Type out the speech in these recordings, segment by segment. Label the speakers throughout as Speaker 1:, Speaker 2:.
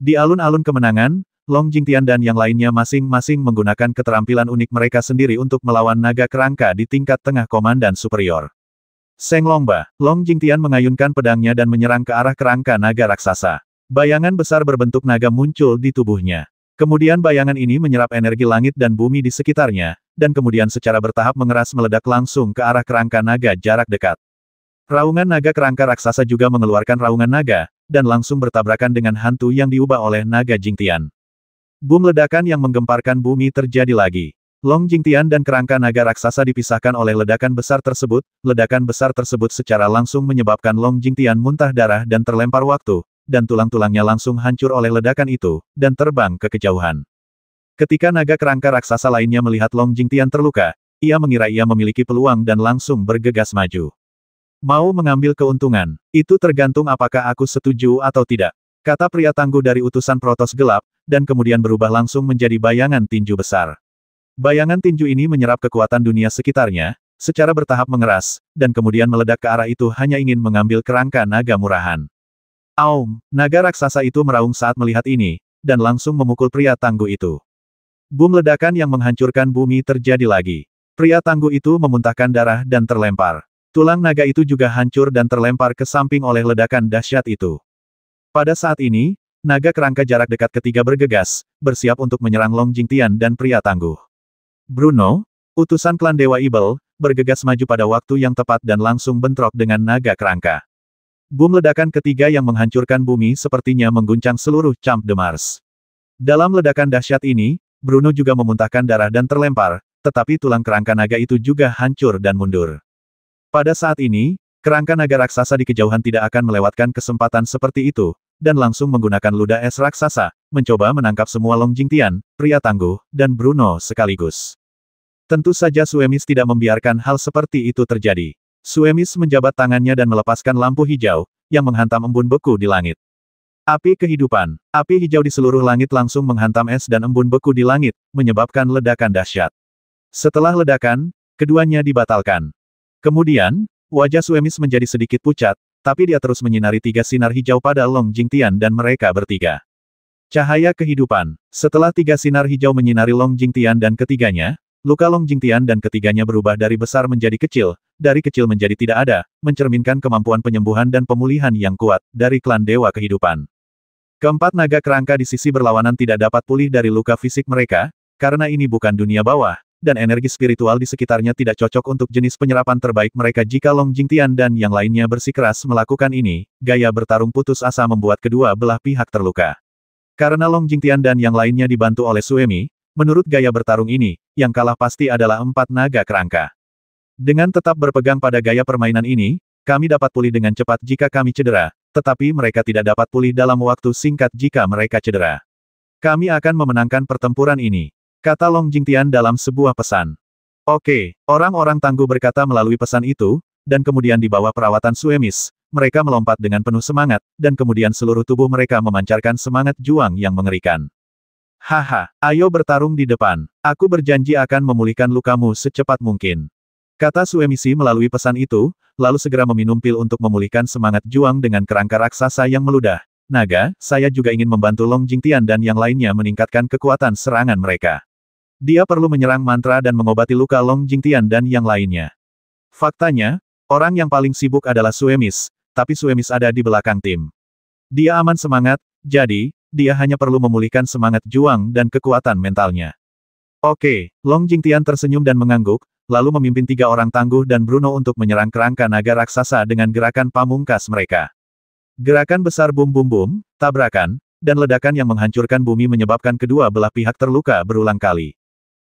Speaker 1: Di alun-alun kemenangan, Long Jingtian dan yang lainnya masing-masing menggunakan keterampilan unik mereka sendiri untuk melawan naga kerangka di tingkat tengah komandan superior. Seng Longba, Long Jingtian mengayunkan pedangnya dan menyerang ke arah kerangka naga raksasa. Bayangan besar berbentuk naga muncul di tubuhnya. Kemudian bayangan ini menyerap energi langit dan bumi di sekitarnya, dan kemudian secara bertahap mengeras meledak langsung ke arah kerangka naga jarak dekat. Raungan naga kerangka raksasa juga mengeluarkan raungan naga, dan langsung bertabrakan dengan hantu yang diubah oleh naga Jingtian. Boom ledakan yang menggemparkan bumi terjadi lagi. Long Jingtian dan kerangka naga raksasa dipisahkan oleh ledakan besar tersebut. Ledakan besar tersebut secara langsung menyebabkan Long Jingtian muntah darah dan terlempar waktu, dan tulang-tulangnya langsung hancur oleh ledakan itu, dan terbang ke kejauhan. Ketika naga kerangka raksasa lainnya melihat Long Jingtian terluka, ia mengira ia memiliki peluang dan langsung bergegas maju. Mau mengambil keuntungan, itu tergantung apakah aku setuju atau tidak, kata pria tangguh dari utusan Protos Gelap, dan kemudian berubah langsung menjadi bayangan tinju besar. Bayangan tinju ini menyerap kekuatan dunia sekitarnya, secara bertahap mengeras, dan kemudian meledak ke arah itu hanya ingin mengambil kerangka naga murahan. Aum, naga raksasa itu meraung saat melihat ini, dan langsung memukul pria tangguh itu. Boom ledakan yang menghancurkan bumi terjadi lagi. Pria tangguh itu memuntahkan darah dan terlempar. Tulang naga itu juga hancur dan terlempar ke samping oleh ledakan dahsyat itu. Pada saat ini, naga kerangka jarak dekat ketiga bergegas, bersiap untuk menyerang Long Jingtian dan pria tangguh. Bruno, utusan klan Dewa Ibel, bergegas maju pada waktu yang tepat dan langsung bentrok dengan naga kerangka. Boom ledakan ketiga yang menghancurkan bumi sepertinya mengguncang seluruh Champ de Mars. Dalam ledakan dahsyat ini, Bruno juga memuntahkan darah dan terlempar, tetapi tulang kerangka naga itu juga hancur dan mundur. Pada saat ini, kerangka naga raksasa di kejauhan tidak akan melewatkan kesempatan seperti itu, dan langsung menggunakan ludah es raksasa, mencoba menangkap semua Long Jingtian, pria tangguh, dan Bruno sekaligus. Tentu saja Suemis tidak membiarkan hal seperti itu terjadi. Suemis menjabat tangannya dan melepaskan lampu hijau, yang menghantam embun beku di langit. Api kehidupan. Api hijau di seluruh langit langsung menghantam es dan embun beku di langit, menyebabkan ledakan dahsyat. Setelah ledakan, keduanya dibatalkan. Kemudian, wajah Suemis menjadi sedikit pucat, tapi dia terus menyinari tiga sinar hijau pada Long Jingtian dan mereka bertiga. Cahaya kehidupan. Setelah tiga sinar hijau menyinari Long Jingtian dan ketiganya, luka Long Jingtian dan ketiganya berubah dari besar menjadi kecil, dari kecil menjadi tidak ada, mencerminkan kemampuan penyembuhan dan pemulihan yang kuat, dari klan Dewa Kehidupan. Keempat naga kerangka di sisi berlawanan tidak dapat pulih dari luka fisik mereka, karena ini bukan dunia bawah, dan energi spiritual di sekitarnya tidak cocok untuk jenis penyerapan terbaik mereka jika Long Jingtian dan yang lainnya bersikeras melakukan ini, gaya bertarung putus asa membuat kedua belah pihak terluka. Karena Long Jingtian dan yang lainnya dibantu oleh Suemi, menurut gaya bertarung ini, yang kalah pasti adalah empat naga kerangka. Dengan tetap berpegang pada gaya permainan ini, kami dapat pulih dengan cepat jika kami cedera, tetapi mereka tidak dapat pulih dalam waktu singkat jika mereka cedera. Kami akan memenangkan pertempuran ini, kata Long Jingtian dalam sebuah pesan. Oke, orang-orang tangguh berkata melalui pesan itu, dan kemudian di bawah perawatan Suemis, mereka melompat dengan penuh semangat, dan kemudian seluruh tubuh mereka memancarkan semangat juang yang mengerikan. Haha, ayo bertarung di depan. Aku berjanji akan memulihkan lukamu secepat mungkin. Kata Suemisi melalui pesan itu, lalu segera meminum pil untuk memulihkan semangat juang dengan kerangka raksasa yang meludah. Naga, saya juga ingin membantu Long Jingtian dan yang lainnya meningkatkan kekuatan serangan mereka. Dia perlu menyerang mantra dan mengobati luka Long Jingtian dan yang lainnya. Faktanya, orang yang paling sibuk adalah Suemis, tapi Suemis ada di belakang tim. Dia aman semangat, jadi, dia hanya perlu memulihkan semangat juang dan kekuatan mentalnya. Oke, Long Jingtian tersenyum dan mengangguk, lalu memimpin tiga orang tangguh dan Bruno untuk menyerang kerangka naga raksasa dengan gerakan pamungkas mereka. Gerakan besar bum-bum-bum, tabrakan, dan ledakan yang menghancurkan bumi menyebabkan kedua belah pihak terluka berulang kali.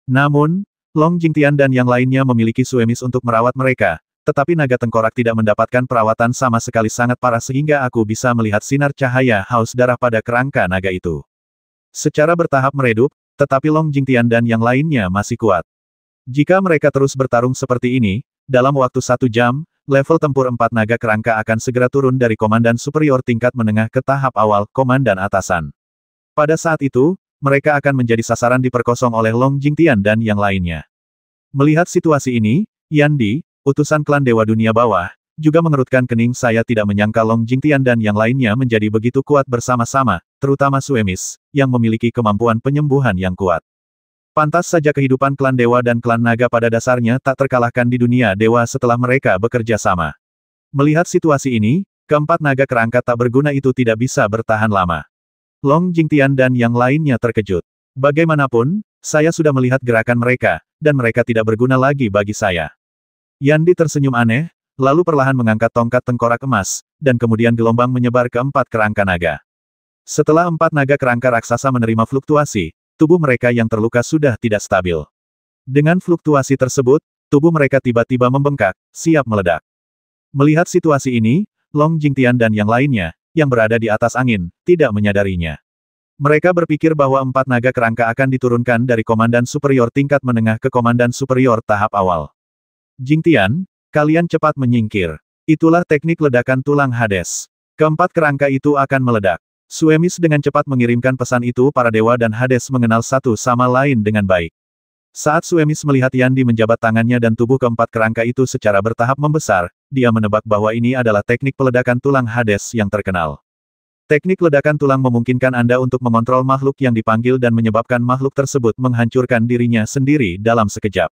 Speaker 1: Namun, Long Jingtian dan yang lainnya memiliki Suemis untuk merawat mereka, tetapi naga tengkorak tidak mendapatkan perawatan sama sekali sangat parah sehingga aku bisa melihat sinar cahaya haus darah pada kerangka naga itu. Secara bertahap meredup, tetapi Long Jingtian dan yang lainnya masih kuat. Jika mereka terus bertarung seperti ini, dalam waktu 1 jam, level tempur 4 naga kerangka akan segera turun dari komandan superior tingkat menengah ke tahap awal, komandan atasan. Pada saat itu, mereka akan menjadi sasaran diperkosong oleh Long Jingtian dan yang lainnya. Melihat situasi ini, Yan Di, utusan klan Dewa Dunia Bawah, juga mengerutkan kening. Saya tidak menyangka Long Jingtian dan yang lainnya menjadi begitu kuat bersama-sama, terutama Suemis, yang memiliki kemampuan penyembuhan yang kuat. Pantas saja kehidupan klan dewa dan klan naga pada dasarnya tak terkalahkan di dunia dewa setelah mereka bekerja sama. Melihat situasi ini, keempat naga kerangka tak berguna itu tidak bisa bertahan lama. Long Jingtian dan yang lainnya terkejut. Bagaimanapun, saya sudah melihat gerakan mereka, dan mereka tidak berguna lagi bagi saya. Yandi tersenyum aneh, lalu perlahan mengangkat tongkat tengkorak emas, dan kemudian gelombang menyebar ke empat kerangka naga. Setelah empat naga kerangka raksasa menerima fluktuasi, tubuh mereka yang terluka sudah tidak stabil. Dengan fluktuasi tersebut, tubuh mereka tiba-tiba membengkak, siap meledak. Melihat situasi ini, Long Jingtian dan yang lainnya, yang berada di atas angin, tidak menyadarinya. Mereka berpikir bahwa empat naga kerangka akan diturunkan dari komandan superior tingkat menengah ke komandan superior tahap awal. Jingtian, kalian cepat menyingkir. Itulah teknik ledakan tulang Hades. Keempat kerangka itu akan meledak. Suemis dengan cepat mengirimkan pesan itu. Para dewa dan Hades mengenal satu sama lain dengan baik. Saat Suemis melihat Yandi menjabat tangannya dan tubuh keempat kerangka itu secara bertahap membesar, dia menebak bahwa ini adalah teknik peledakan tulang Hades yang terkenal. Teknik ledakan tulang memungkinkan Anda untuk mengontrol makhluk yang dipanggil dan menyebabkan makhluk tersebut menghancurkan dirinya sendiri dalam sekejap.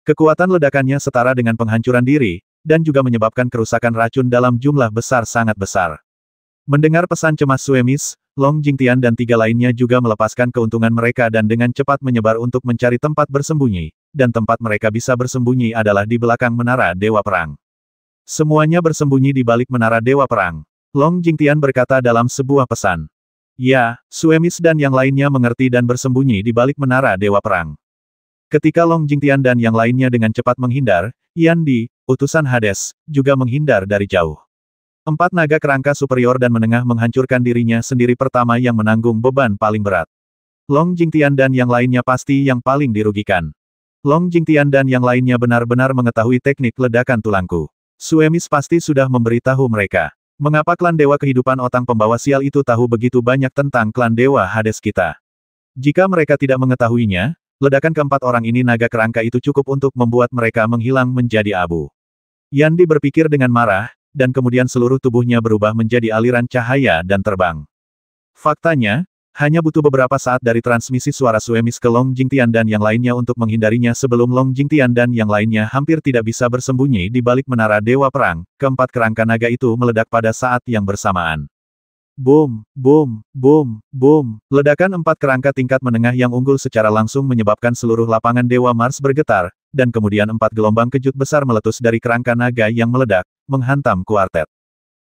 Speaker 1: Kekuatan ledakannya setara dengan penghancuran diri, dan juga menyebabkan kerusakan racun dalam jumlah besar sangat besar. Mendengar pesan cemas Suemis, Long Jingtian dan tiga lainnya juga melepaskan keuntungan mereka dan dengan cepat menyebar untuk mencari tempat bersembunyi, dan tempat mereka bisa bersembunyi adalah di belakang Menara Dewa Perang. Semuanya bersembunyi di balik Menara Dewa Perang. Long Jingtian berkata dalam sebuah pesan. Ya, Suemis dan yang lainnya mengerti dan bersembunyi di balik Menara Dewa Perang. Ketika Long Jingtian dan yang lainnya dengan cepat menghindar, Yandi, utusan Hades, juga menghindar dari jauh. Empat naga kerangka superior dan menengah menghancurkan dirinya sendiri pertama yang menanggung beban paling berat. Long Jingtian dan yang lainnya pasti yang paling dirugikan. Long Jingtian dan yang lainnya benar-benar mengetahui teknik ledakan tulangku. Suemis pasti sudah memberitahu mereka. Mengapa klan dewa kehidupan otang pembawa sial itu tahu begitu banyak tentang klan dewa Hades kita? Jika mereka tidak mengetahuinya, ledakan keempat orang ini naga kerangka itu cukup untuk membuat mereka menghilang menjadi abu. Yandi berpikir dengan marah, dan kemudian seluruh tubuhnya berubah menjadi aliran cahaya dan terbang. Faktanya, hanya butuh beberapa saat dari transmisi suara Suemis ke Long Jingtian dan yang lainnya untuk menghindarinya sebelum Long Jingtian dan yang lainnya hampir tidak bisa bersembunyi di balik Menara Dewa Perang, keempat kerangka naga itu meledak pada saat yang bersamaan. Boom, boom, boom, boom. Ledakan empat kerangka tingkat menengah yang unggul secara langsung menyebabkan seluruh lapangan Dewa Mars bergetar, dan kemudian empat gelombang kejut besar meletus dari kerangka naga yang meledak, menghantam kuartet.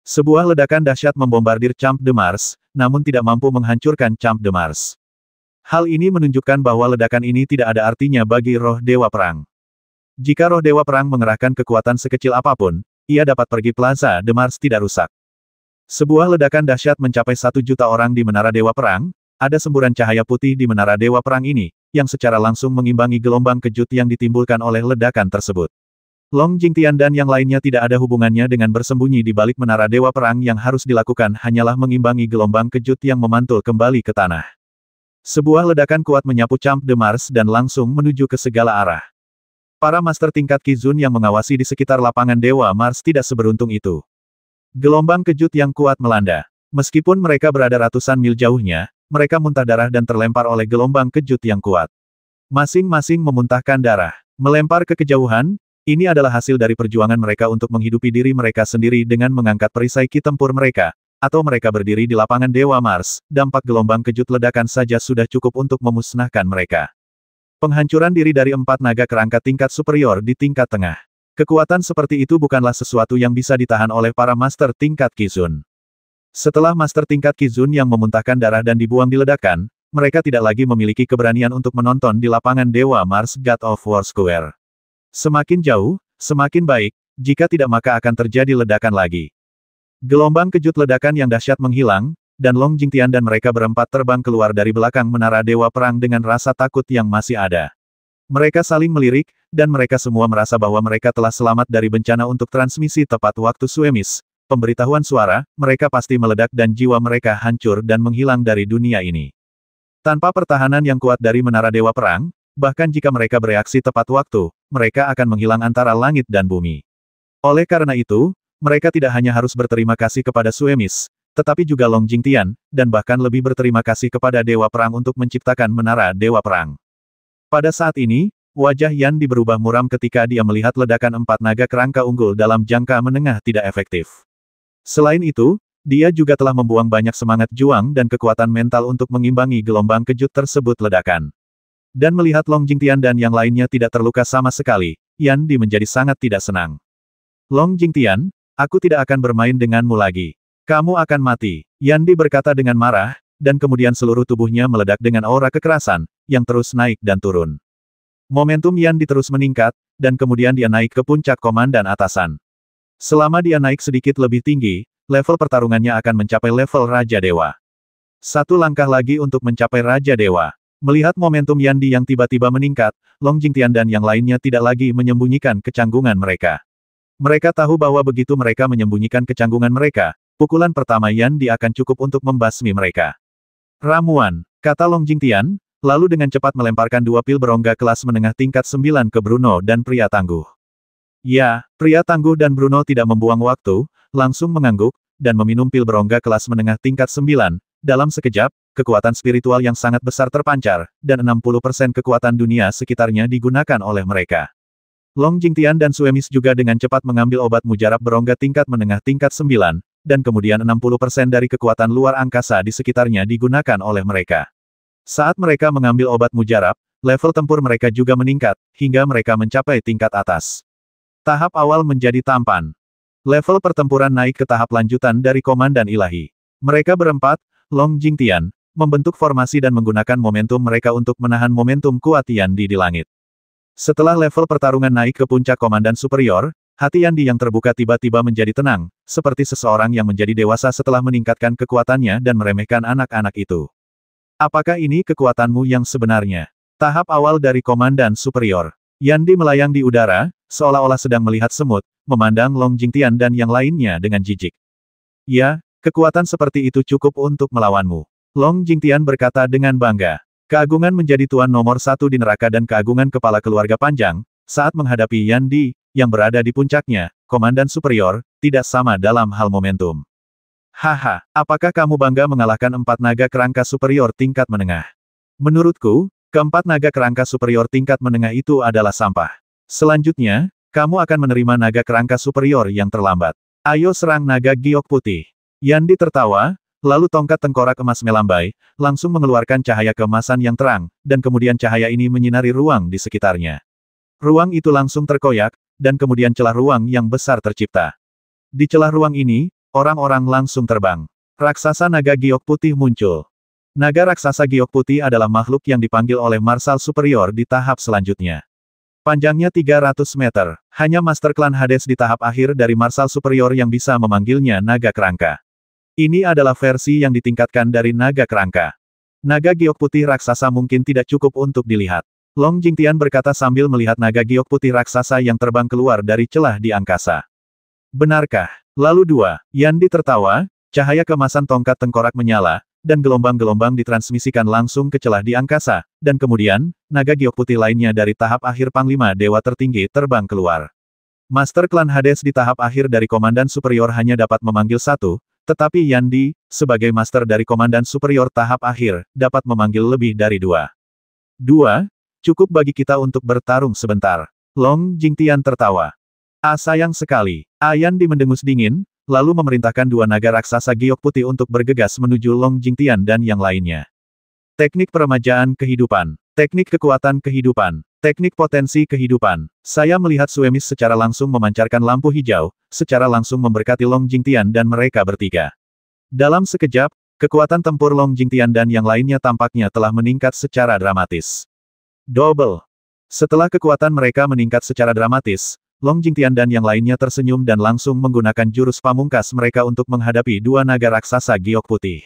Speaker 1: Sebuah ledakan dahsyat membombardir Champ de Mars, namun tidak mampu menghancurkan Champ de Mars. Hal ini menunjukkan bahwa ledakan ini tidak ada artinya bagi roh Dewa Perang. Jika roh Dewa Perang mengerahkan kekuatan sekecil apapun, ia dapat pergi Plaza de Mars tidak rusak. Sebuah ledakan dahsyat mencapai 1 juta orang di Menara Dewa Perang, ada semburan cahaya putih di Menara Dewa Perang ini, yang secara langsung mengimbangi gelombang kejut yang ditimbulkan oleh ledakan tersebut. Long Jingtian dan yang lainnya tidak ada hubungannya dengan bersembunyi di balik Menara Dewa Perang. Yang harus dilakukan hanyalah mengimbangi gelombang kejut yang memantul kembali ke tanah. Sebuah ledakan kuat menyapu Champ de Mars dan langsung menuju ke segala arah. Para master tingkat Qizun yang mengawasi di sekitar lapangan Dewa Mars tidak seberuntung itu. Gelombang kejut yang kuat melanda. Meskipun mereka berada ratusan mil jauhnya, mereka muntah darah dan terlempar oleh gelombang kejut yang kuat. Masing-masing memuntahkan darah. Melempar ke kejauhan, ini adalah hasil dari perjuangan mereka untuk menghidupi diri mereka sendiri dengan mengangkat perisai ki tempur mereka, atau mereka berdiri di lapangan Dewa Mars, dampak gelombang kejut ledakan saja sudah cukup untuk memusnahkan mereka. Penghancuran diri dari empat naga kerangka tingkat superior di tingkat tengah. Kekuatan seperti itu bukanlah sesuatu yang bisa ditahan oleh para master tingkat Qizun. Setelah master tingkat Qizun yang memuntahkan darah dan dibuang di ledakan, mereka tidak lagi memiliki keberanian untuk menonton di lapangan Dewa Mars God of War Square. Semakin jauh, semakin baik, jika tidak maka akan terjadi ledakan lagi. Gelombang kejut ledakan yang dahsyat menghilang, dan Long Jingtian dan mereka berempat terbang keluar dari belakang Menara Dewa Perang dengan rasa takut yang masih ada. Mereka saling melirik, dan mereka semua merasa bahwa mereka telah selamat dari bencana untuk transmisi tepat waktu Suemis. Pemberitahuan suara, mereka pasti meledak dan jiwa mereka hancur dan menghilang dari dunia ini. Tanpa pertahanan yang kuat dari Menara Dewa Perang, bahkan jika mereka bereaksi tepat waktu, mereka akan menghilang antara langit dan bumi. Oleh karena itu, mereka tidak hanya harus berterima kasih kepada Suemis, tetapi juga Long Jingtian, dan bahkan lebih berterima kasih kepada Dewa Perang untuk menciptakan Menara Dewa Perang. Pada saat ini, wajah Yandi berubah muram ketika dia melihat ledakan 4 naga kerangka unggul dalam jangka menengah tidak efektif. Selain itu, dia juga telah membuang banyak semangat juang dan kekuatan mental untuk mengimbangi gelombang kejut tersebut ledakan. Dan melihat Long Jingtian dan yang lainnya tidak terluka sama sekali, Yandi menjadi sangat tidak senang. Long Jingtian, aku tidak akan bermain denganmu lagi. Kamu akan mati, Yandi berkata dengan marah, dan kemudian seluruh tubuhnya meledak dengan aura kekerasan, yang terus naik dan turun. Momentum Yandi terus meningkat, dan kemudian dia naik ke puncak komandan atasan. Selama dia naik sedikit lebih tinggi, level pertarungannya akan mencapai level Raja Dewa. Satu langkah lagi untuk mencapai Raja Dewa. Melihat momentum Yandi yang tiba-tiba meningkat, Long Jingtian dan yang lainnya tidak lagi menyembunyikan kecanggungan mereka. Mereka tahu bahwa begitu mereka menyembunyikan kecanggungan mereka, pukulan pertama Yandi akan cukup untuk membasmi mereka. Ramuan, kata Long Jingtian, lalu dengan cepat melemparkan 2 pil berongga kelas menengah tingkat 9 ke Bruno dan pria tangguh. Ya, pria tangguh dan Bruno tidak membuang waktu, langsung mengangguk, dan meminum pil berongga kelas menengah tingkat 9, dalam sekejap, kekuatan spiritual yang sangat besar terpancar, dan 60% kekuatan dunia sekitarnya digunakan oleh mereka. Long Jingtian dan Suemis juga dengan cepat mengambil obat mujarab berongga tingkat menengah tingkat 9, dan kemudian 60% dari kekuatan luar angkasa di sekitarnya digunakan oleh mereka. Saat mereka mengambil obat mujarab, level tempur mereka juga meningkat, hingga mereka mencapai tingkat atas. Tahap awal menjadi tampan. Level pertempuran naik ke tahap lanjutan dari Komandan Ilahi. Mereka berempat, Long Jingtian, membentuk formasi dan menggunakan momentum mereka untuk menahan momentum kuat Yandi di langit. Setelah level pertarungan naik ke puncak komandan superior, hati Yandi yang terbuka tiba-tiba menjadi tenang, seperti seseorang yang menjadi dewasa setelah meningkatkan kekuatannya dan meremehkan anak-anak itu. Apakah ini kekuatanmu yang sebenarnya? Tahap awal dari komandan superior. Yandi melayang di udara, seolah-olah sedang melihat semut, memandang Long Jingtian dan yang lainnya dengan jijik. Ya, kekuatan seperti itu cukup untuk melawanmu. Long Jingtian berkata dengan bangga. Keagungan menjadi tuan nomor 1 di neraka dan keagungan kepala keluarga panjang, saat menghadapi Yandi, yang berada di puncaknya, komandan superior, tidak sama dalam hal momentum. Haha, apakah kamu bangga mengalahkan 4 naga kerangka superior tingkat menengah? Menurutku, keempat naga kerangka superior tingkat menengah itu adalah sampah. Selanjutnya, kamu akan menerima naga kerangka superior yang terlambat. Ayo serang naga giok putih. Yandi tertawa, lalu tongkat tengkorak emas melambai, langsung mengeluarkan cahaya keemasan yang terang, dan kemudian cahaya ini menyinari ruang di sekitarnya. Ruang itu langsung terkoyak, dan kemudian celah ruang yang besar tercipta. Di celah ruang ini, orang-orang langsung terbang. Raksasa naga giok putih muncul. Naga raksasa giok putih adalah makhluk yang dipanggil oleh Marsal Superior di tahap selanjutnya. Panjangnya 300 meter, hanya Master Klan Hades di tahap akhir dari Marsal Superior yang bisa memanggilnya naga kerangka. Ini adalah versi yang ditingkatkan dari naga kerangka. Naga giok putih raksasa mungkin tidak cukup untuk dilihat. Long Jingtian berkata sambil melihat naga giok putih raksasa yang terbang keluar dari celah di angkasa. Benarkah? Lalu 2, Yandi tertawa, cahaya keemasan tongkat tengkorak menyala, dan gelombang-gelombang ditransmisikan langsung ke celah di angkasa, dan kemudian, naga giok putih lainnya dari tahap akhir Panglima Dewa Tertinggi terbang keluar. Master Klan Hades di tahap akhir dari Komandan Superior hanya dapat memanggil 1, tetapi Yandi, sebagai master dari komandan superior tahap akhir, dapat memanggil lebih dari 2. 2, cukup bagi kita untuk bertarung sebentar. Long Jingtian tertawa. Sayang sekali. Yandi mendengus dingin, lalu memerintahkan 2 naga raksasa giok putih untuk bergegas menuju Long Jingtian dan yang lainnya. Teknik peremajaan kehidupan. Teknik kekuatan kehidupan. Teknik potensi kehidupan. Saya melihat Suemis secara langsung memancarkan lampu hijau, secara langsung memberkati Long Jingtian dan mereka bertiga. Dalam sekejap, kekuatan tempur Long Jingtian dan yang lainnya tampaknya telah meningkat secara dramatis. Double. Setelah kekuatan mereka meningkat secara dramatis, Long Jingtian dan yang lainnya tersenyum dan langsung menggunakan jurus pamungkas mereka untuk menghadapi 2 naga raksasa giok putih.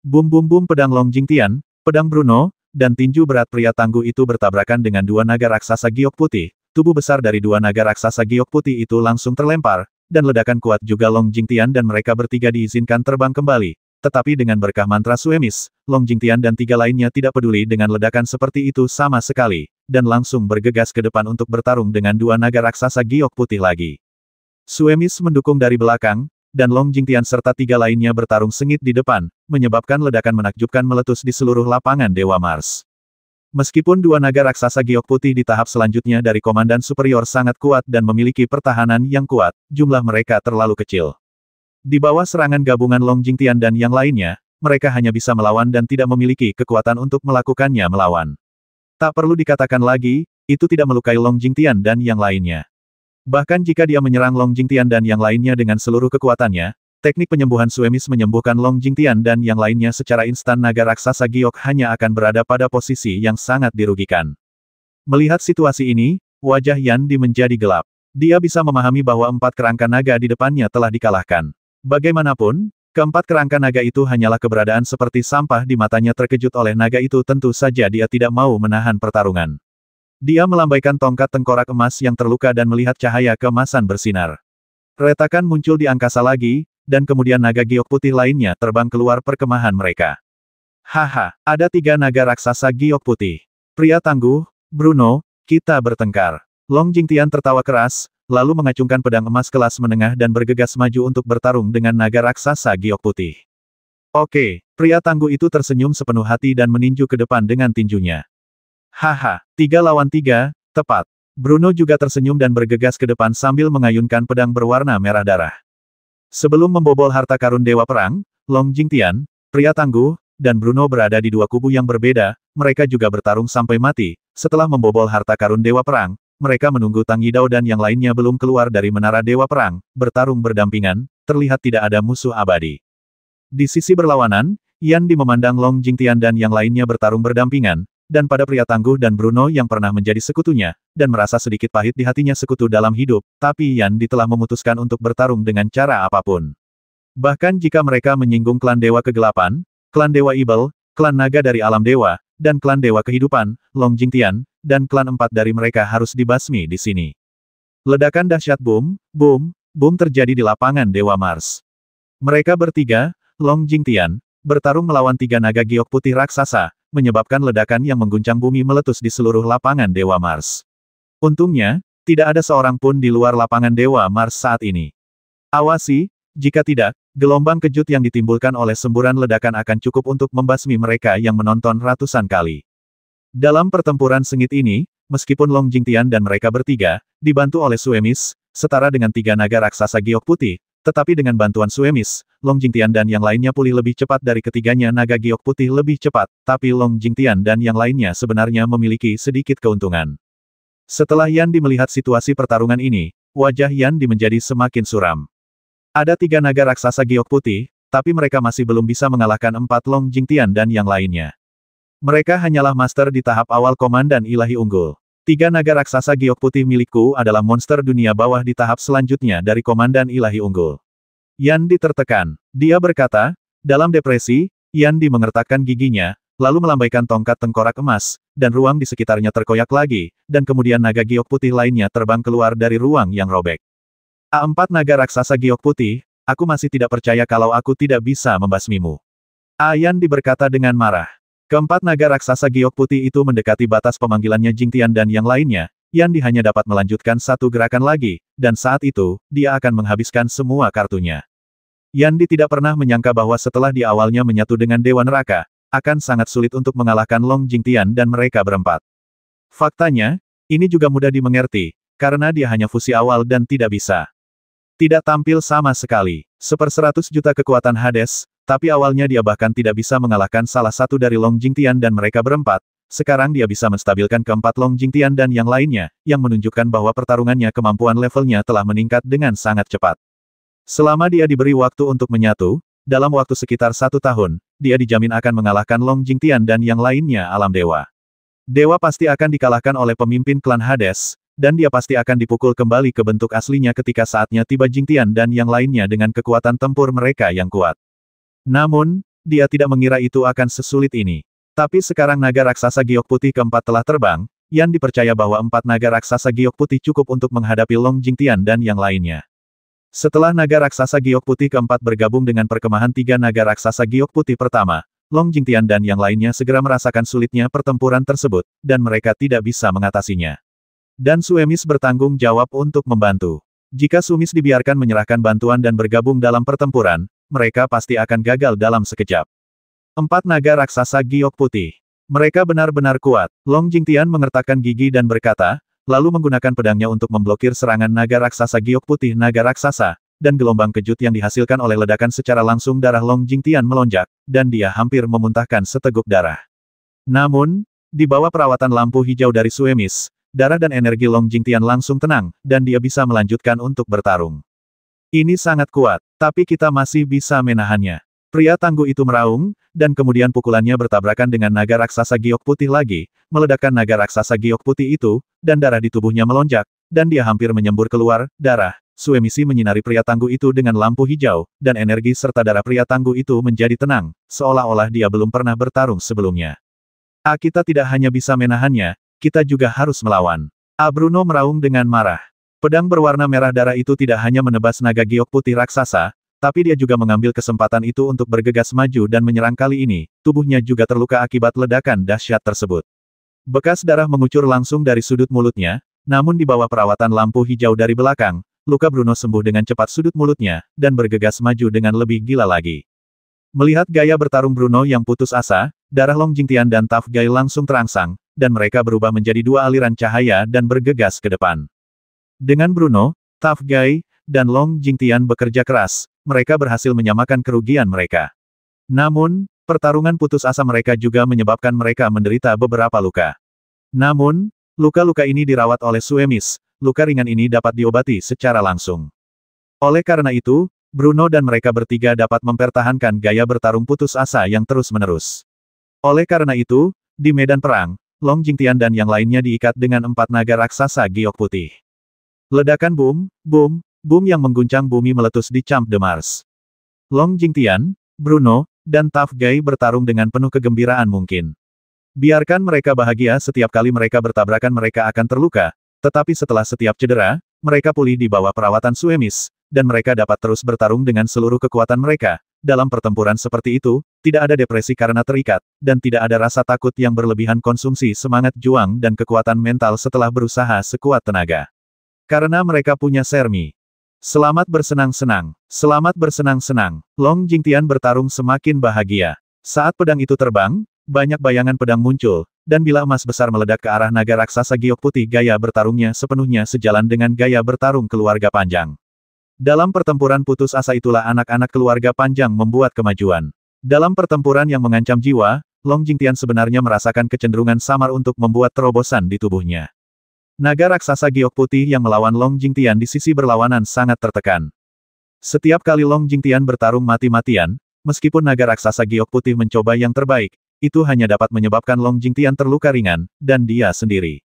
Speaker 1: Bum bum bum pedang Long Jingtian, pedang Bruno, dan tinju berat pria tangguh itu bertabrakan dengan 2 naga raksasa giok putih. Tubuh besar dari 2 naga raksasa giok putih itu langsung terlempar, dan ledakan kuat juga Long Jingtian dan mereka bertiga diizinkan terbang kembali. Tetapi dengan berkah mantra Suemis, Long Jingtian dan 3 lainnya tidak peduli dengan ledakan seperti itu sama sekali, dan langsung bergegas ke depan untuk bertarung dengan 2 naga raksasa giok putih lagi. Suemis mendukung dari belakang, dan Long Jingtian serta 3 lainnya bertarung sengit di depan, menyebabkan ledakan menakjubkan meletus di seluruh lapangan Dewa Mars. Meskipun 2 naga raksasa giok putih di tahap selanjutnya dari Komandan Superior sangat kuat dan memiliki pertahanan yang kuat, jumlah mereka terlalu kecil. Di bawah serangan gabungan Long Jingtian dan yang lainnya, mereka hanya bisa melawan dan tidak memiliki kekuatan untuk melakukannya melawan. Tak perlu dikatakan lagi, itu tidak melukai Long Jingtian dan yang lainnya. Bahkan jika dia menyerang Long Jingtian dan yang lainnya dengan seluruh kekuatannya, teknik penyembuhan Suemis menyembuhkan Long Jingtian dan yang lainnya secara instan naga raksasa giok hanya akan berada pada posisi yang sangat dirugikan. Melihat situasi ini, wajah Yandi menjadi gelap. Dia bisa memahami bahwa 4 kerangka naga di depannya telah dikalahkan. Bagaimanapun, keempat kerangka naga itu hanyalah keberadaan seperti sampah di matanya. Terkejut oleh naga itu, tentu saja dia tidak mau menahan pertarungan. Dia melambaikan tongkat tengkorak emas yang terluka dan melihat cahaya keemasan bersinar. Retakan muncul di angkasa lagi, dan kemudian naga giok putih lainnya terbang keluar perkemahan mereka. Haha, ada 3 naga raksasa giok putih. Pria tangguh, Bruno, kita bertengkar. Long Jingtian tertawa keras, lalu mengacungkan pedang emas kelas menengah dan bergegas maju untuk bertarung dengan naga raksasa giok putih. Oke, pria tangguh itu tersenyum sepenuh hati dan meninju ke depan dengan tinjunya. Haha, 3 lawan 3, tepat. Bruno juga tersenyum dan bergegas ke depan sambil mengayunkan pedang berwarna merah darah. Sebelum membobol harta karun Dewa Perang, Long Jingtian, pria tangguh, dan Bruno berada di 2 kubu yang berbeda, mereka juga bertarung sampai mati. Setelah membobol harta karun Dewa Perang, mereka menunggu Tang Yidao dan yang lainnya belum keluar dari menara Dewa Perang, bertarung berdampingan, terlihat tidak ada musuh abadi. Di sisi berlawanan, Yandi memandang Long Jingtian dan yang lainnya bertarung berdampingan, dan pada pria tangguh dan Bruno yang pernah menjadi sekutunya, dan merasa sedikit pahit di hatinya sekutu dalam hidup, tapi Yandi telah memutuskan untuk bertarung dengan cara apapun. Bahkan jika mereka menyinggung klan Dewa Kegelapan, klan Dewa Ibel, klan Naga dari Alam Dewa, dan klan Dewa Kehidupan, Long Jingtian, dan klan 4 dari mereka harus dibasmi di sini. Ledakan dahsyat boom, boom, boom terjadi di lapangan Dewa Mars. Mereka bertiga, Long Jingtian, bertarung melawan 3 naga giok putih raksasa, menyebabkan ledakan yang mengguncang bumi meletus di seluruh lapangan Dewa Mars. Untungnya, tidak ada seorang pun di luar lapangan Dewa Mars saat ini. Awasi, jika tidak, gelombang kejut yang ditimbulkan oleh semburan ledakan akan cukup untuk membasmi mereka yang menonton ratusan kali. Dalam pertempuran sengit ini, meskipun Long Jingtian dan mereka bertiga, dibantu oleh Suemis, setara dengan 3 naga raksasa giok putih, tetapi dengan bantuan Suemis, Long Jingtian dan yang lainnya pulih lebih cepat dari ketiganya naga giok putih lebih cepat, tapi Long Jingtian dan yang lainnya sebenarnya memiliki sedikit keuntungan. Setelah Yandi melihat situasi pertarungan ini, wajah Yandi menjadi semakin suram. Ada 3 naga raksasa giok putih, tapi mereka masih belum bisa mengalahkan 4 Long Jingtian dan yang lainnya. Mereka hanyalah master di tahap awal Komandan Ilahi Unggul. 3 naga raksasa giok putih milikku adalah monster dunia bawah di tahap selanjutnya dari Komandan Ilahi Unggul. Yandi tertekan. Dia berkata, dalam depresi, Yandi mengertakkan giginya, lalu melambaikan tongkat tengkorak emas, dan ruang di sekitarnya terkoyak lagi, dan kemudian naga giok putih lainnya terbang keluar dari ruang yang robek. A4 naga raksasa giok putih, aku masih tidak percaya kalau aku tidak bisa membasmimu. Yandi berkata dengan marah. Keempat naga raksasa giok putih itu mendekati batas pemanggilannya Jingtian dan yang lainnya, Yandi hanya dapat melanjutkan 1 gerakan lagi, dan saat itu, dia akan menghabiskan semua kartunya. Yandi tidak pernah menyangka bahwa setelah di awalnya menyatu dengan Dewa Neraka, akan sangat sulit untuk mengalahkan Long Jingtian dan mereka berempat. Faktanya, ini juga mudah dimengerti, karena dia hanya fusi awal dan tidak bisa. Tidak tampil sama sekali, 1/100 juta kekuatan Hades, tapi awalnya dia bahkan tidak bisa mengalahkan salah satu dari Long Jingtian dan mereka berempat, sekarang dia bisa menstabilkan keempat Long Jingtian dan yang lainnya, yang menunjukkan bahwa pertarungannya kemampuan levelnya telah meningkat dengan sangat cepat. Selama dia diberi waktu untuk menyatu, dalam waktu sekitar 1 tahun, dia dijamin akan mengalahkan Long Jingtian dan yang lainnya alam dewa. Dewa pasti akan dikalahkan oleh pemimpin klan Hades, dan dia pasti akan dipukul kembali ke bentuk aslinya ketika saatnya tiba Jingtian dan yang lainnya dengan kekuatan tempur mereka yang kuat. Namun, dia tidak mengira itu akan sesulit ini. Tapi sekarang naga raksasa giok putih keempat telah terbang, Yandi percaya bahwa 4 naga raksasa giok putih cukup untuk menghadapi Long Jingtian dan yang lainnya. Setelah naga raksasa giok putih keempat bergabung dengan perkemahan 3 naga raksasa giok putih pertama, Long Jingtian dan yang lainnya segera merasakan sulitnya pertempuran tersebut, dan mereka tidak bisa mengatasinya. Dan Suemis bertanggung jawab untuk membantu. Jika Sumis dibiarkan menyerahkan bantuan dan bergabung dalam pertempuran, mereka pasti akan gagal dalam sekejap. 4 naga raksasa giok putih. Mereka benar-benar kuat. Long Jingtian mengertakkan gigi dan berkata, lalu menggunakan pedangnya untuk memblokir serangan naga raksasa giok putih naga raksasa, dan gelombang kejut yang dihasilkan oleh ledakan secara langsung darah Long Jingtian melonjak, dan dia hampir memuntahkan seteguk darah. Namun, di bawah perawatan lampu hijau dari Suemis, darah dan energi Long Jingtian langsung tenang, dan dia bisa melanjutkan untuk bertarung. Ini sangat kuat, tapi kita masih bisa menahannya. Pria tangguh itu meraung, dan kemudian pukulannya bertabrakan dengan naga raksasa giok putih lagi, meledakkan naga raksasa giok putih itu, dan darah di tubuhnya melonjak, dan dia hampir menyembur keluar, darah. Suemisi menyinari pria tangguh itu dengan lampu hijau, dan energi serta darah pria tangguh itu menjadi tenang, seolah-olah dia belum pernah bertarung sebelumnya. Kita tidak hanya bisa menahannya, kita juga harus melawan. Bruno meraung dengan marah. Pedang berwarna merah darah itu tidak hanya menebas naga giok putih raksasa, tapi dia juga mengambil kesempatan itu untuk bergegas maju dan menyerang. Kali ini, tubuhnya juga terluka akibat ledakan dahsyat tersebut. Bekas darah mengucur langsung dari sudut mulutnya, namun di bawah perawatan lampu hijau dari belakang, luka Bruno sembuh dengan cepat sudut mulutnya, dan bergegas maju dengan lebih gila lagi. Melihat gaya bertarung Bruno yang putus asa, darah Long Jingtian dan Tough Guy langsung terangsang, dan mereka berubah menjadi 2 aliran cahaya dan bergegas ke depan. Dengan Bruno, Tough Guy, dan Long Jingtian bekerja keras, mereka berhasil menyamakan kerugian mereka. Namun, pertarungan putus asa mereka juga menyebabkan mereka menderita beberapa luka. Namun, luka-luka ini dirawat oleh Suemis, luka ringan ini dapat diobati secara langsung. Oleh karena itu, Bruno dan mereka bertiga dapat mempertahankan gaya bertarung putus asa yang terus-menerus. Oleh karena itu, di medan perang, Long Jingtian dan yang lainnya diikat dengan 4 naga raksasa giok putih. Ledakan boom, boom, boom yang mengguncang bumi meletus di Champ de Mars. Long Jingtian, Bruno, dan Tough Guy bertarung dengan penuh kegembiraan mungkin. Biarkan mereka bahagia setiap kali mereka bertabrakan mereka akan terluka, tetapi setelah setiap cedera, mereka pulih di bawah perawatan Suemis, dan mereka dapat terus bertarung dengan seluruh kekuatan mereka. Dalam pertempuran seperti itu, tidak ada depresi karena terikat, dan tidak ada rasa takut yang berlebihan konsumsi semangat juang dan kekuatan mental setelah berusaha sekuat tenaga. Karena mereka punya Sermi. Selamat bersenang-senang. Selamat bersenang-senang. Long Jingtian bertarung semakin bahagia. Saat pedang itu terbang, banyak bayangan pedang muncul, dan bila emas besar meledak ke arah naga raksasa giok putih gaya bertarungnya sepenuhnya sejalan dengan gaya bertarung keluarga panjang. Dalam pertempuran putus asa itulah anak-anak keluarga panjang membuat kemajuan. Dalam pertempuran yang mengancam jiwa, Long Jingtian sebenarnya merasakan kecenderungan samar untuk membuat terobosan di tubuhnya. Naga raksasa giok putih yang melawan Long Jingtian di sisi berlawanan sangat tertekan. Setiap kali Long Jingtian bertarung mati-matian, meskipun naga raksasa giok putih mencoba yang terbaik, itu hanya dapat menyebabkan Long Jingtian terluka ringan, dan dia sendiri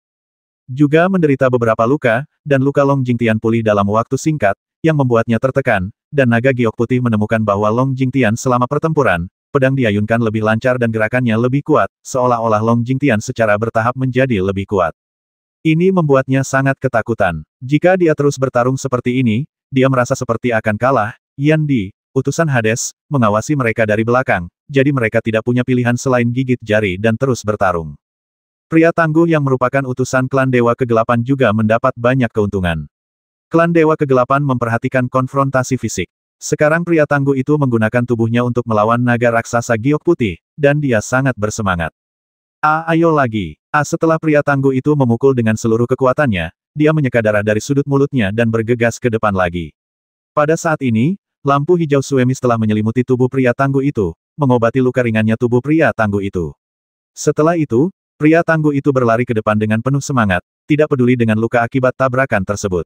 Speaker 1: juga menderita beberapa luka, dan luka Long Jingtian pulih dalam waktu singkat, yang membuatnya tertekan, dan naga giok putih menemukan bahwa Long Jingtian selama pertempuran, pedang diayunkan lebih lancar dan gerakannya lebih kuat, seolah-olah Long Jingtian secara bertahap menjadi lebih kuat. Ini membuatnya sangat ketakutan. Jika dia terus bertarung seperti ini, dia merasa seperti akan kalah. Yan Di, utusan Hades, mengawasi mereka dari belakang, jadi mereka tidak punya pilihan selain gigit jari dan terus bertarung. Pria tangguh yang merupakan utusan klan Dewa Kegelapan juga mendapat banyak keuntungan. Klan Dewa Kegelapan memperhatikan konfrontasi fisik. Sekarang pria tangguh itu menggunakan tubuhnya untuk melawan naga raksasa giok putih, dan dia sangat bersemangat. Ayo lagi. Setelah pria tangguh itu memukul dengan seluruh kekuatannya, dia menyeka darah dari sudut mulutnya dan bergegas ke depan lagi. Pada saat ini, lampu hijau Suemis telah menyelimuti tubuh pria tangguh itu, mengobati luka ringannya tubuh pria tangguh itu. Setelah itu, pria tangguh itu berlari ke depan dengan penuh semangat, tidak peduli dengan luka akibat tabrakan tersebut.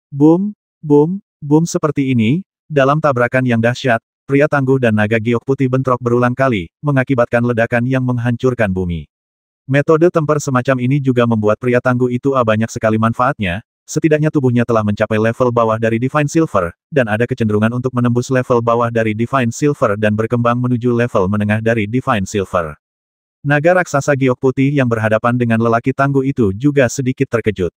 Speaker 1: Boom, boom, boom seperti ini, dalam tabrakan yang dahsyat, pria tangguh dan naga giok putih bentrok berulang kali, mengakibatkan ledakan yang menghancurkan bumi. Metode tempur semacam ini juga membuat pria tangguh itu banyak sekali manfaatnya, setidaknya tubuhnya telah mencapai level bawah dari Divine Silver, dan ada kecenderungan untuk menembus level bawah dari Divine Silver dan berkembang menuju level menengah dari Divine Silver. Naga raksasa giok putih yang berhadapan dengan lelaki tangguh itu juga sedikit terkejut.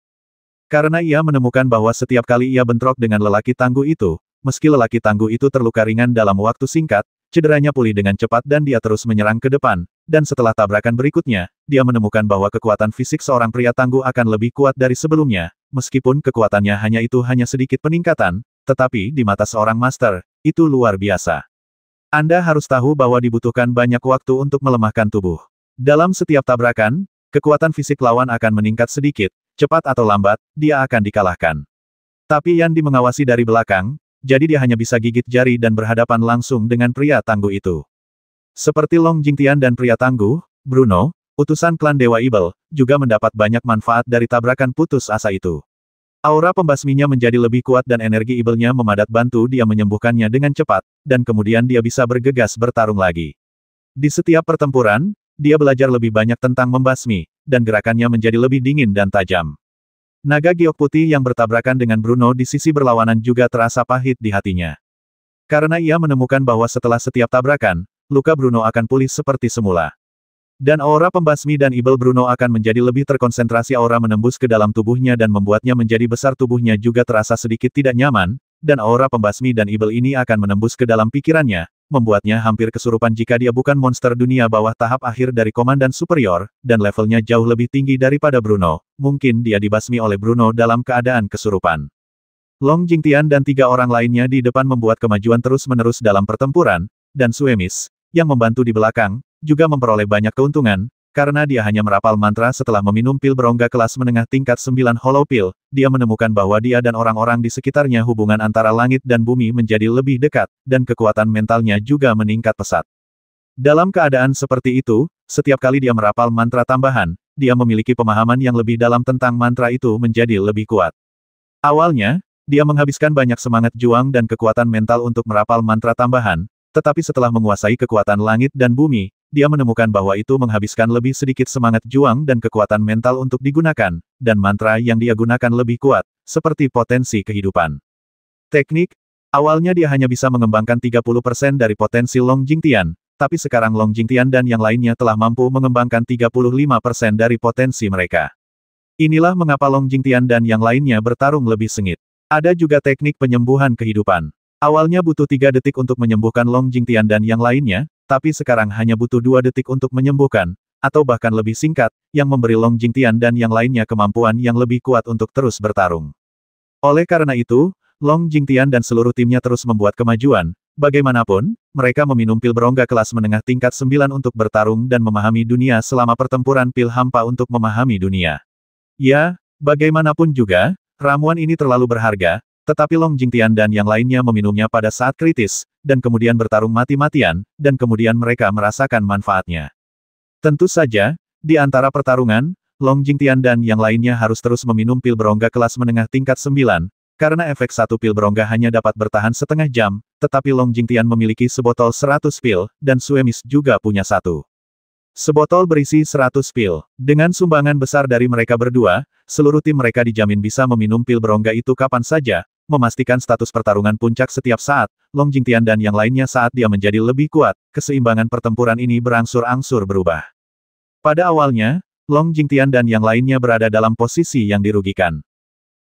Speaker 1: Karena ia menemukan bahwa setiap kali ia bentrok dengan lelaki tangguh itu, meski lelaki tangguh itu terluka ringan dalam waktu singkat, cederanya pulih dengan cepat dan dia terus menyerang ke depan, dan setelah tabrakan berikutnya, dia menemukan bahwa kekuatan fisik seorang pria tangguh akan lebih kuat dari sebelumnya, meskipun kekuatannya hanya sedikit peningkatan, tetapi di mata seorang master, itu luar biasa. Anda harus tahu bahwa dibutuhkan banyak waktu untuk melemahkan tubuh. Dalam setiap tabrakan, kekuatan fisik lawan akan meningkat sedikit, cepat atau lambat, dia akan dikalahkan. Tapi Yan Di mengawasi dari belakang, jadi dia hanya bisa gigit jari dan berhadapan langsung dengan pria tangguh itu. Seperti Long Jingtian dan pria tangguh, Bruno, utusan klan Dewa Ibel, juga mendapat banyak manfaat dari tabrakan putus asa itu. Aura pembasminya menjadi lebih kuat dan energi Ibelnya memadat bantu dia menyembuhkannya dengan cepat, dan kemudian dia bisa bergegas bertarung lagi. Di setiap pertempuran, dia belajar lebih banyak tentang membasmi, dan gerakannya menjadi lebih dingin dan tajam. Naga giok putih yang bertabrakan dengan Bruno di sisi berlawanan juga terasa pahit di hatinya. Karena ia menemukan bahwa setelah setiap tabrakan, luka Bruno akan pulih seperti semula. Dan aura pembasmi dan Ibel Bruno akan menjadi lebih terkonsentrasi, aura menembus ke dalam tubuhnya dan membuatnya menjadi besar, tubuhnya juga terasa sedikit tidak nyaman, dan aura pembasmi dan Ibel ini akan menembus ke dalam pikirannya, membuatnya hampir kesurupan jika dia bukan monster dunia bawah tahap akhir dari komandan superior, dan levelnya jauh lebih tinggi daripada Bruno, mungkin dia dibasmi oleh Bruno dalam keadaan kesurupan. Long Jingtian dan 3 orang lainnya di depan membuat kemajuan terus-menerus dalam pertempuran, dan Suemis, yang membantu di belakang, juga memperoleh banyak keuntungan, karena dia hanya merapal mantra setelah meminum pil berongga kelas menengah tingkat 9 Hollow Pill, dia menemukan bahwa dia dan orang-orang di sekitarnya hubungan antara langit dan bumi menjadi lebih dekat, dan kekuatan mentalnya juga meningkat pesat. Dalam keadaan seperti itu, setiap kali dia merapal mantra tambahan, dia memiliki pemahaman yang lebih dalam tentang mantra itu menjadi lebih kuat. Awalnya, dia menghabiskan banyak semangat juang dan kekuatan mental untuk merapal mantra tambahan, tetapi setelah menguasai kekuatan langit dan bumi, dia menemukan bahwa itu menghabiskan lebih sedikit semangat juang dan kekuatan mental untuk digunakan, dan mantra yang dia gunakan lebih kuat, seperti potensi kehidupan. Teknik, awalnya dia hanya bisa mengembangkan 30% dari potensi Long Jingtian, tapi sekarang Long Jingtian dan yang lainnya telah mampu mengembangkan 35% dari potensi mereka. Inilah mengapa Long Jingtian dan yang lainnya bertarung lebih sengit. Ada juga teknik penyembuhan kehidupan. Awalnya butuh 3 detik untuk menyembuhkan Long Jingtian dan yang lainnya, tapi sekarang hanya butuh 2 detik untuk menyembuhkan, atau bahkan lebih singkat, yang memberi Long Jingtian dan yang lainnya kemampuan yang lebih kuat untuk terus bertarung. Oleh karena itu, Long Jingtian dan seluruh timnya terus membuat kemajuan, bagaimanapun, mereka meminum pil berongga kelas menengah tingkat 9 untuk bertarung dan memahami dunia selama pertempuran pil hampa untuk memahami dunia. Ya, bagaimanapun juga, ramuan ini terlalu berharga, tetapi Long Jingtian dan yang lainnya meminumnya pada saat kritis, dan kemudian bertarung mati-matian, dan kemudian mereka merasakan manfaatnya. Tentu saja, di antara pertarungan, Long Jingtian dan yang lainnya harus terus meminum pil berongga kelas menengah tingkat 9, karena efek satu pil berongga hanya dapat bertahan setengah jam, tetapi Long Jingtian memiliki sebotol 100 pil, dan Suemis juga punya 1. Sebotol berisi 100 pil. Dengan sumbangan besar dari mereka berdua, seluruh tim mereka dijamin bisa meminum pil berongga itu kapan saja, memastikan status pertarungan puncak setiap saat. Long Jingtian dan yang lainnya saat dia menjadi lebih kuat, keseimbangan pertempuran ini berangsur-angsur berubah. Pada awalnya, Long Jingtian dan yang lainnya berada dalam posisi yang dirugikan.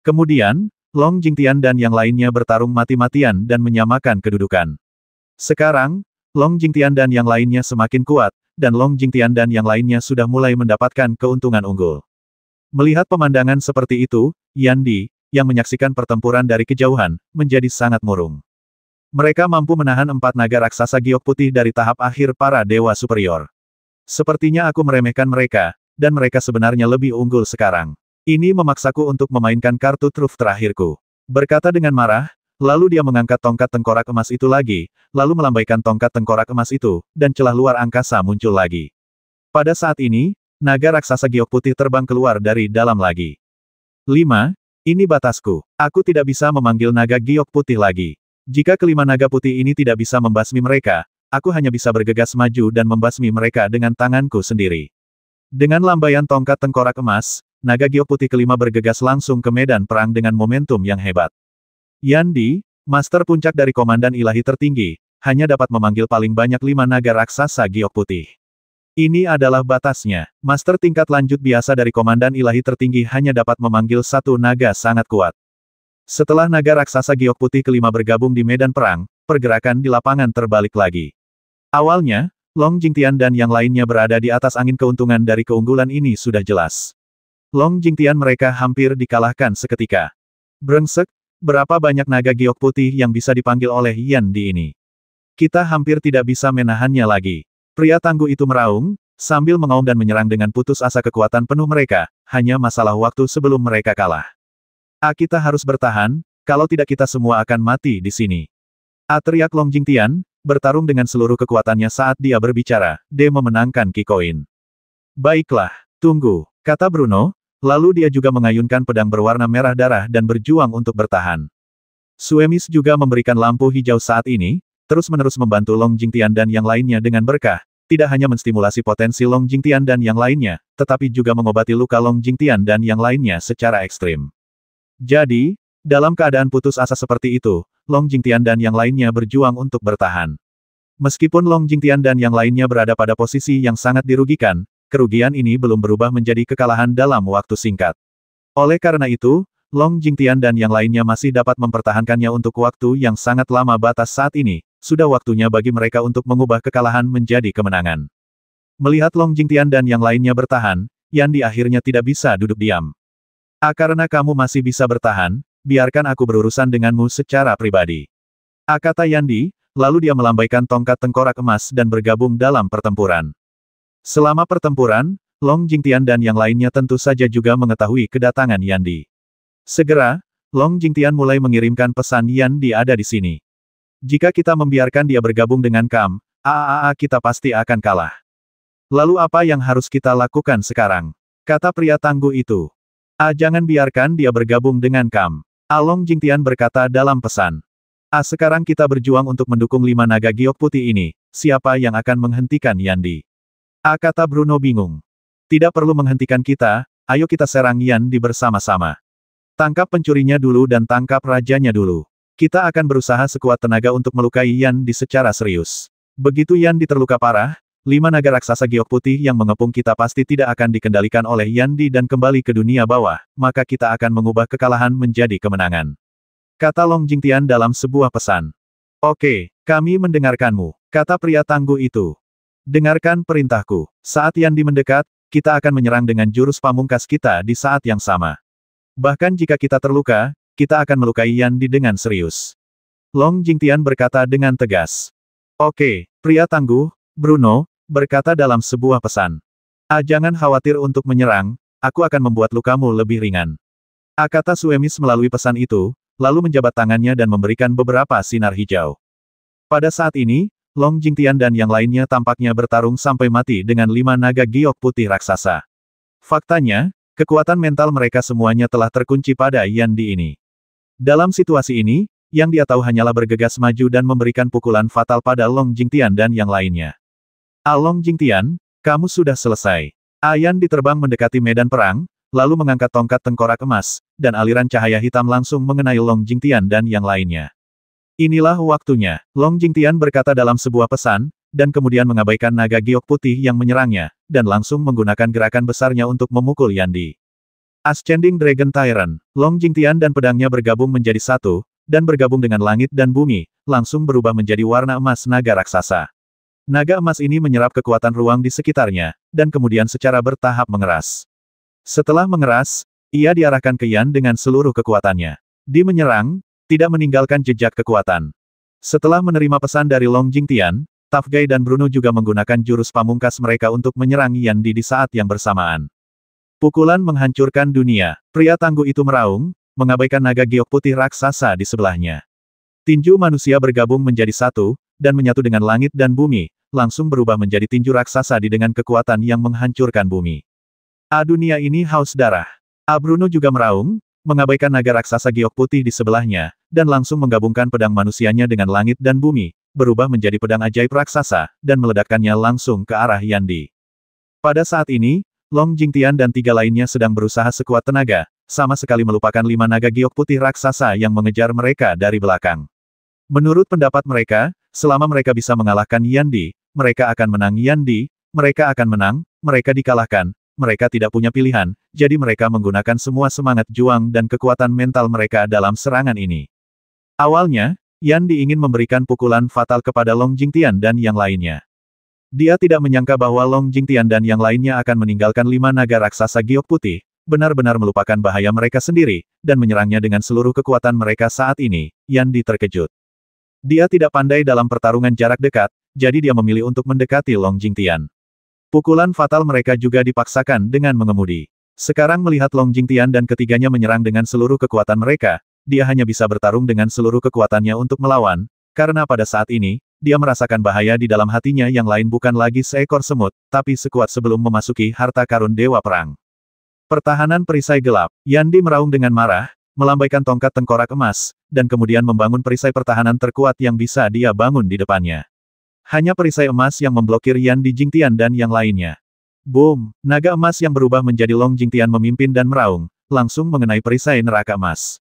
Speaker 1: Kemudian, Long Jingtian dan yang lainnya bertarung mati-matian dan menyamakan kedudukan. Sekarang, Long Jingtian dan yang lainnya semakin kuat, dan Long Jingtian dan yang lainnya sudah mulai mendapatkan keuntungan unggul. Melihat pemandangan seperti itu, Yan Di, yang menyaksikan pertempuran dari kejauhan, menjadi sangat murung. Mereka mampu menahan 4 naga raksasa giok putih dari tahap akhir para dewa superior. Sepertinya aku meremehkan mereka, dan mereka sebenarnya lebih unggul sekarang. Ini memaksaku untuk memainkan kartu truf terakhirku. Berkata dengan marah, lalu dia mengangkat tongkat tengkorak emas itu lagi, lalu melambaikan tongkat tengkorak emas itu, dan celah luar angkasa muncul lagi. Pada saat ini, naga raksasa giok putih terbang keluar dari dalam lagi. 5. Ini batasku. Aku tidak bisa memanggil naga giok putih lagi. Jika kelima naga putih ini tidak bisa membasmi mereka, aku hanya bisa bergegas maju dan membasmi mereka dengan tanganku sendiri. Dengan lambaian tongkat tengkorak emas, naga giok putih kelima bergegas langsung ke medan perang dengan momentum yang hebat. Yan Di, master puncak dari komandan ilahi tertinggi, hanya dapat memanggil paling banyak 5 naga raksasa giok putih. Ini adalah batasnya. Master tingkat lanjut biasa dari komandan ilahi tertinggi hanya dapat memanggil 1 naga sangat kuat. Setelah naga raksasa giok putih kelima bergabung di medan perang, pergerakan di lapangan terbalik lagi. Awalnya, Long Jingtian dan yang lainnya berada di atas angin, keuntungan dari keunggulan ini sudah jelas. Long Jingtian mereka hampir dikalahkan seketika. Brengsek, berapa banyak naga giok putih yang bisa dipanggil oleh Yan Di ini? Kita hampir tidak bisa menahannya lagi. Pria tangguh itu meraung, sambil mengaum dan menyerang dengan putus asa kekuatan penuh mereka, hanya masalah waktu sebelum mereka kalah. Kita harus bertahan, kalau tidak kita semua akan mati di sini. Teriak Long Jingtian, bertarung dengan seluruh kekuatannya saat dia berbicara, dia memenangkan Kikoin. Baiklah, tunggu, kata Bruno, lalu dia juga mengayunkan pedang berwarna merah darah dan berjuang untuk bertahan. Suemis juga memberikan lampu hijau saat ini, terus-menerus membantu Long Jingtian dan yang lainnya dengan berkah, tidak hanya menstimulasi potensi Long Jingtian dan yang lainnya, tetapi juga mengobati luka Long Jingtian dan yang lainnya secara ekstrim. Jadi, dalam keadaan putus asa seperti itu, Long Jingtian dan yang lainnya berjuang untuk bertahan. Meskipun Long Jingtian dan yang lainnya berada pada posisi yang sangat dirugikan, kerugian ini belum berubah menjadi kekalahan dalam waktu singkat. Oleh karena itu, Long Jingtian dan yang lainnya masih dapat mempertahankannya untuk waktu yang sangat lama. Batas saat ini, sudah waktunya bagi mereka untuk mengubah kekalahan menjadi kemenangan. Melihat Long Jingtian dan yang lainnya bertahan, Yan Di akhirnya tidak bisa duduk diam. Karena kamu masih bisa bertahan, biarkan aku berurusan denganmu secara pribadi. Kata Yan Di, lalu dia melambaikan tongkat tengkorak emas dan bergabung dalam pertempuran. Selama pertempuran, Long Jingtian dan yang lainnya tentu saja juga mengetahui kedatangan Yan Di. Segera, Long Jingtian mulai mengirimkan pesan Yan Di ada di sini. Jika kita membiarkan dia bergabung dengan Kam, kita pasti akan kalah. Lalu apa yang harus kita lakukan sekarang? Kata pria tangguh itu. Jangan biarkan dia bergabung dengan Kam. Long Jingtian berkata dalam pesan. Sekarang kita berjuang untuk mendukung 5 naga giok putih ini, siapa yang akan menghentikan Yan Di? Kata Bruno bingung. Tidak perlu menghentikan kita, ayo kita serang Yan Di bersama-sama. Tangkap pencurinya dulu dan tangkap rajanya dulu. Kita akan berusaha sekuat tenaga untuk melukai Yan Di secara serius. Begitu Yan Di terluka parah, 5 naga raksasa giok putih yang mengepung kita pasti tidak akan dikendalikan oleh Yan Di dan kembali ke dunia bawah, maka kita akan mengubah kekalahan menjadi kemenangan. Kata Long Jingtian dalam sebuah pesan. Oke, kami mendengarkanmu, kata pria tangguh itu. Dengarkan perintahku. Saat Yan Di mendekat, kita akan menyerang dengan jurus pamungkas kita di saat yang sama. Bahkan jika kita terluka, kita akan melukai Yan Di dengan serius. Long Jingtian berkata dengan tegas. Oke, pria tangguh, Bruno, berkata dalam sebuah pesan. Jangan khawatir untuk menyerang, aku akan membuat lukamu lebih ringan. Kata Suemis melalui pesan itu, lalu menjabat tangannya dan memberikan beberapa sinar hijau. Pada saat ini, Long Jingtian dan yang lainnya tampaknya bertarung sampai mati dengan 5 naga giok putih raksasa. Faktanya, kekuatan mental mereka semuanya telah terkunci pada Yan Di ini. Dalam situasi ini, yang dia tahu hanyalah bergegas maju dan memberikan pukulan fatal pada Long Jingtian dan yang lainnya. Long Jingtian, kamu sudah selesai. Yan Di terbang mendekati medan perang, lalu mengangkat tongkat tengkorak emas, dan aliran cahaya hitam langsung mengenai Long Jingtian dan yang lainnya. Inilah waktunya, Long Jingtian berkata dalam sebuah pesan, dan kemudian mengabaikan naga giok putih yang menyerangnya, dan langsung menggunakan gerakan besarnya untuk memukul Yan Di. Ascending Dragon Tyrant, Long Jingtian dan pedangnya bergabung menjadi satu, dan bergabung dengan langit dan bumi, langsung berubah menjadi warna emas naga raksasa. Naga emas ini menyerap kekuatan ruang di sekitarnya, dan kemudian secara bertahap mengeras. Setelah mengeras, ia diarahkan ke Yan dengan seluruh kekuatannya. Di menyerang, tidak meninggalkan jejak kekuatan. Setelah menerima pesan dari Long Jingtian, Tafgai dan Bruno juga menggunakan jurus pamungkas mereka untuk menyerang Yan Di saat yang bersamaan. Pukulan menghancurkan dunia. Pria tangguh itu meraung, mengabaikan naga giok putih raksasa di sebelahnya. Tinju manusia bergabung menjadi satu, dan menyatu dengan langit dan bumi, langsung berubah menjadi tinju raksasa dengan kekuatan yang menghancurkan bumi. Dunia ini haus darah. Bruno juga meraung, mengabaikan naga raksasa giok putih di sebelahnya, dan langsung menggabungkan pedang manusianya dengan langit dan bumi, berubah menjadi pedang ajaib raksasa, dan meledakkannya langsung ke arah Yan Di. Pada saat ini, Long Jingtian dan 3 lainnya sedang berusaha sekuat tenaga, sama sekali melupakan 5 naga giok putih raksasa yang mengejar mereka dari belakang. Menurut pendapat mereka, selama mereka bisa mengalahkan Yan Di, mereka akan menang. Yan Di, mereka akan menang, mereka dikalahkan. Mereka tidak punya pilihan, jadi mereka menggunakan semua semangat juang dan kekuatan mental mereka dalam serangan ini. Awalnya, Yan Di ingin memberikan pukulan fatal kepada Long Jingtian dan yang lainnya. Dia tidak menyangka bahwa Long Jingtian dan yang lainnya akan meninggalkan 5 naga raksasa giok putih, benar-benar melupakan bahaya mereka sendiri, dan menyerangnya dengan seluruh kekuatan mereka saat ini. Yan Di terkejut. Dia tidak pandai dalam pertarungan jarak dekat, jadi dia memilih untuk mendekati Long Jingtian. Pukulan fatal mereka juga dipaksakan dengan mengemudi. Sekarang melihat Long Jingtian dan ketiganya menyerang dengan seluruh kekuatan mereka, dia hanya bisa bertarung dengan seluruh kekuatannya untuk melawan, karena pada saat ini, dia merasakan bahaya di dalam hatinya yang lain bukan lagi seekor semut, tapi sekuat sebelum memasuki harta karun Dewa Perang. Pertahanan perisai gelap, Yan Di meraung dengan marah, melambaikan tongkat tengkorak emas, dan kemudian membangun perisai pertahanan terkuat yang bisa dia bangun di depannya. Hanya perisai emas yang memblokir Yan Di Jingtian dan yang lainnya. Boom! Naga emas yang berubah menjadi Long Jingtian memimpin dan meraung, langsung mengenai perisai neraka emas.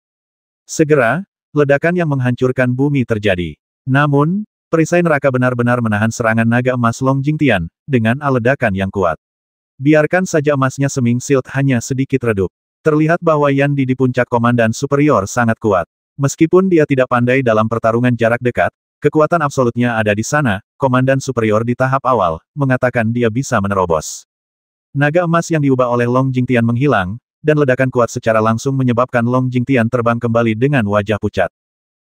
Speaker 1: Segera, ledakan yang menghancurkan bumi terjadi. Namun, perisai neraka benar-benar menahan serangan naga emas Long Jingtian, dengan ledakan yang kuat. Biarkan saja emasnya Seming Shield hanya sedikit redup. Terlihat bahwa Yan Di puncak komandan superior sangat kuat. Meskipun dia tidak pandai dalam pertarungan jarak dekat, kekuatan absolutnya ada di sana, komandan superior di tahap awal, mengatakan dia bisa menerobos. Naga emas yang diubah oleh Long Jingtian menghilang, dan ledakan kuat secara langsung menyebabkan Long Jingtian terbang kembali dengan wajah pucat.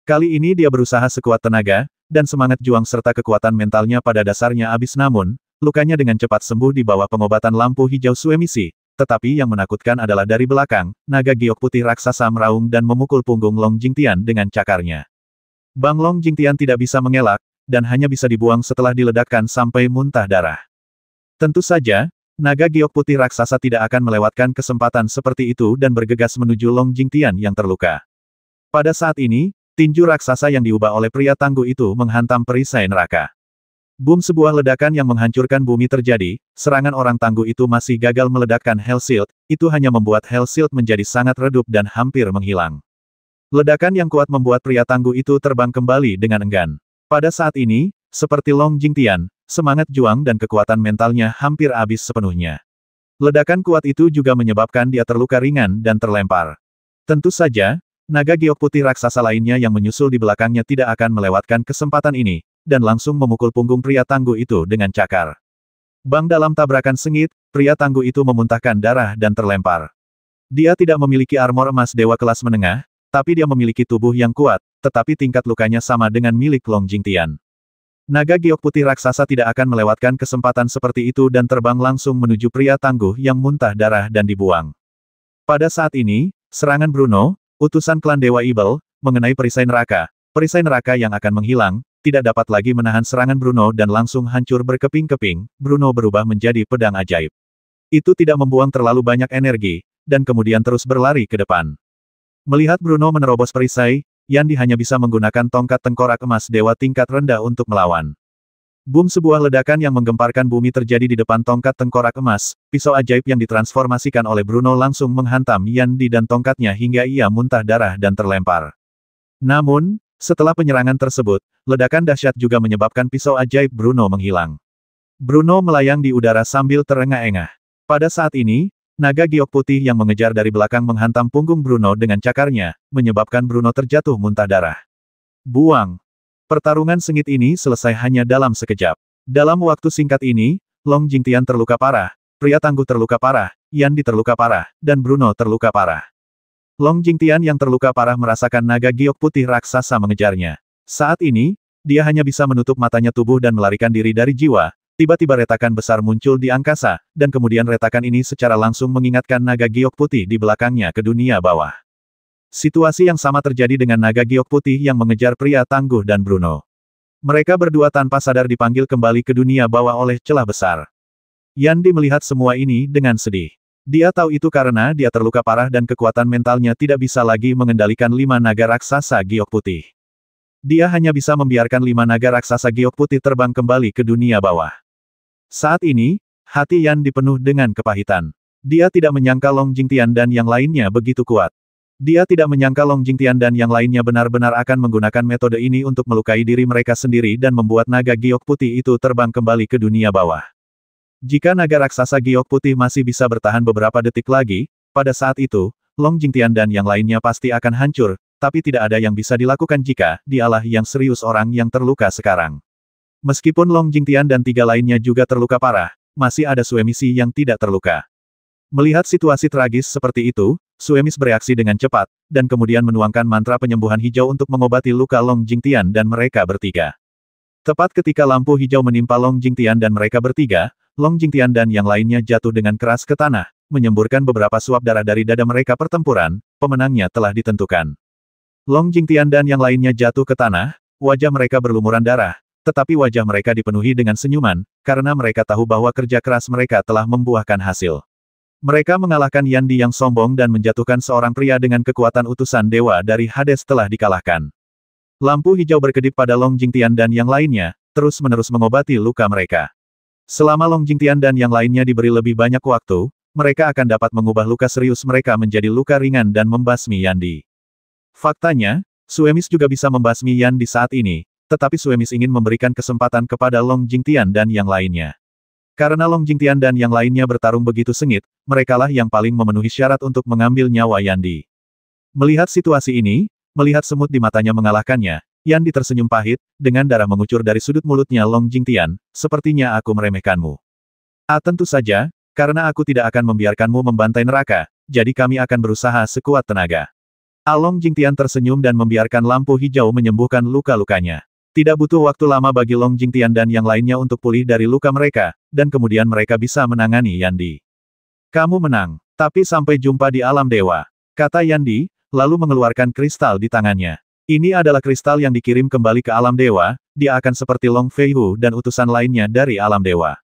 Speaker 1: Kali ini dia berusaha sekuat tenaga, dan semangat juang serta kekuatan mentalnya pada dasarnya habis namun, lukanya dengan cepat sembuh di bawah pengobatan lampu hijau suemisi, tetapi yang menakutkan adalah dari belakang, naga giok putih raksasa meraung dan memukul punggung Long Jingtian dengan cakarnya. Bang Long Jingtian tidak bisa mengelak, dan hanya bisa dibuang setelah diledakkan sampai muntah darah. Tentu saja, naga giok putih raksasa tidak akan melewatkan kesempatan seperti itu dan bergegas menuju Long Jingtian yang terluka. Pada saat ini, tinju raksasa yang diubah oleh pria tangguh itu menghantam perisai neraka. Boom, sebuah ledakan yang menghancurkan bumi terjadi, serangan orang tangguh itu masih gagal meledakkan Hell Shield, itu hanya membuat Hell Shield menjadi sangat redup dan hampir menghilang. Ledakan yang kuat membuat pria tangguh itu terbang kembali dengan enggan. Pada saat ini, seperti Long Jingtian, semangat juang dan kekuatan mentalnya hampir habis sepenuhnya. Ledakan kuat itu juga menyebabkan dia terluka ringan dan terlempar. Tentu saja, naga giok putih raksasa lainnya yang menyusul di belakangnya tidak akan melewatkan kesempatan ini, dan langsung memukul punggung pria tangguh itu dengan cakar. Bang, dalam tabrakan sengit, pria tangguh itu memuntahkan darah dan terlempar. Dia tidak memiliki armor emas dewa kelas menengah, tapi dia memiliki tubuh yang kuat, tetapi tingkat lukanya sama dengan milik Long Jingtian. Naga giok putih raksasa tidak akan melewatkan kesempatan seperti itu dan terbang langsung menuju pria tangguh yang muntah darah dan dibuang. Pada saat ini, serangan Bruno, utusan klan Dewa Ibel, mengenai perisai neraka yang akan menghilang, tidak dapat lagi menahan serangan Bruno dan langsung hancur berkeping-keping, Bruno berubah menjadi pedang ajaib. Itu tidak membuang terlalu banyak energi, dan kemudian terus berlari ke depan. Melihat Bruno menerobos perisai, Yan Di hanya bisa menggunakan tongkat tengkorak emas dewa tingkat rendah untuk melawan. Boom, sebuah ledakan yang menggemparkan bumi terjadi di depan tongkat tengkorak emas, pisau ajaib yang ditransformasikan oleh Bruno langsung menghantam Yan Di dan tongkatnya hingga ia muntah darah dan terlempar. Namun, setelah penyerangan tersebut, ledakan dahsyat juga menyebabkan pisau ajaib Bruno menghilang. Bruno melayang di udara sambil terengah-engah. Pada saat ini, naga giok putih yang mengejar dari belakang menghantam punggung Bruno dengan cakarnya, menyebabkan Bruno terjatuh muntah darah. Buang! Pertarungan sengit ini selesai hanya dalam sekejap. Dalam waktu singkat ini, Long Jingtian terluka parah, pria tangguh terluka parah, Yan Di terluka parah, dan Bruno terluka parah. Long Jingtian yang terluka parah merasakan naga giok putih raksasa mengejarnya. Saat ini, dia hanya bisa menutup matanya tubuh dan melarikan diri dari jiwa. Tiba-tiba retakan besar muncul di angkasa, dan kemudian retakan ini secara langsung mengingatkan naga giok putih di belakangnya ke dunia bawah. Situasi yang sama terjadi dengan naga giok putih yang mengejar pria tangguh dan Bruno. Mereka berdua tanpa sadar dipanggil kembali ke dunia bawah oleh celah besar. Yan Di melihat semua ini dengan sedih. Dia tahu itu karena dia terluka parah dan kekuatan mentalnya tidak bisa lagi mengendalikan 5 naga raksasa giok putih. Dia hanya bisa membiarkan 5 naga raksasa giok putih terbang kembali ke dunia bawah. Saat ini, hati Yan Di penuh dengan kepahitan. Dia tidak menyangka Long Jingtian dan yang lainnya begitu kuat. Dia tidak menyangka Long Jingtian dan yang lainnya benar-benar akan menggunakan metode ini untuk melukai diri mereka sendiri dan membuat naga giok putih itu terbang kembali ke dunia bawah. Jika naga raksasa giok putih masih bisa bertahan beberapa detik lagi, pada saat itu, Long Jingtian dan yang lainnya pasti akan hancur, tapi tidak ada yang bisa dilakukan jika dialah yang serius orang yang terluka sekarang. Meskipun Long Jingtian dan 3 lainnya juga terluka parah, masih ada suemisi yang tidak terluka. Melihat situasi tragis seperti itu, Suemis bereaksi dengan cepat, dan kemudian menuangkan mantra penyembuhan hijau untuk mengobati luka Long Jingtian dan mereka bertiga. Tepat ketika lampu hijau menimpa Long Jingtian dan mereka bertiga, Long Jingtian dan yang lainnya jatuh dengan keras ke tanah, menyemburkan beberapa suap darah dari dada mereka. Pertempuran, pemenangnya telah ditentukan. Long Jingtian dan yang lainnya jatuh ke tanah, wajah mereka berlumuran darah, tetapi wajah mereka dipenuhi dengan senyuman, karena mereka tahu bahwa kerja keras mereka telah membuahkan hasil. Mereka mengalahkan Yandi yang sombong dan menjatuhkan seorang pria dengan kekuatan utusan dewa dari Hades telah dikalahkan. Lampu hijau berkedip pada Long Jingtian dan yang lainnya, terus-menerus mengobati luka mereka. Selama Long Jingtian dan yang lainnya diberi lebih banyak waktu, mereka akan dapat mengubah luka serius mereka menjadi luka ringan dan membasmi Yandi. Faktanya, Suemis juga bisa membasmi Yandi saat ini, tetapi Suemis ingin memberikan kesempatan kepada Long Jingtian dan yang lainnya. Karena Long Jingtian dan yang lainnya bertarung begitu sengit, merekalah yang paling memenuhi syarat untuk mengambil nyawa Yandi. Melihat situasi ini, melihat semut di matanya mengalahkannya, Yandi tersenyum pahit, dengan darah mengucur dari sudut mulutnya. Long Jingtian, sepertinya aku meremehkanmu. Tentu saja, karena aku tidak akan membiarkanmu membantai neraka, jadi kami akan berusaha sekuat tenaga. Long Jingtian tersenyum dan membiarkan lampu hijau menyembuhkan luka-lukanya. Tidak butuh waktu lama bagi Long Jingtian dan yang lainnya untuk pulih dari luka mereka, dan kemudian mereka bisa menangani Yandi. Kamu menang, tapi sampai jumpa di alam dewa, kata Yandi, lalu mengeluarkan kristal di tangannya. Ini adalah kristal yang dikirim kembali ke alam dewa, dia akan seperti Long Feihu dan utusan lainnya dari alam dewa.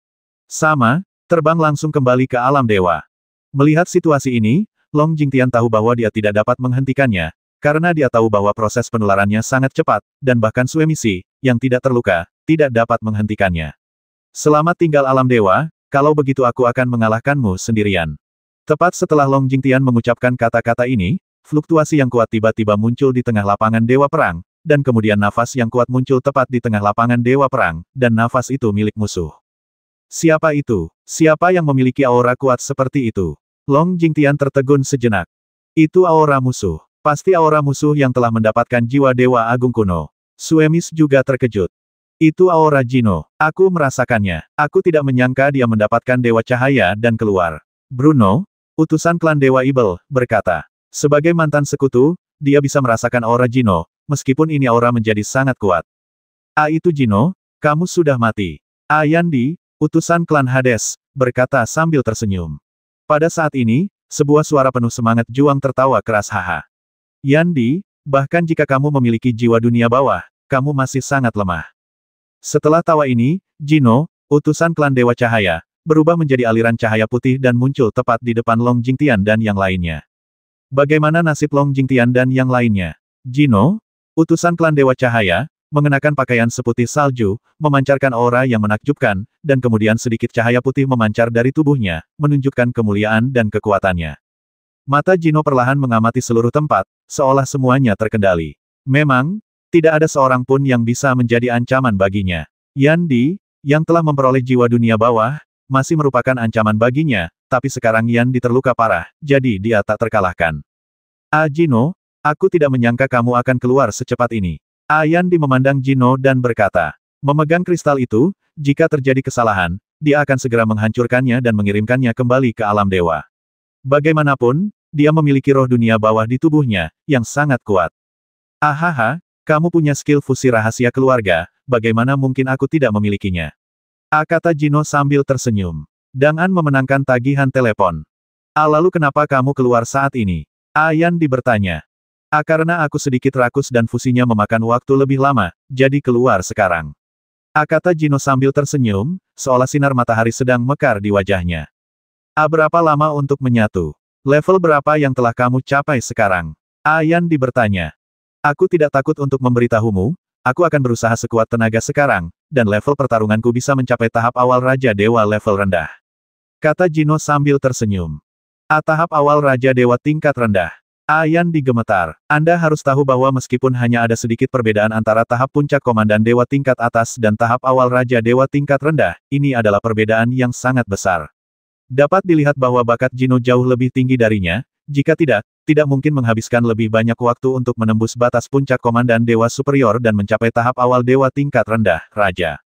Speaker 1: Sama, terbang langsung kembali ke alam dewa. Melihat situasi ini, Long Jingtian tahu bahwa dia tidak dapat menghentikannya, karena dia tahu bahwa proses penularannya sangat cepat, dan bahkan Suemisi, yang tidak terluka, tidak dapat menghentikannya. Selamat tinggal alam dewa, kalau begitu aku akan mengalahkanmu sendirian. Tepat setelah Long Jingtian mengucapkan kata-kata ini, fluktuasi yang kuat tiba-tiba muncul di tengah lapangan Dewa Perang, dan kemudian nafas yang kuat muncul tepat di tengah lapangan Dewa Perang, dan nafas itu milik musuh. Siapa itu? Siapa yang memiliki aura kuat seperti itu? Long Jingtian tertegun sejenak. Itu aura musuh. Pasti aura musuh yang telah mendapatkan jiwa Dewa Agung kuno. Suemis juga terkejut. Itu aura Jino. Aku merasakannya. Aku tidak menyangka dia mendapatkan Dewa Cahaya dan keluar. Bruno, utusan klan Dewa Ibel, berkata. Sebagai mantan sekutu, dia bisa merasakan aura Jino, meskipun ini aura menjadi sangat kuat. Itu Jino, kamu sudah mati. Yandi, utusan klan Hades, berkata sambil tersenyum. Pada saat ini, sebuah suara penuh semangat juang tertawa keras. Haha. Yandi, bahkan jika kamu memiliki jiwa dunia bawah, kamu masih sangat lemah. Setelah tawa ini, Jino, utusan klan Dewa Cahaya, berubah menjadi aliran cahaya putih dan muncul tepat di depan Long Jingtian dan yang lainnya. Bagaimana nasib Long Jingtian dan yang lainnya? Jino, utusan klan Dewa Cahaya, mengenakan pakaian seputih salju, memancarkan aura yang menakjubkan, dan kemudian sedikit cahaya putih memancar dari tubuhnya, menunjukkan kemuliaan dan kekuatannya. Mata Jino perlahan mengamati seluruh tempat, seolah semuanya terkendali. Memang, tidak ada seorang pun yang bisa menjadi ancaman baginya. Yandi, yang telah memperoleh jiwa dunia bawah, masih merupakan ancaman baginya, tapi sekarang Yandi terluka parah, jadi dia tak terkalahkan. Jino, aku tidak menyangka kamu akan keluar secepat ini. Yandi memandang Jino dan berkata, memegang kristal itu, jika terjadi kesalahan, dia akan segera menghancurkannya dan mengirimkannya kembali ke alam dewa. Bagaimanapun, dia memiliki roh dunia bawah di tubuhnya, yang sangat kuat. Ahaha, kamu punya skill fusi rahasia keluarga, bagaimana mungkin aku tidak memilikinya? Kata Jino sambil tersenyum. Dang'an memenangkan tagihan telepon. Lalu kenapa kamu keluar saat ini? Yandi bertanya. Karena aku sedikit rakus dan fusinya memakan waktu lebih lama, jadi keluar sekarang. Kata Jino sambil tersenyum, seolah sinar matahari sedang mekar di wajahnya. Berapa lama untuk menyatu? Level berapa yang telah kamu capai sekarang? Yandi bertanya. Aku tidak takut untuk memberitahumu, aku akan berusaha sekuat tenaga sekarang, dan level pertarunganku bisa mencapai tahap awal Raja Dewa level rendah. Kata Jino sambil tersenyum. Tahap awal Raja Dewa tingkat rendah. Yandi gemetar. Anda harus tahu bahwa meskipun hanya ada sedikit perbedaan antara tahap puncak komandan Dewa tingkat atas dan tahap awal Raja Dewa tingkat rendah, ini adalah perbedaan yang sangat besar. Dapat dilihat bahwa bakat Jino jauh lebih tinggi darinya, jika tidak mungkin menghabiskan lebih banyak waktu untuk menembus batas puncak komandan Dewa Superior dan mencapai tahap awal Dewa tingkat rendah, Raja.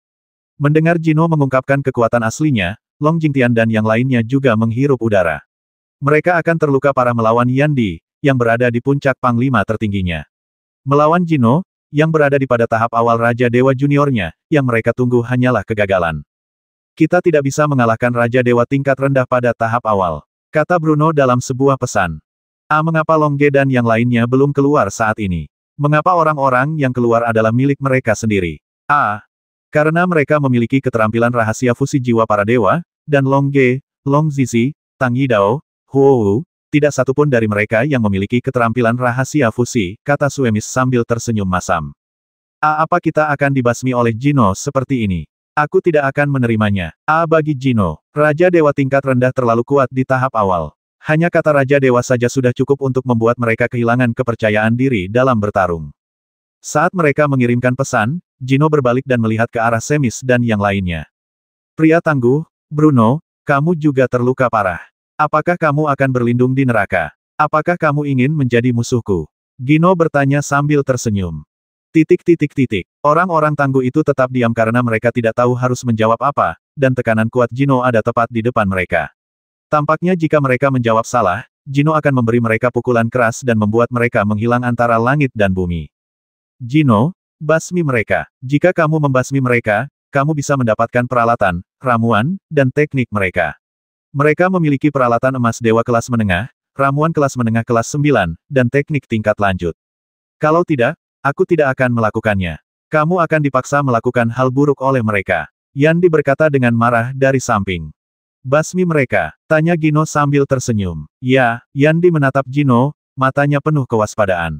Speaker 1: Mendengar Jino mengungkapkan kekuatan aslinya, Long Jingtian dan yang lainnya juga menghirup udara. Mereka akan terluka parah melawan Yandi, yang berada di puncak panglima tertingginya. Melawan Jino, yang berada di pada tahap awal Raja Dewa Juniornya, yang mereka tunggu hanyalah kegagalan. Kita tidak bisa mengalahkan Raja Dewa tingkat rendah pada tahap awal, kata Bruno dalam sebuah pesan. Mengapa Longge dan yang lainnya belum keluar saat ini? Mengapa orang-orang yang keluar adalah milik mereka sendiri? Karena mereka memiliki keterampilan rahasia fusi jiwa para dewa, dan Longge, Long Zizi, Tang Yidao, Huowu, tidak satupun dari mereka yang memiliki keterampilan rahasia fusi, kata Suemis sambil tersenyum masam. Apa kita akan dibasmi oleh Jino seperti ini? Aku tidak akan menerimanya. Bagi Jino, Raja Dewa tingkat rendah terlalu kuat di tahap awal. Hanya kata Raja Dewa saja sudah cukup untuk membuat mereka kehilangan kepercayaan diri dalam bertarung. Saat mereka mengirimkan pesan, Jino berbalik dan melihat ke arah Semis dan yang lainnya. Pria tangguh, Bruno, kamu juga terluka parah. Apakah kamu akan berlindung di neraka? Apakah kamu ingin menjadi musuhku? Gino bertanya sambil tersenyum. Orang-orang tangguh itu tetap diam karena mereka tidak tahu harus menjawab apa, dan tekanan kuat Gino ada tepat di depan mereka. Tampaknya jika mereka menjawab salah, Gino akan memberi mereka pukulan keras dan membuat mereka menghilang antara langit dan bumi. Gino, basmi mereka. Jika kamu membasmi mereka, kamu bisa mendapatkan peralatan, ramuan, dan teknik mereka. Mereka memiliki peralatan emas dewa kelas menengah, ramuan kelas menengah kelas 9, dan teknik tingkat lanjut. Kalau tidak, aku tidak akan melakukannya. Kamu akan dipaksa melakukan hal buruk oleh mereka. Yandi berkata dengan marah dari samping. Basmi mereka, tanya Gino sambil tersenyum. Ya, Yandi menatap Gino, matanya penuh kewaspadaan.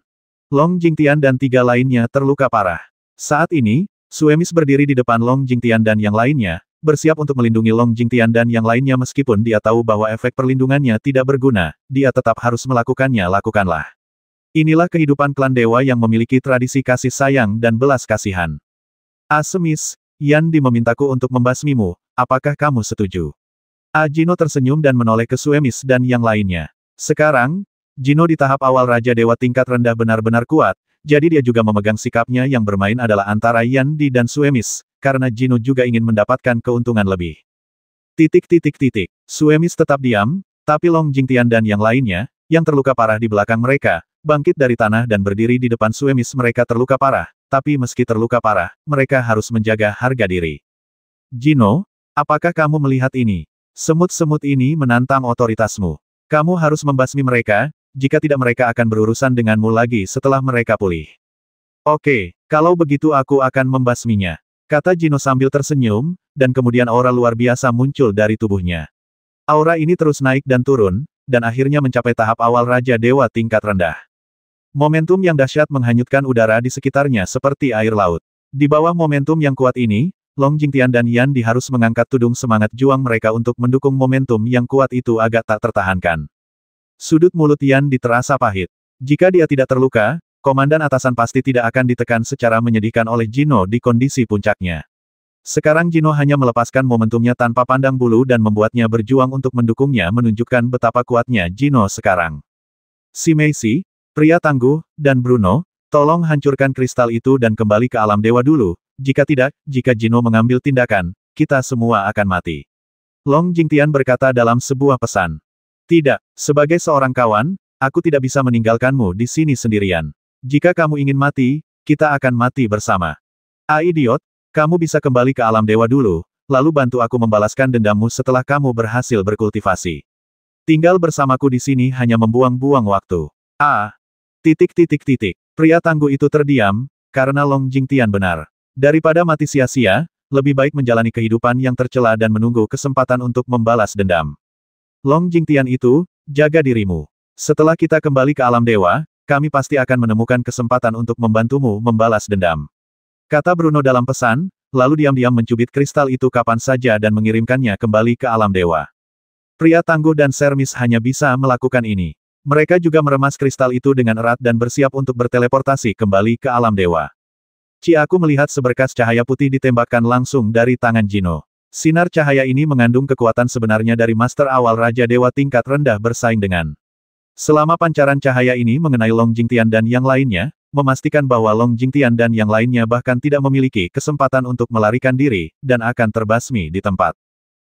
Speaker 1: Long Jingtian dan 3 lainnya terluka parah. Saat ini, Suemis berdiri di depan Long Jingtian dan yang lainnya, bersiap untuk melindungi Long Jingtian dan yang lainnya meskipun dia tahu bahwa efek perlindungannya tidak berguna, dia tetap harus melakukannya. Lakukanlah. Inilah kehidupan klan dewa yang memiliki tradisi kasih sayang dan belas kasihan. Semis, Yandi memintaku untuk membasmimu, apakah kamu setuju? Gino tersenyum dan menoleh ke Suemis dan yang lainnya. Sekarang, Gino di tahap awal Raja Dewa tingkat rendah benar-benar kuat, jadi dia juga memegang sikapnya yang bermain adalah antara Yandi dan Suemis, karena Gino juga ingin mendapatkan keuntungan lebih. Suemis tetap diam, tapi Long Jingtian dan yang lainnya, yang terluka parah di belakang mereka, bangkit dari tanah dan berdiri di depan Suemis. Mereka terluka parah, tapi meski terluka parah, mereka harus menjaga harga diri. Gino, apakah kamu melihat ini? Semut-semut ini menantang otoritasmu. Kamu harus membasmi mereka, jika tidak mereka akan berurusan denganmu lagi setelah mereka pulih. Oke, kalau begitu aku akan membasminya, kata Gino sambil tersenyum, dan kemudian aura luar biasa muncul dari tubuhnya. Aura ini terus naik dan turun, dan akhirnya mencapai tahap awal Raja Dewa tingkat rendah. Momentum yang dahsyat menghanyutkan udara di sekitarnya seperti air laut. Di bawah momentum yang kuat ini, Long Jingtian dan Yandi harus mengangkat tudung semangat juang mereka untuk mendukung momentum yang kuat itu agak tak tertahankan. Sudut mulut Yandi terasa pahit. Jika dia tidak terluka, komandan atasan pasti tidak akan ditekan secara menyedihkan oleh Gino di kondisi puncaknya. Sekarang Gino hanya melepaskan momentumnya tanpa pandang bulu dan membuatnya berjuang untuk mendukungnya, menunjukkan betapa kuatnya Gino sekarang. Si Meisi, pria tangguh, dan Bruno, tolong hancurkan kristal itu dan kembali ke alam dewa dulu, jika tidak, jika Gino mengambil tindakan, kita semua akan mati. Long Jingtian berkata dalam sebuah pesan. Tidak, sebagai seorang kawan, aku tidak bisa meninggalkanmu di sini sendirian. Jika kamu ingin mati, kita akan mati bersama. Idiot, kamu bisa kembali ke alam dewa dulu, lalu bantu aku membalaskan dendammu setelah kamu berhasil berkultivasi. Tinggal bersamaku di sini hanya membuang-buang waktu. Pria tangguh itu terdiam, karena Long Jingtian benar. Daripada mati sia-sia, lebih baik menjalani kehidupan yang tercela dan menunggu kesempatan untuk membalas dendam. Long Jingtian itu, jaga dirimu. Setelah kita kembali ke alam dewa, kami pasti akan menemukan kesempatan untuk membantumu membalas dendam. Kata Bruno dalam pesan, lalu diam-diam mencubit kristal itu kapan saja dan mengirimkannya kembali ke alam dewa. Pria tangguh dan Sermis hanya bisa melakukan ini. Mereka juga meremas kristal itu dengan erat dan bersiap untuk berteleportasi kembali ke alam dewa. Aku melihat seberkas cahaya putih ditembakkan langsung dari tangan Gino. Sinar cahaya ini mengandung kekuatan sebenarnya dari Master awal Raja Dewa tingkat rendah bersaing dengan. Selama pancaran cahaya ini mengenai Long Jingtian dan yang lainnya, memastikan bahwa Long Jingtian dan yang lainnya bahkan tidak memiliki kesempatan untuk melarikan diri, dan akan terbasmi di tempat.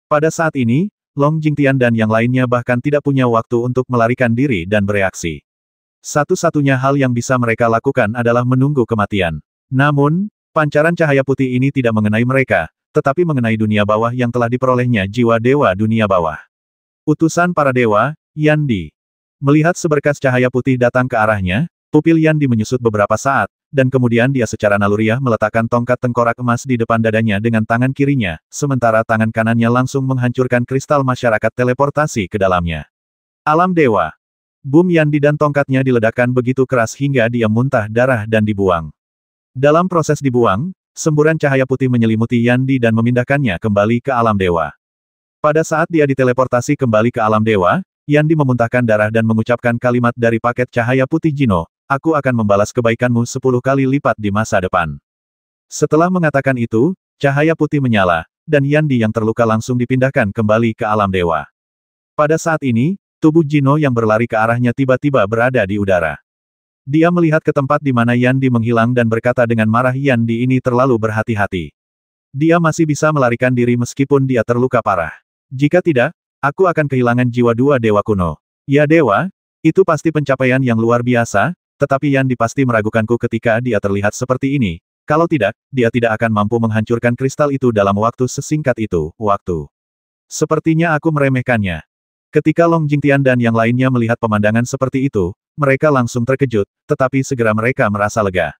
Speaker 1: Pada saat ini, Long Jingtian dan yang lainnya bahkan tidak punya waktu untuk melarikan diri dan bereaksi. Satu-satunya hal yang bisa mereka lakukan adalah menunggu kematian. Namun, pancaran cahaya putih ini tidak mengenai mereka, tetapi mengenai dunia bawah yang telah diperolehnya jiwa dewa dunia bawah. Utusan para dewa, Yandi. Melihat seberkas cahaya putih datang ke arahnya, pupil Yandi menyusut beberapa saat, dan kemudian dia secara naluriah meletakkan tongkat tengkorak emas di depan dadanya dengan tangan kirinya, sementara tangan kanannya langsung menghancurkan kristal masyarakat teleportasi ke dalamnya. Alam dewa. Boom Yandi dan tongkatnya diledakkan begitu keras hingga dia muntah darah dan dibuang. Dalam proses dibuang, semburan cahaya putih menyelimuti Yandi dan memindahkannya kembali ke alam dewa. Pada saat dia diteleportasi kembali ke alam dewa, Yandi memuntahkan darah dan mengucapkan kalimat dari paket cahaya putih Jino, "Aku akan membalas kebaikanmu 10 kali lipat di masa depan." Setelah mengatakan itu, cahaya putih menyala, dan Yandi yang terluka langsung dipindahkan kembali ke alam dewa. Pada saat ini, tubuh Jino yang berlari ke arahnya tiba-tiba berada di udara. Dia melihat ke tempat di mana Yandi menghilang dan berkata dengan marah, "Yandi ini terlalu berhati-hati. Dia masih bisa melarikan diri meskipun dia terluka parah. Jika tidak, aku akan kehilangan jiwa dua dewa kuno." "Ya dewa, itu pasti pencapaian yang luar biasa, tetapi Yandi pasti meragukanku ketika dia terlihat seperti ini. Kalau tidak, dia tidak akan mampu menghancurkan kristal itu dalam waktu sesingkat itu." "Waktu. Sepertinya aku meremehkannya." Ketika Long Jingtian dan yang lainnya melihat pemandangan seperti itu, mereka langsung terkejut, tetapi segera mereka merasa lega.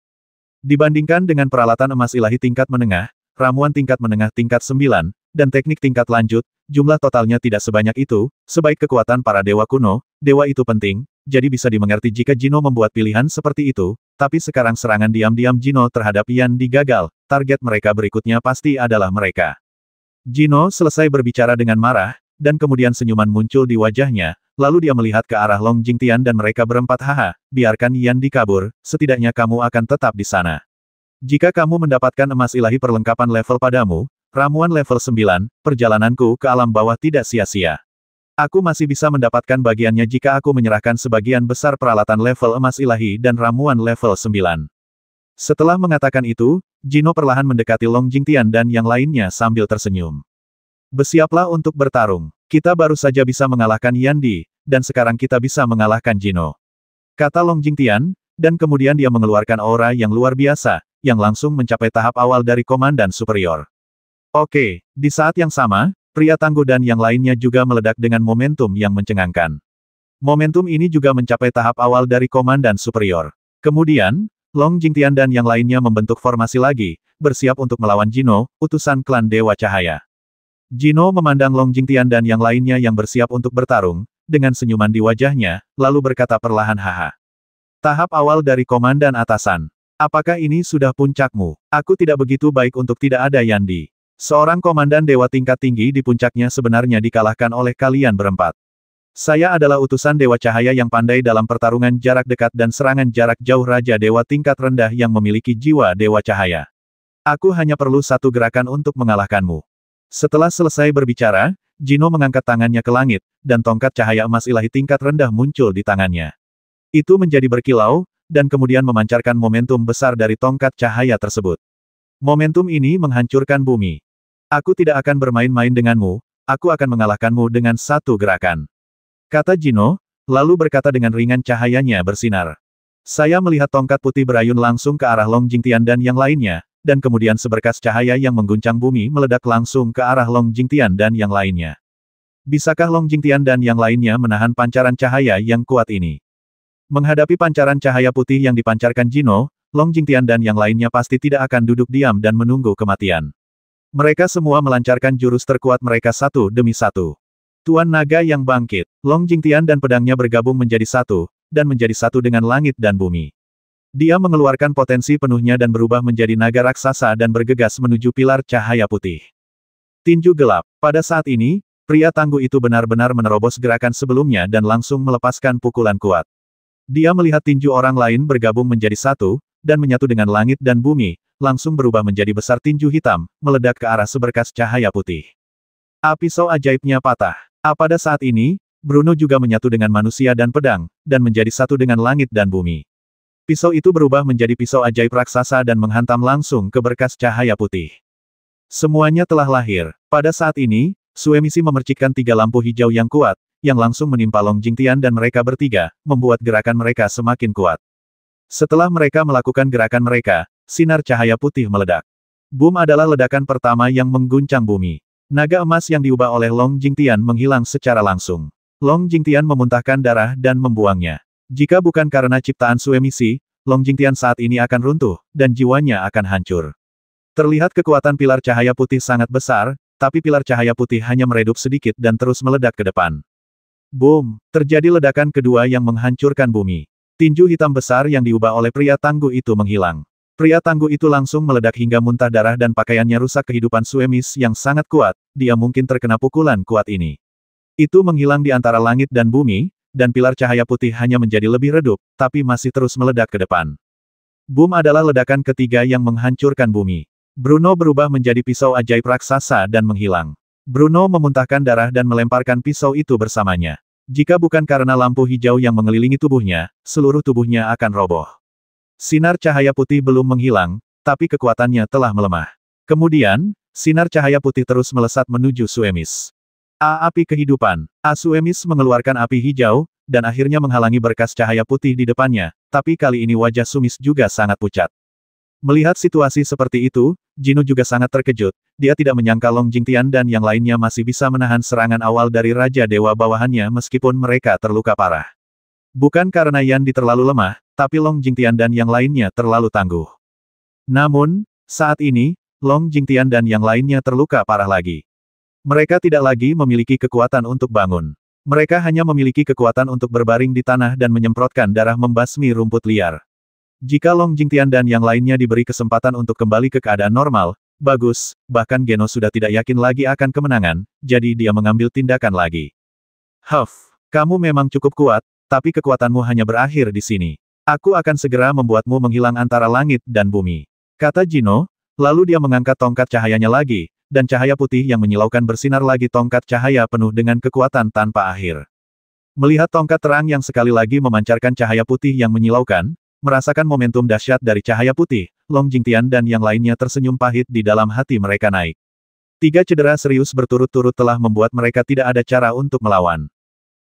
Speaker 1: Dibandingkan dengan peralatan emas ilahi tingkat menengah, ramuan tingkat menengah tingkat 9, dan teknik tingkat lanjut, jumlah totalnya tidak sebanyak itu. Sebaik kekuatan para dewa kuno, dewa itu penting, jadi bisa dimengerti jika Jino membuat pilihan seperti itu, tapi sekarang serangan diam-diam Jino terhadap Yandi gagal, target mereka berikutnya pasti adalah mereka. Jino selesai berbicara dengan marah, dan kemudian senyuman muncul di wajahnya, lalu dia melihat ke arah Long Jingtian dan mereka berempat. "Haha, biarkan Yandi kabur, setidaknya kamu akan tetap di sana. Jika kamu mendapatkan emas ilahi perlengkapan level padamu, ramuan level 9, perjalananku ke alam bawah tidak sia-sia. Aku masih bisa mendapatkan bagiannya jika aku menyerahkan sebagian besar peralatan level emas ilahi dan ramuan level 9. Setelah mengatakan itu, Jino perlahan mendekati Long Jingtian dan yang lainnya sambil tersenyum. "Bersiaplah untuk bertarung. Kita baru saja bisa mengalahkan Yandi, dan sekarang kita bisa mengalahkan Jino," kata Long Jingtian, dan kemudian dia mengeluarkan aura yang luar biasa, yang langsung mencapai tahap awal dari komandan superior. Oke, di saat yang sama, pria tangguh dan yang lainnya juga meledak dengan momentum yang mencengangkan. Momentum ini juga mencapai tahap awal dari komandan superior. Kemudian, Long Jingtian dan yang lainnya membentuk formasi lagi, bersiap untuk melawan Jino, utusan klan Dewa Cahaya. Jino memandang Long Jingtian dan yang lainnya yang bersiap untuk bertarung, dengan senyuman di wajahnya, lalu berkata perlahan, "Haha. Tahap awal dari komandan atasan. Apakah ini sudah puncakmu? Aku tidak begitu baik untuk tidak ada Yandi. Seorang komandan dewa tingkat tinggi di puncaknya sebenarnya dikalahkan oleh kalian berempat. Saya adalah utusan Dewa Cahaya yang pandai dalam pertarungan jarak dekat dan serangan jarak jauh Raja Dewa tingkat rendah yang memiliki jiwa Dewa Cahaya. Aku hanya perlu satu gerakan untuk mengalahkanmu." Setelah selesai berbicara, Jino mengangkat tangannya ke langit, dan tongkat cahaya emas ilahi tingkat rendah muncul di tangannya. Itu menjadi berkilau, dan kemudian memancarkan momentum besar dari tongkat cahaya tersebut. Momentum ini menghancurkan bumi. "Aku tidak akan bermain-main denganmu, aku akan mengalahkanmu dengan satu gerakan," kata Jino, lalu berkata dengan ringan, cahayanya bersinar. Saya melihat tongkat putih berayun langsung ke arah Long Jingtian dan yang lainnya, dan kemudian seberkas cahaya yang mengguncang bumi meledak langsung ke arah Long Jingtian dan yang lainnya. Bisakah Long Jingtian dan yang lainnya menahan pancaran cahaya yang kuat ini? Menghadapi pancaran cahaya putih yang dipancarkan Jino, Long Jingtian dan yang lainnya pasti tidak akan duduk diam dan menunggu kematian. Mereka semua melancarkan jurus terkuat mereka satu demi satu. Tuan Naga yang bangkit, Long Jingtian dan pedangnya bergabung menjadi satu, dan menjadi satu dengan langit dan bumi. Dia mengeluarkan potensi penuhnya dan berubah menjadi naga raksasa dan bergegas menuju pilar cahaya putih. Tinju gelap. Pada saat ini, pria tangguh itu benar-benar menerobos gerakan sebelumnya dan langsung melepaskan pukulan kuat. Dia melihat tinju orang lain bergabung menjadi satu, dan menyatu dengan langit dan bumi, langsung berubah menjadi besar tinju hitam, meledak ke arah seberkas cahaya putih. Pisau ajaibnya patah. Pada saat ini, Bruno juga menyatu dengan manusia dan pedang, dan menjadi satu dengan langit dan bumi. Pisau itu berubah menjadi pisau ajaib raksasa dan menghantam langsung ke berkas cahaya putih. Semuanya telah lahir. Pada saat ini, Suemisi memercikkan 3 lampu hijau yang kuat, yang langsung menimpa Long Jingtian dan mereka bertiga, membuat gerakan mereka semakin kuat. Setelah mereka melakukan gerakan mereka, sinar cahaya putih meledak. Boom adalah ledakan pertama yang mengguncang bumi. Naga emas yang diubah oleh Long Jingtian menghilang secara langsung. Long Jingtian memuntahkan darah dan membuangnya. Jika bukan karena ciptaan Suemisi, Long Jingtian saat ini akan runtuh, dan jiwanya akan hancur. Terlihat kekuatan pilar cahaya putih sangat besar, tapi pilar cahaya putih hanya meredup sedikit dan terus meledak ke depan. Boom! Terjadi ledakan kedua yang menghancurkan bumi. Tinju hitam besar yang diubah oleh pria tangguh itu menghilang. Pria tangguh itu langsung meledak hingga muntah darah dan pakaiannya rusak. Kehidupan Suemis yang sangat kuat, dia mungkin terkena pukulan kuat ini. Itu menghilang di antara langit dan bumi, dan pilar cahaya putih hanya menjadi lebih redup, tapi masih terus meledak ke depan. Boom adalah ledakan ketiga yang menghancurkan bumi. Bruno berubah menjadi pisau ajaib raksasa dan menghilang. Bruno memuntahkan darah dan melemparkan pisau itu bersamanya. Jika bukan karena lampu hijau yang mengelilingi tubuhnya, seluruh tubuhnya akan roboh. Sinar cahaya putih belum menghilang, tapi kekuatannya telah melemah. Kemudian, sinar cahaya putih terus melesat menuju Suemis. Api kehidupan. Suemis mengeluarkan api hijau, dan akhirnya menghalangi berkas cahaya putih di depannya, tapi kali ini wajah Sumis juga sangat pucat. Melihat situasi seperti itu, Jino juga sangat terkejut, dia tidak menyangka Long Jingtian dan yang lainnya masih bisa menahan serangan awal dari Raja Dewa bawahannya meskipun mereka terluka parah. Bukan karena Yandi terlalu lemah, tapi Long Jingtian dan yang lainnya terlalu tangguh. Namun, saat ini, Long Jingtian dan yang lainnya terluka parah lagi. Mereka tidak lagi memiliki kekuatan untuk bangun. Mereka hanya memiliki kekuatan untuk berbaring di tanah dan menyemprotkan darah membasmi rumput liar. Jika Long Jingtian dan yang lainnya diberi kesempatan untuk kembali ke keadaan normal, bagus, bahkan Geno sudah tidak yakin lagi akan kemenangan, jadi dia mengambil tindakan lagi. Huff, kamu memang cukup kuat, tapi kekuatanmu hanya berakhir di sini. Aku akan segera membuatmu menghilang antara langit dan bumi. Kata Jino, lalu dia mengangkat tongkat cahayanya lagi, dan cahaya putih yang menyilaukan bersinar lagi tongkat cahaya penuh dengan kekuatan tanpa akhir. Melihat tongkat terang yang sekali lagi memancarkan cahaya putih yang menyilaukan, merasakan momentum dahsyat dari cahaya putih, Long Jingtian dan yang lainnya tersenyum pahit di dalam hati mereka naik. 3 cedera serius berturut-turut telah membuat mereka tidak ada cara untuk melawan.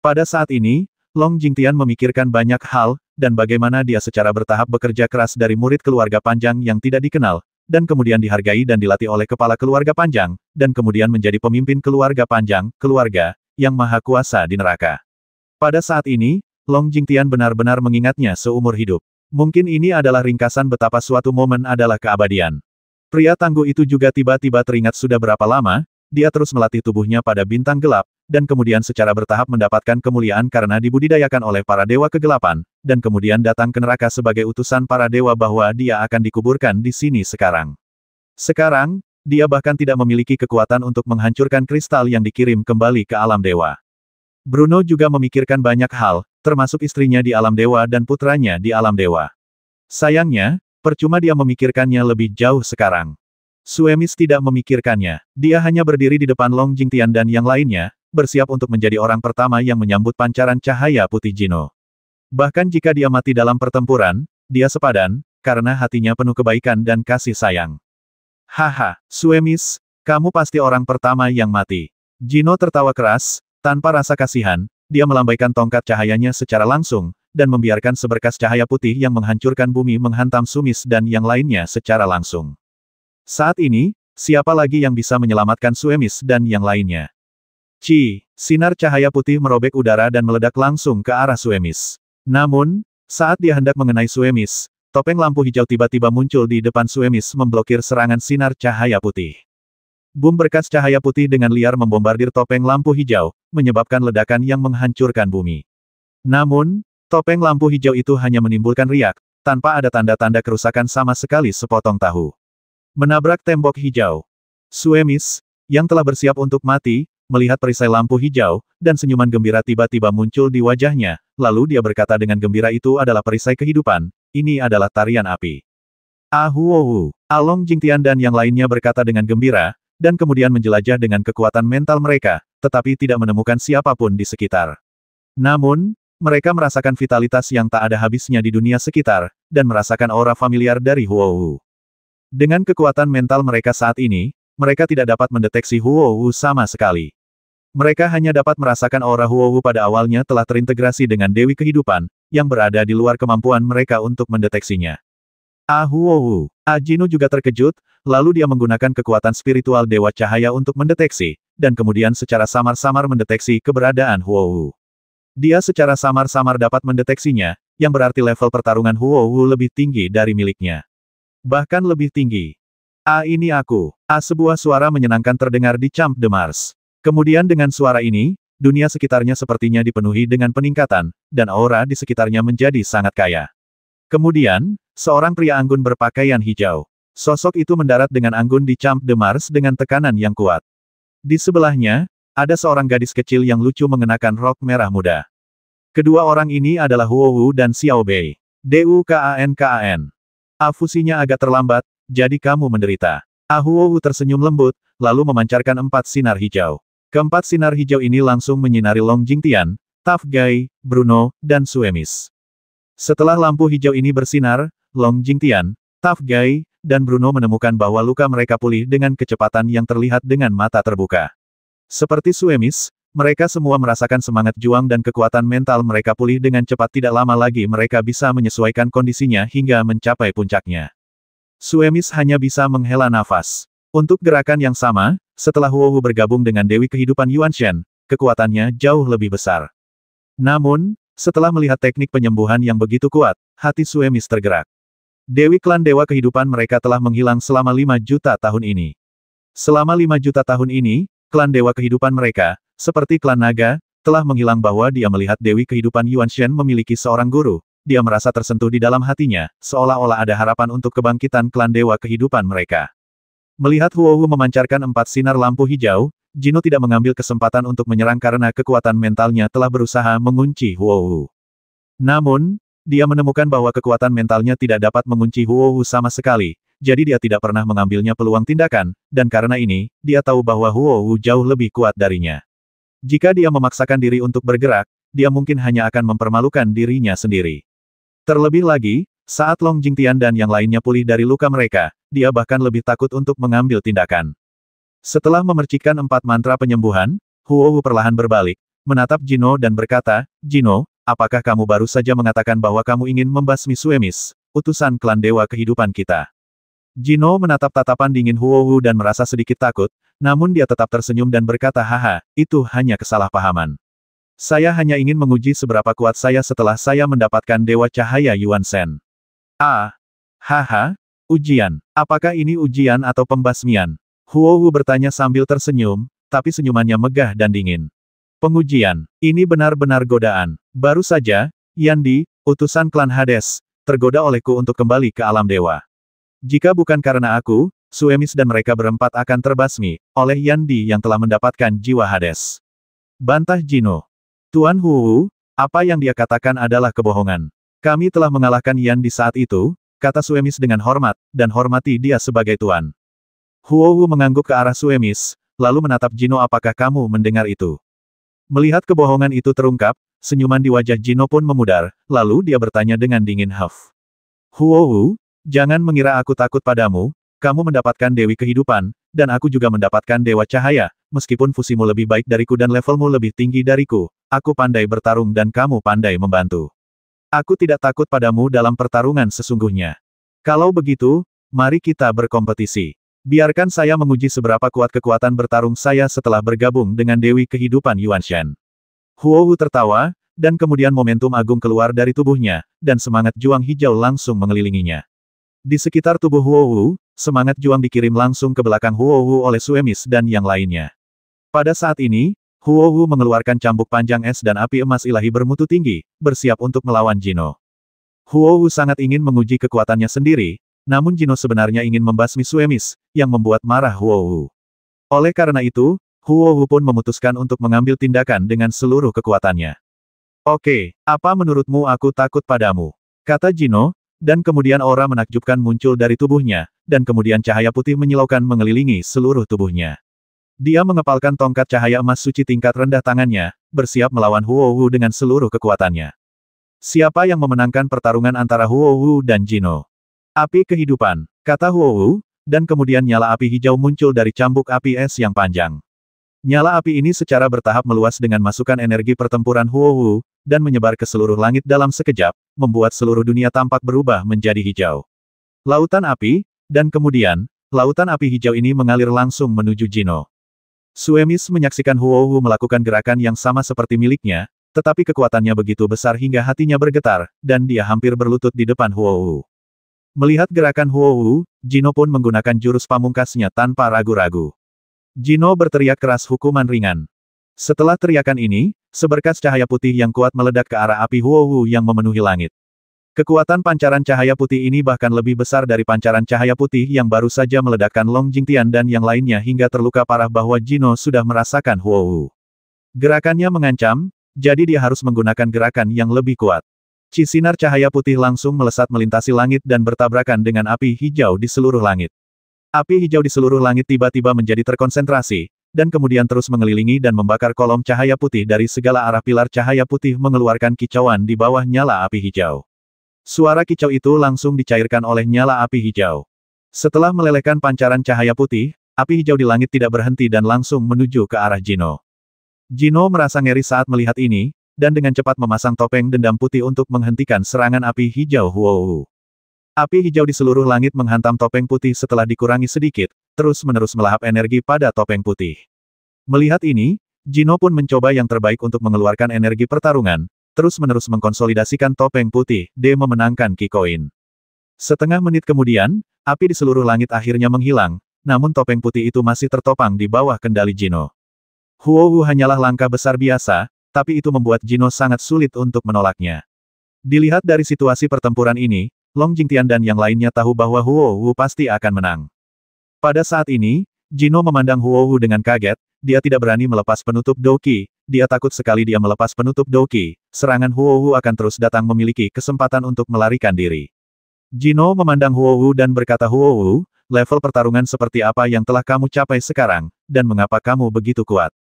Speaker 1: Pada saat ini, Long Jingtian memikirkan banyak hal, dan bagaimana dia secara bertahap bekerja keras dari murid keluarga Panjang yang tidak dikenal, dan kemudian dihargai dan dilatih oleh kepala keluarga Panjang, dan kemudian menjadi pemimpin keluarga Panjang, keluarga yang maha kuasa di neraka. Pada saat ini, Long Jingtian benar-benar mengingatnya seumur hidup. Mungkin ini adalah ringkasan betapa suatu momen adalah keabadian. Pria tangguh itu juga tiba-tiba teringat sudah berapa lama, dia terus melatih tubuhnya pada bintang gelap, dan kemudian secara bertahap mendapatkan kemuliaan karena dibudidayakan oleh para dewa kegelapan, dan kemudian datang ke neraka sebagai utusan para dewa bahwa dia akan dikuburkan di sini sekarang. Sekarang, dia bahkan tidak memiliki kekuatan untuk menghancurkan kristal yang dikirim kembali ke alam dewa. Bruno juga memikirkan banyak hal, termasuk istrinya di alam dewa dan putranya di alam dewa. Sayangnya, percuma dia memikirkannya lebih jauh sekarang. Suemis tidak memikirkannya. Dia hanya berdiri di depan Long Jingtian dan yang lainnya, bersiap untuk menjadi orang pertama yang menyambut pancaran cahaya putih Jino. Bahkan jika dia mati dalam pertempuran, dia sepadan, karena hatinya penuh kebaikan dan kasih sayang. Haha, Suemis, kamu pasti orang pertama yang mati. Jino tertawa keras, tanpa rasa kasihan, dia melambaikan tongkat cahayanya secara langsung, dan membiarkan seberkas cahaya putih yang menghancurkan bumi menghantam Sumis dan yang lainnya secara langsung. Saat ini, siapa lagi yang bisa menyelamatkan Suemis dan yang lainnya? Sinar cahaya putih merobek udara dan meledak langsung ke arah Suemis. Namun, saat dia hendak mengenai Suemis, topeng lampu hijau tiba-tiba muncul di depan Suemis memblokir serangan sinar cahaya putih. Boom berkas cahaya putih dengan liar membombardir topeng lampu hijau, menyebabkan ledakan yang menghancurkan bumi. Namun, topeng lampu hijau itu hanya menimbulkan riak, tanpa ada tanda-tanda kerusakan sama sekali sepotong tahu. Menabrak tembok hijau. Suemis, yang telah bersiap untuk mati, melihat perisai lampu hijau, dan senyuman gembira tiba-tiba muncul di wajahnya, lalu dia berkata dengan gembira itu adalah perisai kehidupan, ini adalah tarian api. Ahuohu. Long Jingtian dan yang lainnya berkata dengan gembira, dan kemudian menjelajah dengan kekuatan mental mereka, tetapi tidak menemukan siapapun di sekitar. Namun, mereka merasakan vitalitas yang tak ada habisnya di dunia sekitar, dan merasakan aura familiar dari Huohu. Dengan kekuatan mental mereka saat ini, mereka tidak dapat mendeteksi Huowu sama sekali. Mereka hanya dapat merasakan aura Huowu pada awalnya telah terintegrasi dengan Dewi Kehidupan, yang berada di luar kemampuan mereka untuk mendeteksinya. Huowu. Jino juga terkejut, lalu dia menggunakan kekuatan spiritual Dewa Cahaya untuk mendeteksi, dan kemudian secara samar-samar mendeteksi keberadaan Huowu. Dia secara samar-samar dapat mendeteksinya, yang berarti level pertarungan Huowu lebih tinggi dari miliknya. Bahkan lebih tinggi. Ini aku. Sebuah suara menyenangkan terdengar di Champ de Mars. Kemudian dengan suara ini, dunia sekitarnya sepertinya dipenuhi dengan peningkatan, dan aura di sekitarnya menjadi sangat kaya. Kemudian, seorang pria anggun berpakaian hijau. Sosok itu mendarat dengan anggun di Champ de Mars dengan tekanan yang kuat. Di sebelahnya, ada seorang gadis kecil yang lucu mengenakan rok merah muda. Kedua orang ini adalah Huowu dan Xiao Bei. DUKAN. Fusinya agak terlambat, jadi kamu menderita. Huowu tersenyum lembut, lalu memancarkan 4 sinar hijau. Keempat sinar hijau ini langsung menyinari Long Jingtian, Tough Guy, Bruno, dan Suemis. Setelah lampu hijau ini bersinar, Long Jingtian, Tough Guy, dan Bruno menemukan bahwa luka mereka pulih dengan kecepatan yang terlihat dengan mata terbuka. Seperti Suemis, mereka semua merasakan semangat juang dan kekuatan mental mereka pulih dengan cepat. Tidak lama lagi mereka bisa menyesuaikan kondisinya hingga mencapai puncaknya. Suemis hanya bisa menghela nafas. Untuk gerakan yang sama, setelah Huowu bergabung dengan Dewi Kehidupan Yuan Shen, kekuatannya jauh lebih besar. Namun, setelah melihat teknik penyembuhan yang begitu kuat, hati Suemis tergerak. Dewi klan Dewa Kehidupan mereka telah menghilang selama 5 juta tahun ini. Selama 5 juta tahun ini, klan Dewa Kehidupan mereka, seperti klan Naga, telah menghilang. Bahwa dia melihat Dewi Kehidupan Yuan Shen memiliki seorang guru, dia merasa tersentuh di dalam hatinya, seolah-olah ada harapan untuk kebangkitan klan Dewa Kehidupan mereka. Melihat Huowu memancarkan 4 sinar lampu hijau, Jino tidak mengambil kesempatan untuk menyerang karena kekuatan mentalnya telah berusaha mengunci Huowu. Namun, dia menemukan bahwa kekuatan mentalnya tidak dapat mengunci Huowu sama sekali, jadi dia tidak pernah mengambilnya peluang tindakan, dan karena ini, dia tahu bahwa Huowu jauh lebih kuat darinya. Jika dia memaksakan diri untuk bergerak, dia mungkin hanya akan mempermalukan dirinya sendiri. Terlebih lagi, saat Long Jingtian dan yang lainnya pulih dari luka mereka, dia bahkan lebih takut untuk mengambil tindakan. Setelah memercikkan 4 mantra penyembuhan, Huowu perlahan berbalik, menatap Jino dan berkata, Jino, apakah kamu baru saja mengatakan bahwa kamu ingin membasmi Suemis, utusan klan Dewa Kehidupan kita? Jino menatap tatapan dingin Huowu dan merasa sedikit takut, namun dia tetap tersenyum dan berkata, haha, itu hanya kesalahpahaman. Saya hanya ingin menguji seberapa kuat saya setelah saya mendapatkan Dewa Cahaya Yuan Shen. Haha, ujian. Apakah ini ujian atau pembasmian? Huowu bertanya sambil tersenyum, tapi senyumannya megah dan dingin. Pengujian. Ini benar-benar godaan. Baru saja, Yandi, utusan klan Hades, tergoda olehku untuk kembali ke alam dewa. Jika bukan karena aku, Suemis dan mereka berempat akan terbasmi oleh Yandi yang telah mendapatkan jiwa Hades. Bantah Jino. Tuan Huowu, apa yang dia katakan adalah kebohongan. Kami telah mengalahkan Yan di saat itu, kata Suemis dengan hormat, dan hormati dia sebagai tuan. Huowu mengangguk ke arah Suemis, lalu menatap Jino. Apakah kamu mendengar itu? Melihat kebohongan itu terungkap, senyuman di wajah Jino pun memudar, lalu dia bertanya dengan dingin. Huowu, jangan mengira aku takut padamu, kamu mendapatkan Dewi Kehidupan, dan aku juga mendapatkan Dewa Cahaya, meskipun fusimu lebih baik dariku dan levelmu lebih tinggi dariku, aku pandai bertarung dan kamu pandai membantu. Aku tidak takut padamu dalam pertarungan sesungguhnya. Kalau begitu, mari kita berkompetisi. Biarkan saya menguji seberapa kuat kekuatan bertarung saya setelah bergabung dengan Dewi Kehidupan Yuan Shen. Huowu tertawa, dan kemudian momentum agung keluar dari tubuhnya, dan semangat juang hijau langsung mengelilinginya. Di sekitar tubuh Huowu, semangat juang dikirim langsung ke belakang Huowu oleh Suemis dan yang lainnya. Pada saat ini, Huowu mengeluarkan cambuk panjang es dan api emas ilahi bermutu tinggi, bersiap untuk melawan Jino. Huowu sangat ingin menguji kekuatannya sendiri, namun Jino sebenarnya ingin membasmi Suemis, yang membuat marah Huowu. Oleh karena itu, Huowu pun memutuskan untuk mengambil tindakan dengan seluruh kekuatannya. Oke, apa menurutmu aku takut padamu? Kata Jino, dan kemudian aura menakjubkan muncul dari tubuhnya, dan kemudian cahaya putih menyilaukan mengelilingi seluruh tubuhnya. Dia mengepalkan tongkat cahaya emas suci tingkat rendah tangannya, bersiap melawan Huowu dengan seluruh kekuatannya. Siapa yang memenangkan pertarungan antara Huowu dan Jino? Api kehidupan, kata Huowu, dan kemudian nyala api hijau muncul dari cambuk api es yang panjang. Nyala api ini secara bertahap meluas dengan masukan energi pertempuran Huohu, dan menyebar ke seluruh langit dalam sekejap, membuat seluruh dunia tampak berubah menjadi hijau. Lautan api, dan kemudian, lautan api hijau ini mengalir langsung menuju Jino. Suemis menyaksikan Huohu melakukan gerakan yang sama seperti miliknya, tetapi kekuatannya begitu besar hingga hatinya bergetar, dan dia hampir berlutut di depan Huohu. Melihat gerakan Huohu, Jino pun menggunakan jurus pamungkasnya tanpa ragu-ragu. Jino berteriak keras hukuman ringan. Setelah teriakan ini, seberkas cahaya putih yang kuat meledak ke arah api Huohu yang memenuhi langit. Kekuatan pancaran cahaya putih ini bahkan lebih besar dari pancaran cahaya putih yang baru saja meledakkan Long Jingtian dan yang lainnya hingga terluka parah bahwa Jino sudah merasakan Huohu. Gerakannya mengancam, jadi dia harus menggunakan gerakan yang lebih kuat. Sinar cahaya putih langsung melesat melintasi langit dan bertabrakan dengan api hijau di seluruh langit. Api hijau di seluruh langit tiba-tiba menjadi terkonsentrasi, dan kemudian terus mengelilingi dan membakar kolom cahaya putih dari segala arah. Pilar cahaya putih mengeluarkan kicauan di bawah nyala api hijau. Suara kicau itu langsung dicairkan oleh nyala api hijau. Setelah melelehkan pancaran cahaya putih, api hijau di langit tidak berhenti dan langsung menuju ke arah Jino. Jino merasa ngeri saat melihat ini, dan dengan cepat memasang topeng dendam putih untuk menghentikan serangan api hijau Huohu. Api hijau di seluruh langit menghantam topeng putih setelah dikurangi sedikit, terus-menerus melahap energi pada topeng putih. Melihat ini, Jino pun mencoba yang terbaik untuk mengeluarkan energi pertarungan, terus-menerus mengkonsolidasikan topeng putih, memenangkan Kikoin. Setengah menit kemudian, api di seluruh langit akhirnya menghilang, namun topeng putih itu masih tertopang di bawah kendali Jino. Huohu hanyalah langkah besar biasa, tapi itu membuat Jino sangat sulit untuk menolaknya. Dilihat dari situasi pertempuran ini, Long Jingtian dan yang lainnya tahu bahwa Huohu pasti akan menang. Pada saat ini, Jino memandang Huohu dengan kaget, dia tidak berani melepas penutup Douqi, dia takut sekali dia melepas penutup Douqi, serangan Huohu akan terus datang memiliki kesempatan untuk melarikan diri. Jino memandang Huohu dan berkata, Huohu, level pertarungan seperti apa yang telah kamu capai sekarang, dan mengapa kamu begitu kuat?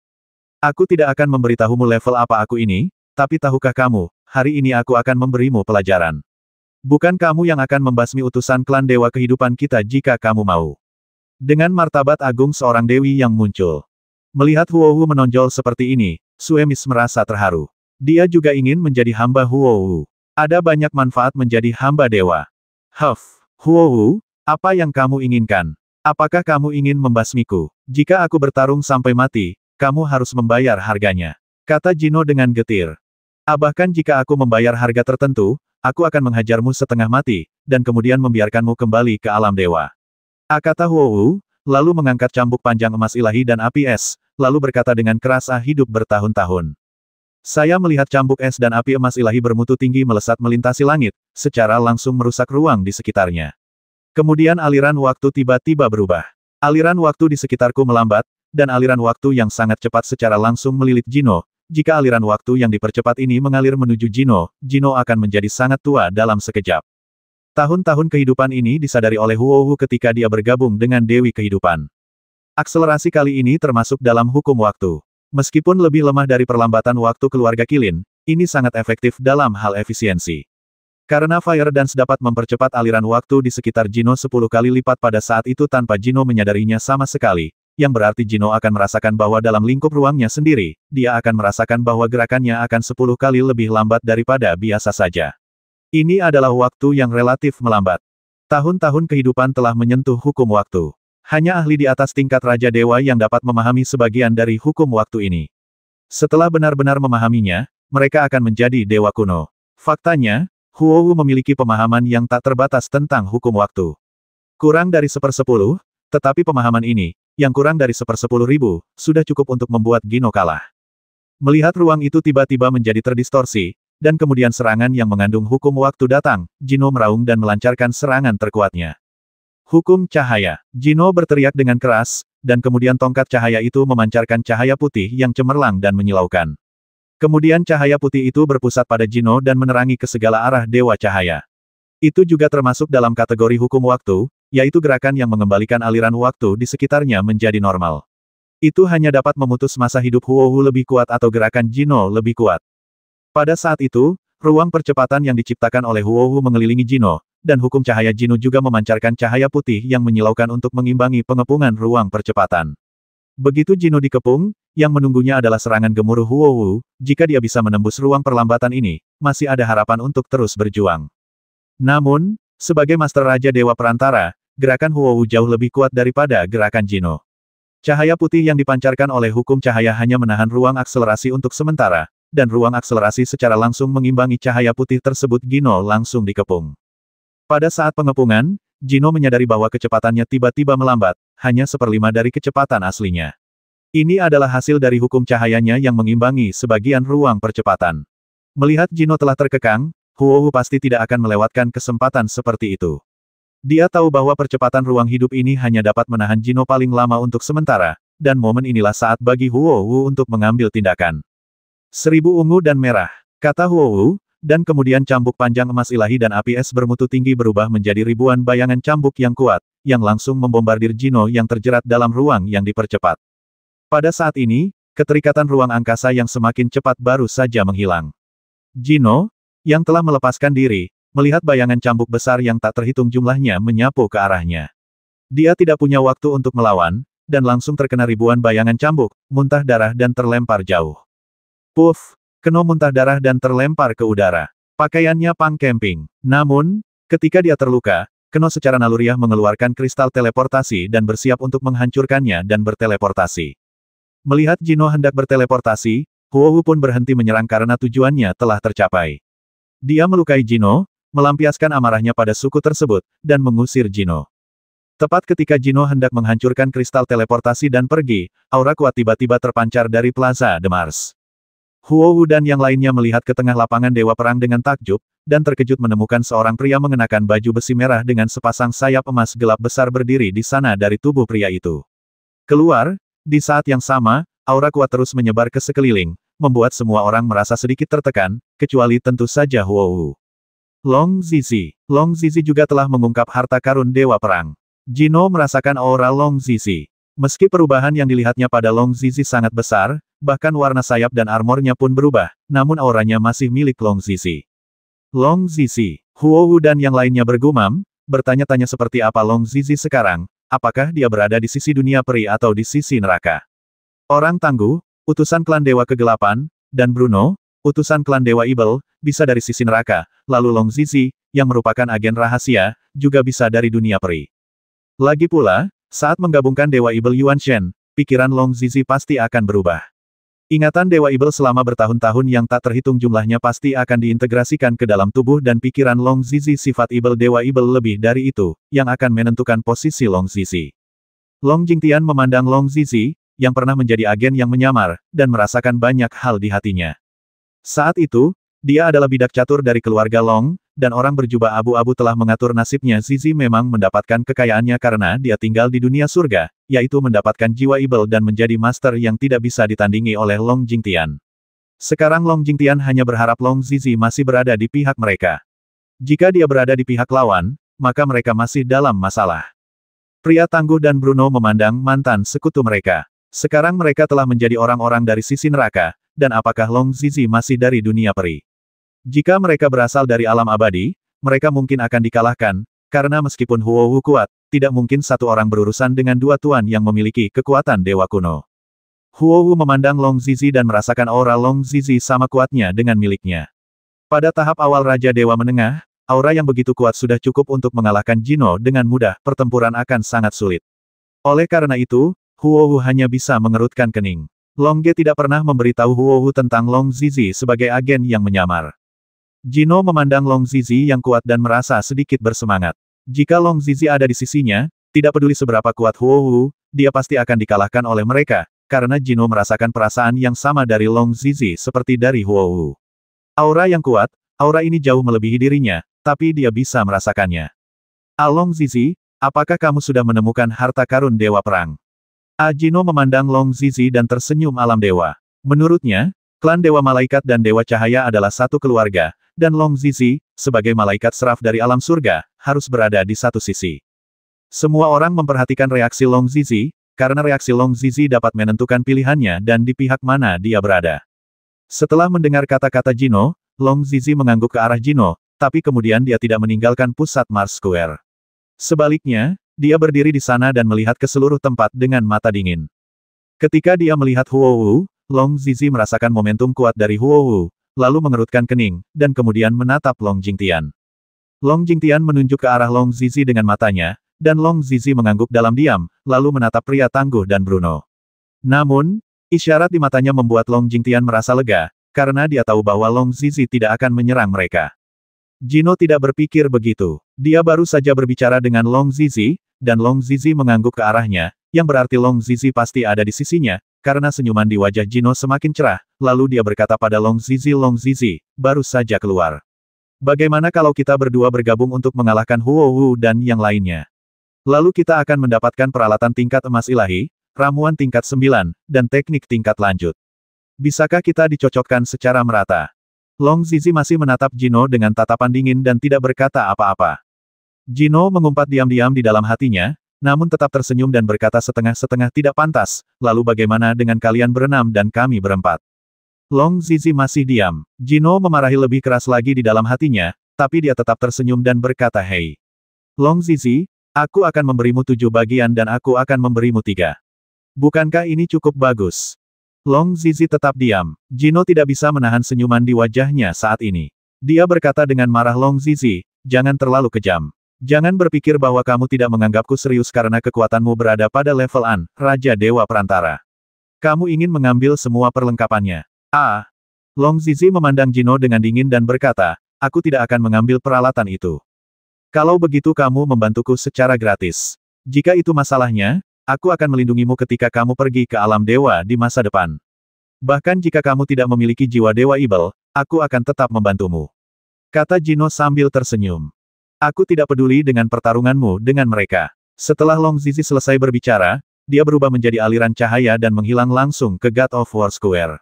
Speaker 1: Aku tidak akan memberitahumu level apa aku ini, tapi tahukah kamu, hari ini aku akan memberimu pelajaran. Bukan kamu yang akan membasmi utusan klan Dewa Kehidupan kita jika kamu mau. Dengan martabat agung seorang dewi yang muncul. Melihat Huohu menonjol seperti ini, Suemis merasa terharu. Dia juga ingin menjadi hamba Huohu. Ada banyak manfaat menjadi hamba dewa. Huohu, apa yang kamu inginkan? Apakah kamu ingin membasmiku? Jika aku bertarung sampai mati, kamu harus membayar harganya. Kata Jino dengan getir. Bahkan jika aku membayar harga tertentu, aku akan menghajarmu setengah mati, dan kemudian membiarkanmu kembali ke alam dewa. Kata Huohu, lalu mengangkat cambuk panjang emas ilahi dan api es, lalu berkata dengan keras, hidup bertahun-tahun. Saya melihat cambuk es dan api emas ilahi bermutu tinggi melesat melintasi langit, secara langsung merusak ruang di sekitarnya. Kemudian aliran waktu tiba-tiba berubah. Aliran waktu di sekitarku melambat, dan aliran waktu yang sangat cepat secara langsung melilit Jino. Jika aliran waktu yang dipercepat ini mengalir menuju Jino, Jino akan menjadi sangat tua dalam sekejap. Tahun-tahun kehidupan ini disadari oleh Huohu ketika dia bergabung dengan Dewi Kehidupan. Akselerasi kali ini termasuk dalam hukum waktu. Meskipun lebih lemah dari perlambatan waktu keluarga Qilin, ini sangat efektif dalam hal efisiensi. Karena Fire Dance dapat mempercepat aliran waktu di sekitar Jino 10 kali lipat pada saat itu tanpa Jino menyadarinya sama sekali, yang berarti Jino akan merasakan bahwa dalam lingkup ruangnya sendiri, dia akan merasakan bahwa gerakannya akan 10 kali lebih lambat daripada biasa saja. Ini adalah waktu yang relatif melambat. Tahun-tahun kehidupan telah menyentuh hukum waktu. Hanya ahli di atas tingkat Raja Dewa yang dapat memahami sebagian dari hukum waktu ini. Setelah benar-benar memahaminya, mereka akan menjadi dewa kuno. Faktanya, Huohu memiliki pemahaman yang tak terbatas tentang hukum waktu. Kurang dari 1/10, tetapi pemahaman ini, yang kurang dari 1/10.000, sudah cukup untuk membuat Jino kalah. Melihat ruang itu tiba-tiba menjadi terdistorsi, dan kemudian serangan yang mengandung hukum waktu datang, Jino meraung dan melancarkan serangan terkuatnya. Hukum cahaya. Jino berteriak dengan keras, dan kemudian tongkat cahaya itu memancarkan cahaya putih yang cemerlang dan menyilaukan. Kemudian cahaya putih itu berpusat pada Jino dan menerangi ke segala arah Dewa Cahaya. Itu juga termasuk dalam kategori hukum waktu, yaitu gerakan yang mengembalikan aliran waktu di sekitarnya menjadi normal. Itu hanya dapat memutus masa hidup Huohu lebih kuat atau gerakan Jino lebih kuat. Pada saat itu, ruang percepatan yang diciptakan oleh Huohu mengelilingi Jino, dan hukum cahaya Jino juga memancarkan cahaya putih yang menyilaukan untuk mengimbangi pengepungan ruang percepatan. Begitu Jino dikepung, yang menunggunya adalah serangan gemuruh Huowu. Jika dia bisa menembus ruang perlambatan ini, masih ada harapan untuk terus berjuang. Namun, sebagai Master Raja Dewa Perantara, gerakan Huowu jauh lebih kuat daripada gerakan Jino. Cahaya putih yang dipancarkan oleh hukum cahaya hanya menahan ruang akselerasi untuk sementara, dan ruang akselerasi secara langsung mengimbangi cahaya putih tersebut. Jino langsung dikepung. Pada saat pengepungan, Jino menyadari bahwa kecepatannya tiba-tiba melambat, hanya 1/5 dari kecepatan aslinya. Ini adalah hasil dari hukum cahayanya yang mengimbangi sebagian ruang percepatan. Melihat Jino telah terkekang, Huowu pasti tidak akan melewatkan kesempatan seperti itu. Dia tahu bahwa percepatan ruang hidup ini hanya dapat menahan Jino paling lama untuk sementara, dan momen inilah saat bagi Huowu untuk mengambil tindakan. 1000 ungu dan merah, kata Huowu, dan kemudian cambuk panjang emas ilahi dan api es bermutu tinggi berubah menjadi ribuan bayangan cambuk yang kuat, yang langsung membombardir Jino yang terjerat dalam ruang yang dipercepat. Pada saat ini, keterikatan ruang angkasa yang semakin cepat baru saja menghilang. Jino, yang telah melepaskan diri, melihat bayangan cambuk besar yang tak terhitung jumlahnya menyapu ke arahnya. Dia tidak punya waktu untuk melawan, dan langsung terkena ribuan bayangan cambuk, muntah darah dan terlempar jauh. Puff, Keno muntah darah dan terlempar ke udara. Pakaiannya pang camping. Namun, ketika dia terluka, Keno secara naluriah mengeluarkan kristal teleportasi dan bersiap untuk menghancurkannya dan berteleportasi. Melihat Jino hendak berteleportasi, Huowu pun berhenti menyerang karena tujuannya telah tercapai. Dia melukai Jino, melampiaskan amarahnya pada suku tersebut, dan mengusir Jino. Tepat ketika Jino hendak menghancurkan kristal teleportasi dan pergi, aura kuat tiba-tiba terpancar dari Plaza de Mars. Huowu dan yang lainnya melihat ke tengah lapangan Dewa Perang dengan takjub, dan terkejut menemukan seorang pria mengenakan baju besi merah dengan sepasang sayap emas gelap besar berdiri di sana dari tubuh pria itu. Keluar, di saat yang sama, aura kuat terus menyebar ke sekeliling, membuat semua orang merasa sedikit tertekan, kecuali tentu saja Huowu. Long Zizi. Long Zizi juga telah mengungkap harta karun Dewa Perang. Jino merasakan aura Long Zizi. Meski perubahan yang dilihatnya pada Long Zizi sangat besar, bahkan warna sayap dan armornya pun berubah, namun auranya masih milik Long Zizi. Long Zizi. Huowu dan yang lainnya bergumam, bertanya-tanya seperti apa Long Zizi sekarang, apakah dia berada di sisi dunia peri atau di sisi neraka. Orang tangguh, utusan klan Dewa Kegelapan, dan Bruno, utusan klan Dewa Ibel, bisa dari sisi neraka, lalu Long Zizi, yang merupakan agen rahasia, juga bisa dari dunia peri. Lagi pula, saat menggabungkan Dewa Ibel Yuan Shen, pikiran Long Zizi pasti akan berubah. Ingatan Dewa Ibel selama bertahun-tahun yang tak terhitung jumlahnya pasti akan diintegrasikan ke dalam tubuh dan pikiran Long Zizi. Sifat Ibel Dewa Ibel lebih dari itu, yang akan menentukan posisi Long Zizi. Long Jingtian memandang Long Zizi, yang pernah menjadi agen yang menyamar, dan merasakan banyak hal di hatinya. Saat itu, dia adalah bidak catur dari keluarga Long, dan orang berjubah abu-abu telah mengatur nasibnya. Zizi memang mendapatkan kekayaannya karena dia tinggal di dunia surga, yaitu mendapatkan jiwa Ibel dan menjadi master yang tidak bisa ditandingi oleh Long Jingtian. Sekarang Long Jingtian hanya berharap Long Zizi masih berada di pihak mereka. Jika dia berada di pihak lawan, maka mereka masih dalam masalah. Pria tangguh dan Bruno memandang mantan sekutu mereka. Sekarang mereka telah menjadi orang-orang dari sisi neraka, dan apakah Long Zizi masih dari dunia peri? Jika mereka berasal dari alam abadi, mereka mungkin akan dikalahkan, karena meskipun Huowu kuat, tidak mungkin satu orang berurusan dengan dua tuan yang memiliki kekuatan dewa kuno. Huowu memandang Long Zizi dan merasakan aura Long Zizi sama kuatnya dengan miliknya. Pada tahap awal Raja Dewa Menengah, aura yang begitu kuat sudah cukup untuk mengalahkan Jino dengan mudah, pertempuran akan sangat sulit. Oleh karena itu, Huowu hanya bisa mengerutkan kening. Long Ge tidak pernah memberitahu Huowu tentang Long Zizi sebagai agen yang menyamar. Jino memandang Long Zizi yang kuat dan merasa sedikit bersemangat. Jika Long Zizi ada di sisinya, tidak peduli seberapa kuat Huowu, dia pasti akan dikalahkan oleh mereka, karena Jino merasakan perasaan yang sama dari Long Zizi seperti dari Huowu. Aura yang kuat, aura ini jauh melebihi dirinya, tapi dia bisa merasakannya. Long Zizi, apakah kamu sudah menemukan harta karun Dewa Perang? Jino memandang Long Zizi dan tersenyum alam dewa. Menurutnya, klan Dewa Malaikat dan Dewa Cahaya adalah satu keluarga, dan Long Zizi, sebagai malaikat seraf dari alam surga, harus berada di satu sisi. Semua orang memperhatikan reaksi Long Zizi, karena reaksi Long Zizi dapat menentukan pilihannya dan di pihak mana dia berada. Setelah mendengar kata-kata Jino, Long Zizi mengangguk ke arah Jino, tapi kemudian dia tidak meninggalkan pusat Mars Square. Sebaliknya, dia berdiri di sana dan melihat ke seluruh tempat dengan mata dingin. Ketika dia melihat Huo Wu, Long Zizi merasakan momentum kuat dari Huo Wu, lalu mengerutkan kening, dan kemudian menatap Long Jingtian. Long Jingtian menunjuk ke arah Long Zizi dengan matanya, dan Long Zizi mengangguk dalam diam, lalu menatap pria tangguh dan Bruno. Namun, isyarat di matanya membuat Long Jingtian merasa lega, karena dia tahu bahwa Long Zizi tidak akan menyerang mereka. Jino tidak berpikir begitu. Dia baru saja berbicara dengan Long Zizi, dan Long Zizi mengangguk ke arahnya, yang berarti Long Zizi pasti ada di sisinya, karena senyuman di wajah Jino semakin cerah, lalu dia berkata pada Long Zizi, baru saja keluar. Bagaimana kalau kita berdua bergabung untuk mengalahkan Huo Wu dan yang lainnya? Lalu kita akan mendapatkan peralatan tingkat emas ilahi, ramuan tingkat 9, dan teknik tingkat lanjut. Bisakah kita dicocokkan secara merata? Long Zizi masih menatap Jino dengan tatapan dingin dan tidak berkata apa-apa. Jino mengumpat diam-diam di dalam hatinya, namun tetap tersenyum dan berkata setengah-setengah tidak pantas, lalu bagaimana dengan kalian berenam dan kami berempat? Long Zizi masih diam. Jino memarahi lebih keras lagi di dalam hatinya, tapi dia tetap tersenyum dan berkata hei. Long Zizi, aku akan memberimu 7 bagian dan aku akan memberimu 3. Bukankah ini cukup bagus? Long Zizi tetap diam. Jino tidak bisa menahan senyuman di wajahnya saat ini. Dia berkata dengan marah Long Zizi, jangan terlalu kejam. Jangan berpikir bahwa kamu tidak menganggapku serius karena kekuatanmu berada pada level An, Raja Dewa Perantara. Kamu ingin mengambil semua perlengkapannya. Long Zizi memandang Jino dengan dingin dan berkata, aku tidak akan mengambil peralatan itu. Kalau begitu kamu membantuku secara gratis. Jika itu masalahnya, aku akan melindungimu ketika kamu pergi ke alam dewa di masa depan. Bahkan jika kamu tidak memiliki jiwa dewa Ibel, aku akan tetap membantumu. Kata Jino sambil tersenyum. Aku tidak peduli dengan pertarunganmu dengan mereka. Setelah Long Zizi selesai berbicara, dia berubah menjadi aliran cahaya dan menghilang langsung ke God of War Square.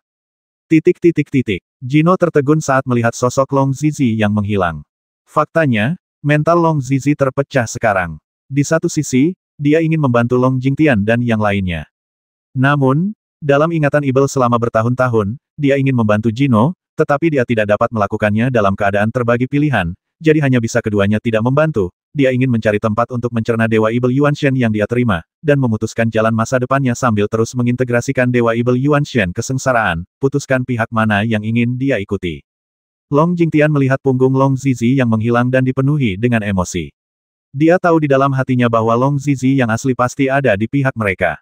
Speaker 1: Jino tertegun saat melihat sosok Long Zizi yang menghilang. Faktanya, mental Long Zizi terpecah sekarang. Di satu sisi, dia ingin membantu Long Jingtian dan yang lainnya. Namun, dalam ingatan Ibel selama bertahun-tahun, dia ingin membantu Jino, tetapi dia tidak dapat melakukannya dalam keadaan terbagi pilihan, jadi hanya bisa keduanya tidak membantu. Dia ingin mencari tempat untuk mencerna Dewa Ibel Yuanshen yang dia terima, dan memutuskan jalan masa depannya sambil terus mengintegrasikan Dewa Ibel Yuanshen kesengsaraan, putuskan pihak mana yang ingin dia ikuti. Long Jingtian melihat punggung Long Zizi yang menghilang dan dipenuhi dengan emosi. Dia tahu di dalam hatinya bahwa Long Zizi yang asli pasti ada di pihak mereka.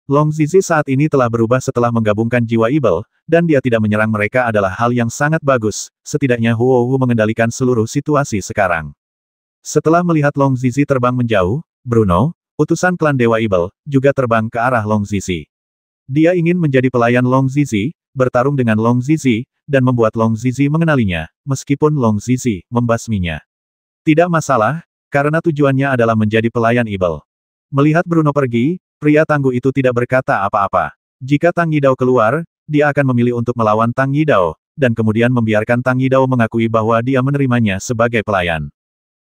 Speaker 1: Long Zizi saat ini telah berubah setelah menggabungkan jiwa Ibel, dan dia tidak menyerang mereka adalah hal yang sangat bagus, setidaknya Huo Wu mengendalikan seluruh situasi sekarang. Setelah melihat Long Zizi terbang menjauh, Bruno, utusan klan Dewa Ibel, juga terbang ke arah Long Zizi. Dia ingin menjadi pelayan Long Zizi, bertarung dengan Long Zizi, dan membuat Long Zizi mengenalinya, meskipun Long Zizi membasminya. Tidak masalah, karena tujuannya adalah menjadi pelayan Ibel. Melihat Bruno pergi, pria tangguh itu tidak berkata apa-apa. Jika Tang Yidao keluar, dia akan memilih untuk melawan Tang Yidao, dan kemudian membiarkan Tang Yidao mengakui bahwa dia menerimanya sebagai pelayan.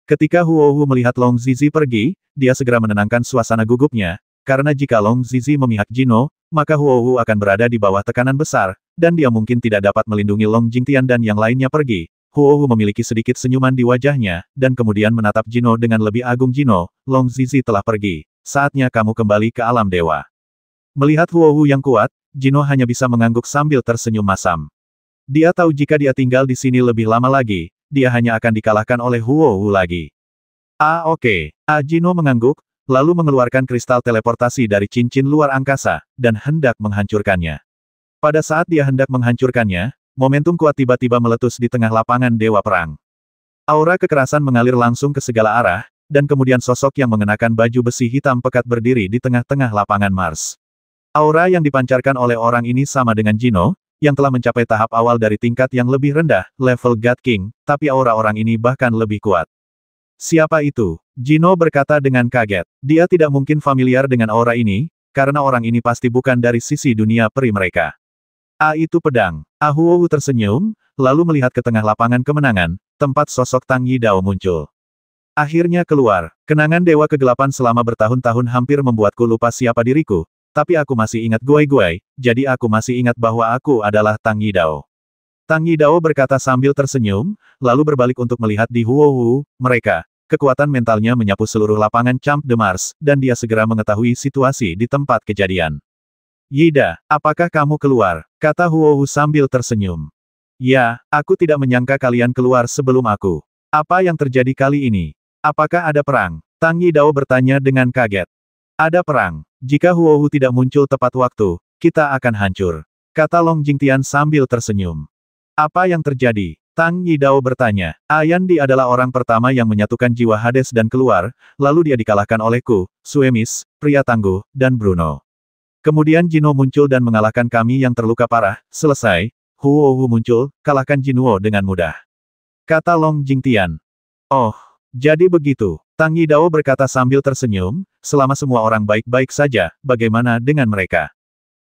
Speaker 1: Ketika Huo Wu melihat Long Zizi pergi, dia segera menenangkan suasana gugupnya, karena jika Long Zizi memihak Jino, maka Huo Wu akan berada di bawah tekanan besar, dan dia mungkin tidak dapat melindungi Long Jingtian dan yang lainnya pergi. Huo Wu memiliki sedikit senyuman di wajahnya, dan kemudian menatap Jino dengan lebih agung. Jino, Long Zizi telah pergi. Saatnya kamu kembali ke alam dewa. Melihat Huo Wu yang kuat, Jino hanya bisa mengangguk sambil tersenyum masam. Dia tahu jika dia tinggal di sini lebih lama lagi, dia hanya akan dikalahkan oleh Huo Wu lagi. Oke. Jino mengangguk, lalu mengeluarkan kristal teleportasi dari cincin luar angkasa, dan hendak menghancurkannya. Pada saat dia hendak menghancurkannya, momentum kuat tiba-tiba meletus di tengah lapangan Dewa Perang. Aura kekerasan mengalir langsung ke segala arah, dan kemudian sosok yang mengenakan baju besi hitam pekat berdiri di tengah-tengah lapangan Mars. Aura yang dipancarkan oleh orang ini sama dengan Jino, yang telah mencapai tahap awal dari tingkat yang lebih rendah, level God King, tapi aura orang ini bahkan lebih kuat. Siapa itu? Jino berkata dengan kaget. Dia tidak mungkin familiar dengan aura ini, karena orang ini pasti bukan dari sisi dunia peri mereka. Itu pedang. Huo Wu tersenyum, lalu melihat ke tengah lapangan kemenangan, tempat sosok Tang Yidao muncul. Akhirnya keluar. Kenangan Dewa Kegelapan selama bertahun-tahun hampir membuatku lupa siapa diriku, tapi aku masih ingat Guai-Guai, jadi aku masih ingat bahwa aku adalah Tang Yidao. Tang Yidao berkata sambil tersenyum, lalu berbalik untuk melihat di Huohu, mereka. Kekuatan mentalnya menyapu seluruh lapangan Champ de Mars, dan dia segera mengetahui situasi di tempat kejadian. Yida, apakah kamu keluar? Kata Huohu sambil tersenyum. Ya, aku tidak menyangka kalian keluar sebelum aku. Apa yang terjadi kali ini? Apakah ada perang? Tang Yidao bertanya dengan kaget. Ada perang. Jika Huohu tidak muncul tepat waktu, kita akan hancur. Kata Long Jingtian sambil tersenyum. Apa yang terjadi? Tang Yidao bertanya. Ayandi adalah orang pertama yang menyatukan jiwa Hades dan keluar, lalu dia dikalahkan olehku, Suemis, pria tangguh, dan Bruno. Kemudian Jino muncul dan mengalahkan kami yang terluka parah. Selesai, Huohu muncul, kalahkan Jinwo dengan mudah. Kata Long Jingtian. Oh, jadi begitu. Tang Yidao berkata sambil tersenyum, selama semua orang baik-baik saja, bagaimana dengan mereka?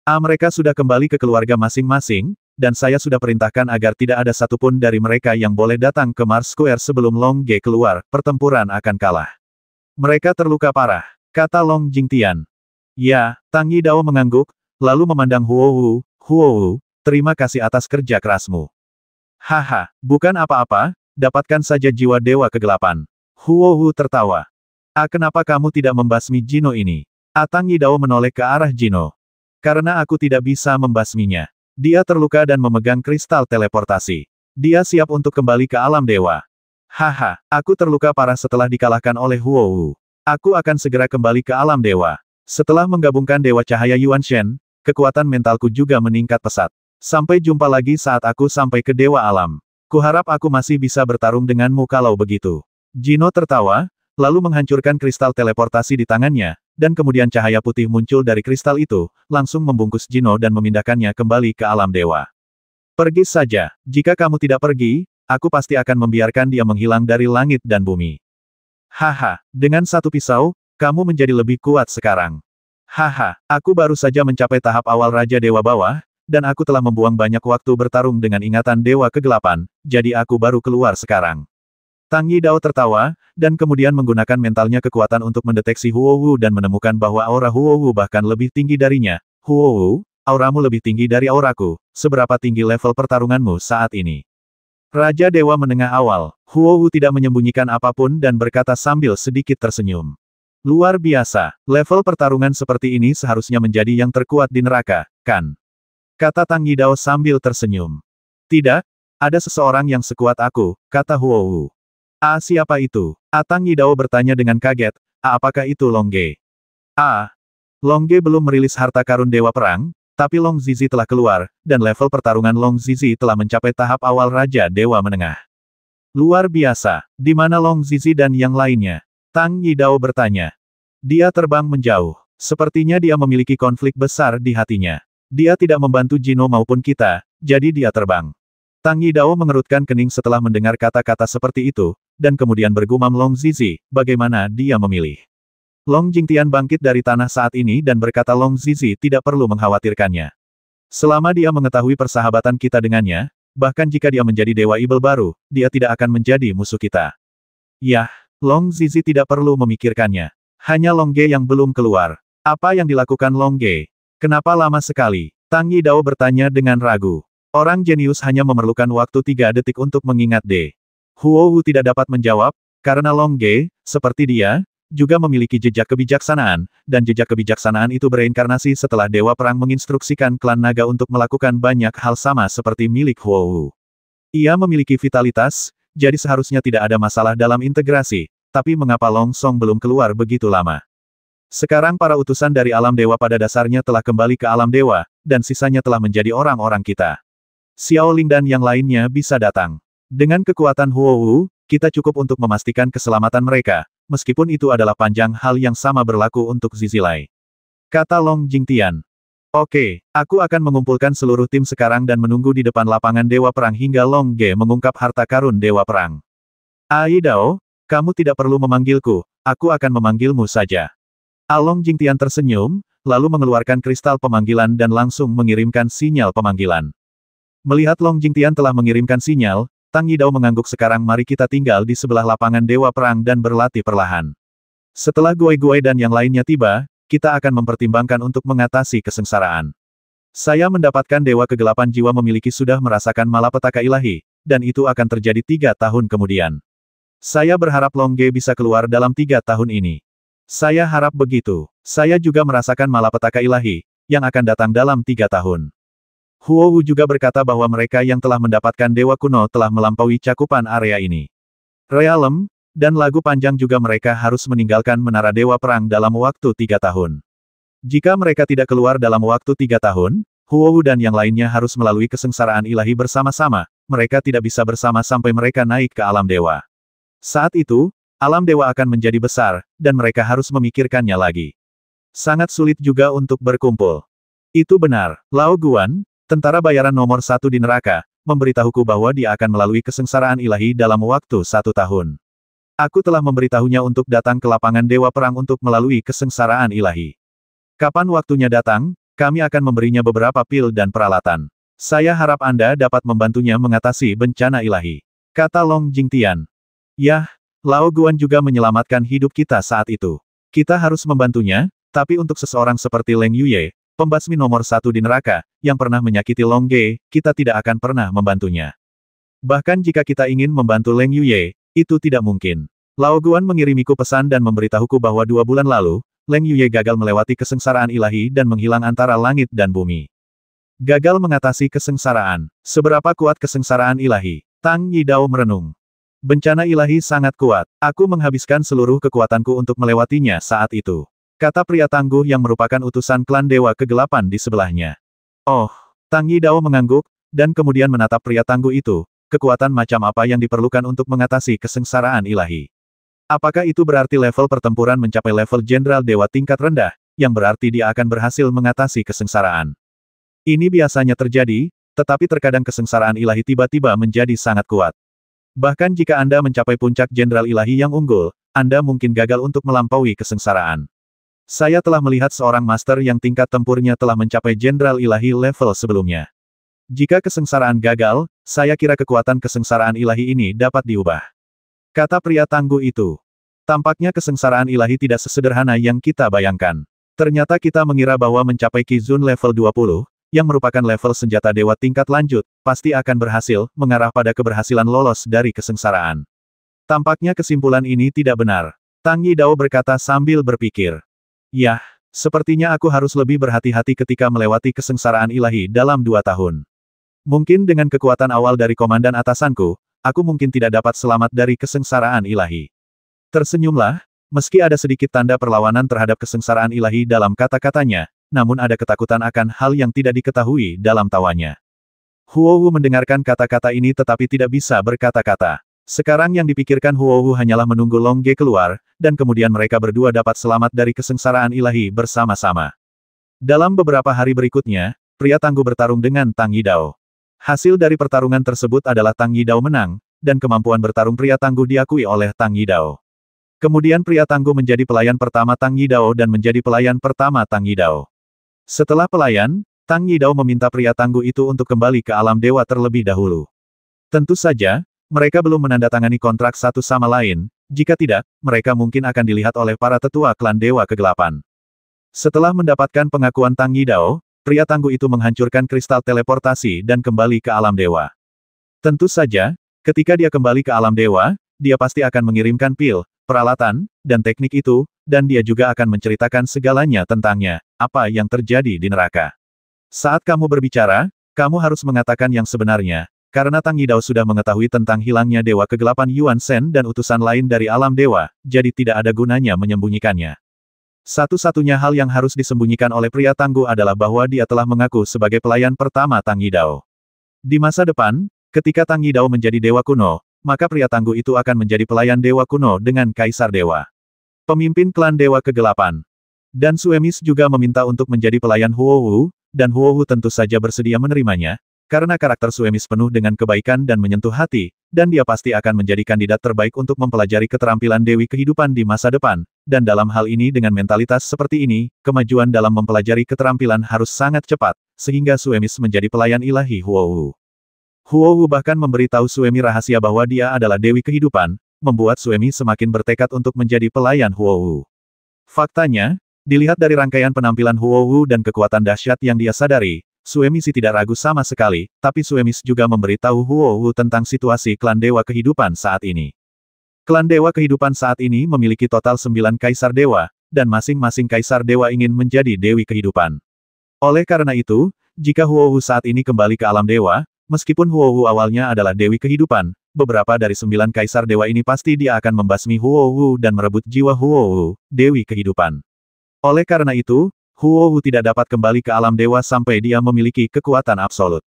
Speaker 1: Mereka sudah kembali ke keluarga masing-masing, dan saya sudah perintahkan agar tidak ada satupun dari mereka yang boleh datang ke Mars Square sebelum Long Ge keluar, pertempuran akan kalah. Mereka terluka parah, kata Long Jingtian. Ya, Tang Yidao mengangguk, lalu memandang Huohu. Huohu, terima kasih atas kerja kerasmu. Haha, bukan apa-apa, dapatkan saja jiwa Dewa Kegelapan. Huohu tertawa. Kenapa kamu tidak membasmi Jino ini? Tang Yidao menoleh ke arah Jino. Karena aku tidak bisa membasminya. Dia terluka dan memegang kristal teleportasi. Dia siap untuk kembali ke alam dewa. Haha, aku terluka parah setelah dikalahkan oleh Huohu. Aku akan segera kembali ke alam dewa. Setelah menggabungkan Dewa Cahaya Yuan Shen, kekuatan mentalku juga meningkat pesat. Sampai jumpa lagi saat aku sampai ke Dewa Alam. Kuharap aku masih bisa bertarung denganmu kalau begitu. Jino tertawa, lalu menghancurkan kristal teleportasi di tangannya, dan kemudian cahaya putih muncul dari kristal itu, langsung membungkus Jino dan memindahkannya kembali ke alam dewa. Pergi saja, jika kamu tidak pergi, aku pasti akan membiarkan dia menghilang dari langit dan bumi. Haha, dengan satu pisau, kamu menjadi lebih kuat sekarang. Haha, aku baru saja mencapai tahap awal Raja Dewa Bawah, dan aku telah membuang banyak waktu bertarung dengan ingatan Dewa Kegelapan, jadi aku baru keluar sekarang. Tang Yidao tertawa, dan kemudian menggunakan mentalnya kekuatan untuk mendeteksi Huohu dan menemukan bahwa aura Huohu bahkan lebih tinggi darinya. Huohu, auramu lebih tinggi dari auraku, seberapa tinggi level pertarunganmu saat ini? Raja Dewa Menengah Awal, Huohu tidak menyembunyikan apapun dan berkata sambil sedikit tersenyum. Luar biasa, level pertarungan seperti ini seharusnya menjadi yang terkuat di neraka, kan? Kata Tang Yidao sambil tersenyum. Tidak, ada seseorang yang sekuat aku, kata Huohu. Siapa itu? Tang Yidao bertanya dengan kaget, apakah itu Long Ge? Long Ge belum merilis harta karun Dewa Perang, tapi Long Zizi telah keluar, dan level pertarungan Long Zizi telah mencapai tahap awal Raja Dewa Menengah. Luar biasa, di mana Long Zizi dan yang lainnya? Tang Yidao bertanya. Dia terbang menjauh. Sepertinya dia memiliki konflik besar di hatinya. Dia tidak membantu Jino maupun kita, jadi dia terbang. Tang Yidao mengerutkan kening setelah mendengar kata-kata seperti itu, dan kemudian bergumam Long Zizi, bagaimana dia memilih. Long Jingtian bangkit dari tanah saat ini dan berkata Long Zizi tidak perlu mengkhawatirkannya. Selama dia mengetahui persahabatan kita dengannya, bahkan jika dia menjadi Dewa Ibel baru, dia tidak akan menjadi musuh kita. Yah, Long Zizi tidak perlu memikirkannya. Hanya Long Ge yang belum keluar. Apa yang dilakukan Long Ge? Kenapa lama sekali? Tang Yidao bertanya dengan ragu. Orang jenius hanya memerlukan waktu 3 detik untuk mengingat D. Huohu tidak dapat menjawab, karena Long Ge, seperti dia, juga memiliki jejak kebijaksanaan, dan jejak kebijaksanaan itu bereinkarnasi setelah Dewa Perang menginstruksikan klan naga untuk melakukan banyak hal sama seperti milik Huohu. Ia memiliki vitalitas, jadi seharusnya tidak ada masalah dalam integrasi, tapi mengapa Long Song belum keluar begitu lama? Sekarang para utusan dari alam dewa pada dasarnya telah kembali ke alam dewa, dan sisanya telah menjadi orang-orang kita. Xiao Ling dan yang lainnya bisa datang. Dengan kekuatan Huohu, kita cukup untuk memastikan keselamatan mereka, meskipun itu adalah panjang hal yang sama berlaku untuk Zizilai. Kata Long Jingtian. Oke, aku akan mengumpulkan seluruh tim sekarang dan menunggu di depan lapangan Dewa Perang hingga Long Ge mengungkap harta karun Dewa Perang. Yidao, kamu tidak perlu memanggilku, aku akan memanggilmu saja. Long Jingtian tersenyum, lalu mengeluarkan kristal pemanggilan dan langsung mengirimkan sinyal pemanggilan. Melihat Long Jingtian telah mengirimkan sinyal, Tang Yidao mengangguk sekarang mari kita tinggal di sebelah lapangan Dewa Perang dan berlatih perlahan. Setelah Guai-Guai dan yang lainnya tiba, kita akan mempertimbangkan untuk mengatasi kesengsaraan. Saya mendapatkan Dewa Kegelapan Jiwa memiliki sudah merasakan malapetaka ilahi, dan itu akan terjadi 3 tahun kemudian. Saya berharap Longge bisa keluar dalam 3 tahun ini. Saya harap begitu. Saya juga merasakan malapetaka ilahi, yang akan datang dalam 3 tahun. Huo Wu juga berkata bahwa mereka yang telah mendapatkan Dewa Kuno telah melampaui cakupan area ini. Realem, dan lagu panjang juga mereka harus meninggalkan Menara Dewa Perang dalam waktu 3 tahun. Jika mereka tidak keluar dalam waktu 3 tahun, Huo Wu dan yang lainnya harus melalui kesengsaraan ilahi bersama-sama, mereka tidak bisa bersama sampai mereka naik ke alam dewa. Saat itu, alam dewa akan menjadi besar, dan mereka harus memikirkannya lagi. Sangat sulit juga untuk berkumpul. Itu benar, Lao Guan, tentara bayaran nomor 1 di neraka, memberitahuku bahwa dia akan melalui kesengsaraan ilahi dalam waktu 1 tahun. Aku telah memberitahunya untuk datang ke lapangan Dewa Perang untuk melalui kesengsaraan ilahi. Kapan waktunya datang, kami akan memberinya beberapa pil dan peralatan. Saya harap Anda dapat membantunya mengatasi bencana ilahi. Kata Long Jingtian. Yah, Lao Guan juga menyelamatkan hidup kita saat itu. Kita harus membantunya, tapi untuk seseorang seperti Leng Yuye, pembasmi nomor 1 di neraka, yang pernah menyakiti Long Ge, kita tidak akan pernah membantunya. Bahkan jika kita ingin membantu Leng Yuye, itu tidak mungkin. Lao Guan mengirimiku pesan dan memberitahuku bahwa 2 bulan lalu, Leng Yuye gagal melewati kesengsaraan ilahi dan menghilang antara langit dan bumi. Gagal mengatasi kesengsaraan. Seberapa kuat kesengsaraan ilahi? Tang Yidao merenung. Bencana ilahi sangat kuat. Aku menghabiskan seluruh kekuatanku untuk melewatinya saat itu. Kata pria tangguh yang merupakan utusan klan Dewa Kegelapan di sebelahnya. Oh, Tang Yidao mengangguk, dan kemudian menatap pria tangguh itu, kekuatan macam apa yang diperlukan untuk mengatasi kesengsaraan ilahi. Apakah itu berarti level pertempuran mencapai level Jenderal Dewa tingkat rendah, yang berarti dia akan berhasil mengatasi kesengsaraan? Ini biasanya terjadi, tetapi terkadang kesengsaraan ilahi tiba-tiba menjadi sangat kuat. Bahkan jika Anda mencapai puncak Jenderal Ilahi yang unggul, Anda mungkin gagal untuk melampaui kesengsaraan. Saya telah melihat seorang master yang tingkat tempurnya telah mencapai Jenderal Ilahi level sebelumnya. Jika kesengsaraan gagal, saya kira kekuatan kesengsaraan ilahi ini dapat diubah. Kata pria tangguh itu. Tampaknya kesengsaraan ilahi tidak sesederhana yang kita bayangkan. Ternyata kita mengira bahwa mencapai Qizun level 20, yang merupakan level senjata dewa tingkat lanjut, pasti akan berhasil, mengarah pada keberhasilan lolos dari kesengsaraan. Tampaknya kesimpulan ini tidak benar. Tang Yidao berkata sambil berpikir. Yah, sepertinya aku harus lebih berhati-hati ketika melewati kesengsaraan ilahi dalam 2 tahun. Mungkin dengan kekuatan awal dari komandan atasanku, aku mungkin tidak dapat selamat dari kesengsaraan ilahi. Tersenyumlah, meski ada sedikit tanda perlawanan terhadap kesengsaraan ilahi dalam kata-katanya, namun ada ketakutan akan hal yang tidak diketahui dalam tawanya. Huo Wu mendengarkan kata-kata ini tetapi tidak bisa berkata-kata. Sekarang yang dipikirkan Huo Wu hanyalah menunggu Long Ge keluar, dan kemudian mereka berdua dapat selamat dari kesengsaraan ilahi bersama-sama. Dalam beberapa hari berikutnya, pria tangguh bertarung dengan Tang Yidao. Hasil dari pertarungan tersebut adalah Tang Yidao menang, dan kemampuan bertarung pria tangguh diakui oleh Tang Yidao. Kemudian pria tangguh menjadi pelayan pertama Tang Yidao dan menjadi pelayan pertama Tang Yidao. Setelah pelayan, Tang Yidao meminta pria tangguh itu untuk kembali ke alam dewa terlebih dahulu. Tentu saja, mereka belum menandatangani kontrak satu sama lain, jika tidak, mereka mungkin akan dilihat oleh para tetua klan Dewa Kegelapan. Setelah mendapatkan pengakuan Tang Yidao, pria tangguh itu menghancurkan kristal teleportasi dan kembali ke alam dewa. Tentu saja, ketika dia kembali ke alam dewa, dia pasti akan mengirimkan pil, peralatan, dan teknik itu, dan dia juga akan menceritakan segalanya tentangnya, apa yang terjadi di neraka. Saat kamu berbicara, kamu harus mengatakan yang sebenarnya, karena Tang Yidao sudah mengetahui tentang hilangnya Dewa Kegelapan Yuan Shen dan utusan lain dari alam dewa, jadi tidak ada gunanya menyembunyikannya. Satu-satunya hal yang harus disembunyikan oleh pria tangguh adalah bahwa dia telah mengaku sebagai pelayan pertama Tang Yidao. Di masa depan, ketika Tang Yidao menjadi dewa kuno, maka pria tangguh itu akan menjadi pelayan dewa kuno dengan Kaisar Dewa. Pemimpin klan Dewa Kegelapan. Dan Suemis juga meminta untuk menjadi pelayan Huo Wu, dan Huo Wu tentu saja bersedia menerimanya, karena karakter Suemis penuh dengan kebaikan dan menyentuh hati, dan dia pasti akan menjadi kandidat terbaik untuk mempelajari keterampilan Dewi Kehidupan di masa depan, dan dalam hal ini dengan mentalitas seperti ini, kemajuan dalam mempelajari keterampilan harus sangat cepat, sehingga Suemis menjadi pelayan ilahi Huo Wu. Huo Wu bahkan memberitahu Suemi rahasia bahwa dia adalah Dewi Kehidupan, membuat Suemi semakin bertekad untuk menjadi pelayan Huo Wu. Faktanya, dilihat dari rangkaian penampilan Huo Wu dan kekuatan dahsyat yang dia sadari, Suemisi tidak ragu sama sekali, tapi Suemis juga memberitahu Huo Wu tentang situasi klan Dewa Kehidupan saat ini. Klan Dewa Kehidupan saat ini memiliki total 9 Kaisar Dewa, dan masing-masing Kaisar Dewa ingin menjadi Dewi Kehidupan. Oleh karena itu, jika Huo Wu saat ini kembali ke alam Dewa, meskipun Huo Wu awalnya adalah Dewi Kehidupan, beberapa dari 9 Kaisar Dewa ini pasti dia akan membasmi Huo Wu dan merebut jiwa Huo Wu, Dewi Kehidupan. Oleh karena itu, Huo Wu tidak dapat kembali ke alam dewa sampai dia memiliki kekuatan absolut.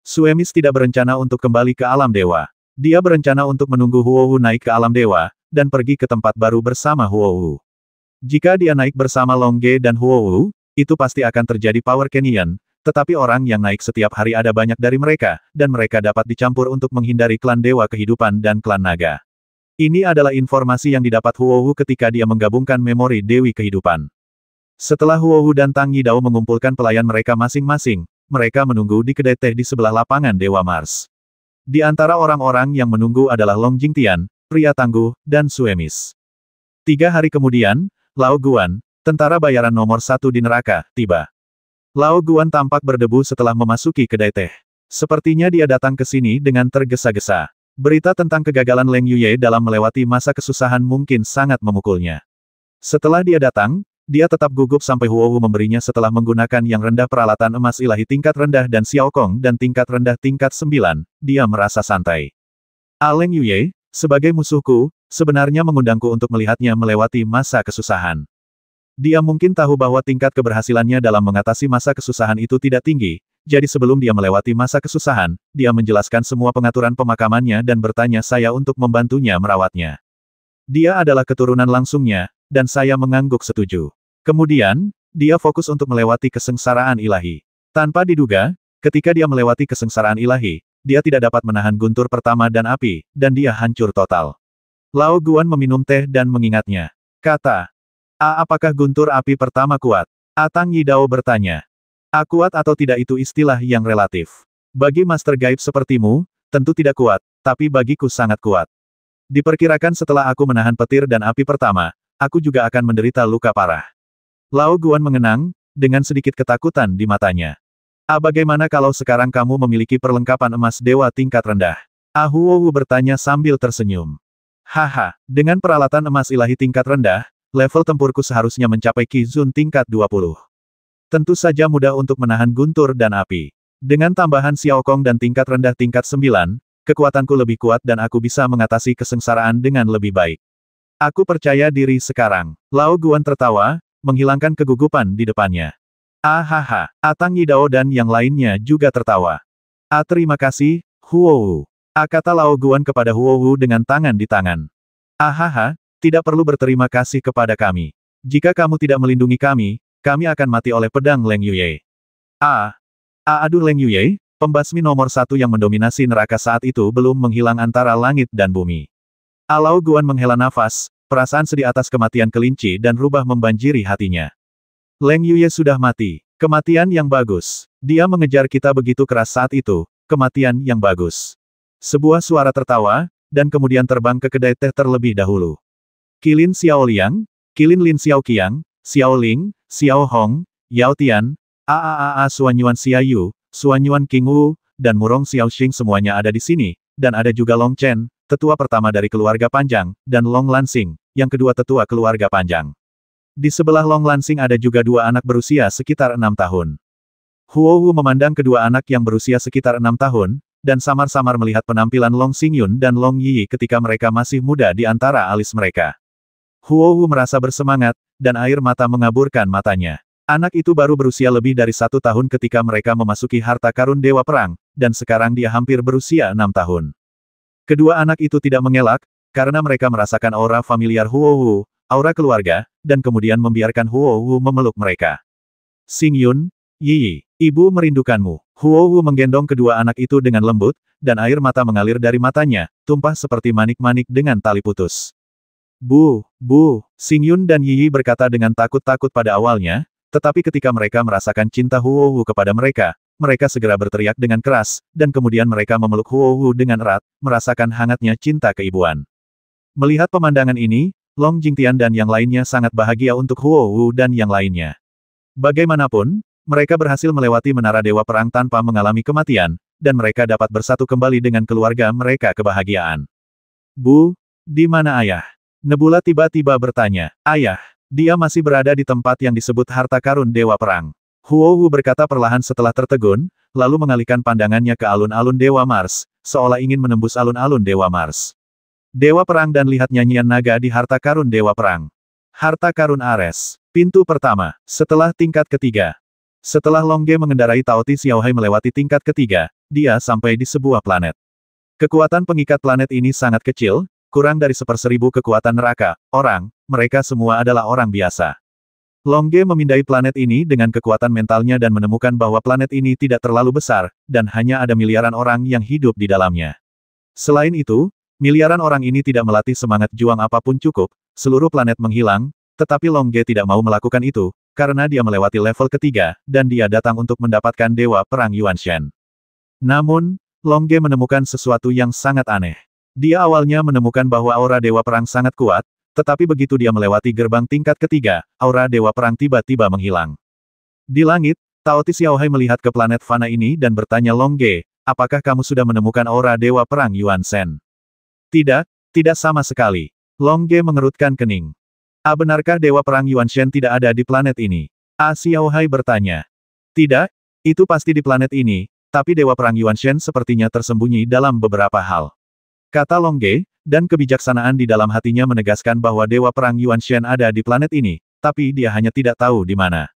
Speaker 1: Suemis tidak berencana untuk kembali ke alam dewa. Dia berencana untuk menunggu Huo Wu naik ke alam dewa, dan pergi ke tempat baru bersama Huo Wu. Jika dia naik bersama Long Ge dan Huo Wu, itu pasti akan terjadi Power Canyon, tetapi orang yang naik setiap hari ada banyak dari mereka, dan mereka dapat dicampur untuk menghindari klan Dewa Kehidupan dan klan Naga. Ini adalah informasi yang didapat Huo Wu ketika dia menggabungkan memori Dewi Kehidupan. Setelah Huo Wu dan Tang Yidao mengumpulkan pelayan mereka masing-masing, mereka menunggu di kedai teh di sebelah lapangan Dewa Mars. Di antara orang-orang yang menunggu adalah Long Jingtian, pria tangguh, dan Suemis. 3 hari kemudian, Lao Guan, tentara bayaran nomor 1 di neraka, tiba. Lao Guan tampak berdebu setelah memasuki kedai teh. Sepertinya dia datang ke sini dengan tergesa-gesa. Berita tentang kegagalan Leng Yuye dalam melewati masa kesusahan mungkin sangat memukulnya. Setelah dia datang, dia tetap gugup sampai Huo Wu memberinya setelah menggunakan yang rendah peralatan emas ilahi tingkat rendah dan Xiao Kong dan tingkat rendah tingkat 9, dia merasa santai. Leng Yuye, sebagai musuhku, sebenarnya mengundangku untuk melihatnya melewati masa kesusahan. Dia mungkin tahu bahwa tingkat keberhasilannya dalam mengatasi masa kesusahan itu tidak tinggi, jadi sebelum dia melewati masa kesusahan, dia menjelaskan semua pengaturan pemakamannya dan bertanya saya untuk membantunya merawatnya. Dia adalah keturunan langsungnya, dan saya mengangguk setuju. Kemudian, dia fokus untuk melewati kesengsaraan ilahi. Tanpa diduga, ketika dia melewati kesengsaraan ilahi, dia tidak dapat menahan guntur pertama dan api, dan dia hancur total. Lao Guan meminum teh dan mengingatnya. Kata, apakah guntur api pertama kuat? Tang Yidao bertanya. Kuat atau tidak itu istilah yang relatif. Bagi Master Gaib sepertimu, tentu tidak kuat, tapi bagiku sangat kuat. Diperkirakan setelah aku menahan petir dan api pertama, aku juga akan menderita luka parah. Lao Guan mengenang, dengan sedikit ketakutan di matanya. Bagaimana kalau sekarang kamu memiliki perlengkapan emas dewa tingkat rendah? Huo Wu bertanya sambil tersenyum. Haha, dengan peralatan emas ilahi tingkat rendah, level tempurku seharusnya mencapai Qi Zun tingkat 20. Tentu saja mudah untuk menahan guntur dan api. Dengan tambahan Xiao Kong dan tingkat rendah tingkat 9, kekuatanku lebih kuat dan aku bisa mengatasi kesengsaraan dengan lebih baik. Aku percaya diri sekarang. Lao Guan tertawa, menghilangkan kegugupan di depannya. Haha, Tang Yidao dan yang lainnya juga tertawa. Terima kasih, Huo Wu. Kata Lao Guan kepada Huo Wu dengan tangan di tangan. Haha, tidak perlu berterima kasih kepada kami. Jika kamu tidak melindungi kami akan mati oleh pedang Leng Yuye. Aduh Leng Yuye, pembasmi nomor 1 yang mendominasi neraka saat itu belum menghilang antara langit dan bumi. Lao Guan menghela nafas, perasaan sedih atas kematian kelinci dan rubah membanjiri hatinya. Leng Yuye sudah mati. Kematian yang bagus. Dia mengejar kita begitu keras saat itu, kematian yang bagus. Sebuah suara tertawa, dan kemudian terbang ke kedai teh terlebih dahulu. Qilin Xiao Liang, Qilin Lin Xiao Qiang, Xiao Ling, Xiao Hong, Yao Tian, Suanyuan Xiaoyu, Suanyuan King Wu, dan Murong Xiao Xing semuanya ada di sini, dan ada juga Long Chen, tetua pertama dari keluarga Panjang, dan Long Lansing, yang kedua tetua keluarga Panjang. Di sebelah Long Lansing ada juga 2 anak berusia sekitar 6 tahun. Huo Wu memandang kedua anak yang berusia sekitar 6 tahun, dan samar-samar melihat penampilan Long Xingyun dan Long Yi ketika mereka masih muda di antara alis mereka. Huo Wu merasa bersemangat, dan air mata mengaburkan matanya. Anak itu baru berusia lebih dari 1 tahun ketika mereka memasuki harta karun Dewa Perang, dan sekarang dia hampir berusia 6 tahun. Kedua anak itu tidak mengelak, karena mereka merasakan aura familiar Huo Wu, aura keluarga, dan kemudian membiarkan Huo Wu memeluk mereka. Xingyun, Yi, ibu merindukanmu. Huo Wu menggendong kedua anak itu dengan lembut, dan air mata mengalir dari matanya, tumpah seperti manik-manik dengan tali putus. Bu, Xingyun dan Yi berkata dengan takut-takut pada awalnya, tetapi ketika mereka merasakan cinta Huo Wu kepada mereka, mereka segera berteriak dengan keras, dan kemudian mereka memeluk Huo Wu dengan erat, merasakan hangatnya cinta keibuan. Melihat pemandangan ini, Long Jingtian dan yang lainnya sangat bahagia untuk Huo Wu dan yang lainnya. Bagaimanapun, mereka berhasil melewati menara Dewa Perang tanpa mengalami kematian, dan mereka dapat bersatu kembali dengan keluarga mereka kebahagiaan. Bu, di mana ayah? Nebula tiba-tiba bertanya. Ayah, dia masih berada di tempat yang disebut harta karun Dewa Perang. Huohu berkata perlahan setelah tertegun, lalu mengalihkan pandangannya ke alun-alun Dewa Mars, seolah ingin menembus alun-alun Dewa Mars. Dewa Perang dan lihat nyanyian naga di harta karun Dewa Perang. Harta karun Ares. Pintu pertama. Setelah tingkat ketiga. Setelah Longge mengendarai Taoti Xiaohai melewati tingkat ketiga, dia sampai di sebuah planet. Kekuatan pengikat planet ini sangat kecil, kurang dari 1/1000 kekuatan neraka, mereka semua adalah orang biasa. Longge memindai planet ini dengan kekuatan mentalnya dan menemukan bahwa planet ini tidak terlalu besar, dan hanya ada miliaran orang yang hidup di dalamnya. Selain itu, miliaran orang ini tidak melatih semangat juang apapun cukup, seluruh planet menghilang, tetapi Longge tidak mau melakukan itu, karena dia melewati level ketiga, dan dia datang untuk mendapatkan Dewa Perang Yuanshen. Namun, Longge menemukan sesuatu yang sangat aneh. Dia awalnya menemukan bahwa aura Dewa Perang sangat kuat, tetapi begitu dia melewati gerbang tingkat ketiga, aura Dewa Perang tiba-tiba menghilang. Di langit, Taoti Xiaohai melihat ke planet fana ini dan bertanya Longge, apakah kamu sudah menemukan aura Dewa Perang Yuanshen? Tidak, tidak sama sekali. Longge mengerutkan kening. Benarkah Dewa Perang Yuanshen tidak ada di planet ini? Xiaohai bertanya. Tidak, itu pasti di planet ini, tapi Dewa Perang Yuanshen sepertinya tersembunyi dalam beberapa hal. Kata Longge, dan kebijaksanaan di dalam hatinya menegaskan bahwa Dewa Perang Yuanshen ada di planet ini, tapi dia hanya tidak tahu di mana.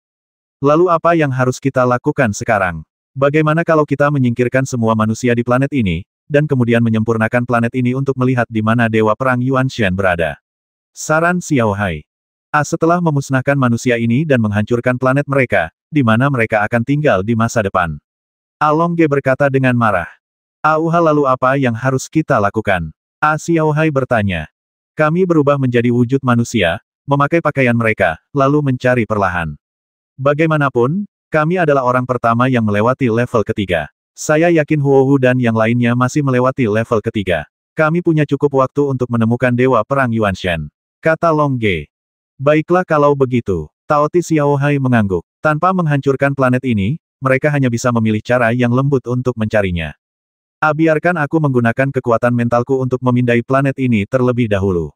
Speaker 1: Lalu apa yang harus kita lakukan sekarang? Bagaimana kalau kita menyingkirkan semua manusia di planet ini, dan kemudian menyempurnakan planet ini untuk melihat di mana Dewa Perang Yuanshen berada? Saran Xiaohai. Setelah memusnahkan manusia ini dan menghancurkan planet mereka, di mana mereka akan tinggal di masa depan. Longge berkata dengan marah. Lalu apa yang harus kita lakukan? Xiaohai bertanya. Kami berubah menjadi wujud manusia, memakai pakaian mereka, lalu mencari perlahan. Bagaimanapun, kami adalah orang pertama yang melewati level ketiga. Saya yakin Huohu dan yang lainnya masih melewati level ketiga. Kami punya cukup waktu untuk menemukan Dewa Perang Yuanshen. Kata Longge. Baiklah kalau begitu. Taoti Xiaohai mengangguk. Tanpa menghancurkan planet ini, mereka hanya bisa memilih cara yang lembut untuk mencarinya. Biarkan aku menggunakan kekuatan mentalku untuk memindai planet ini terlebih dahulu.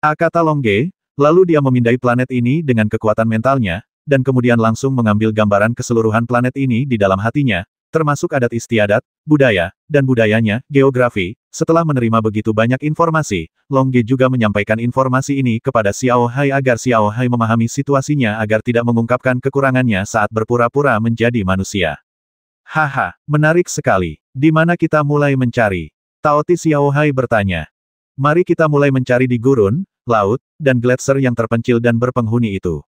Speaker 1: Kata Longge, lalu dia memindai planet ini dengan kekuatan mentalnya, dan kemudian langsung mengambil gambaran keseluruhan planet ini di dalam hatinya, termasuk adat istiadat, budaya, dan budayanya, geografi. Setelah menerima begitu banyak informasi, Longge juga menyampaikan informasi ini kepada Xiaohai agar Xiaohai memahami situasinya agar tidak mengungkapkan kekurangannya saat berpura-pura menjadi manusia. Haha, menarik sekali. Di mana kita mulai mencari? Taoti Xiaohai bertanya. Mari kita mulai mencari di gurun, laut, dan gletser yang terpencil dan berpenghuni itu.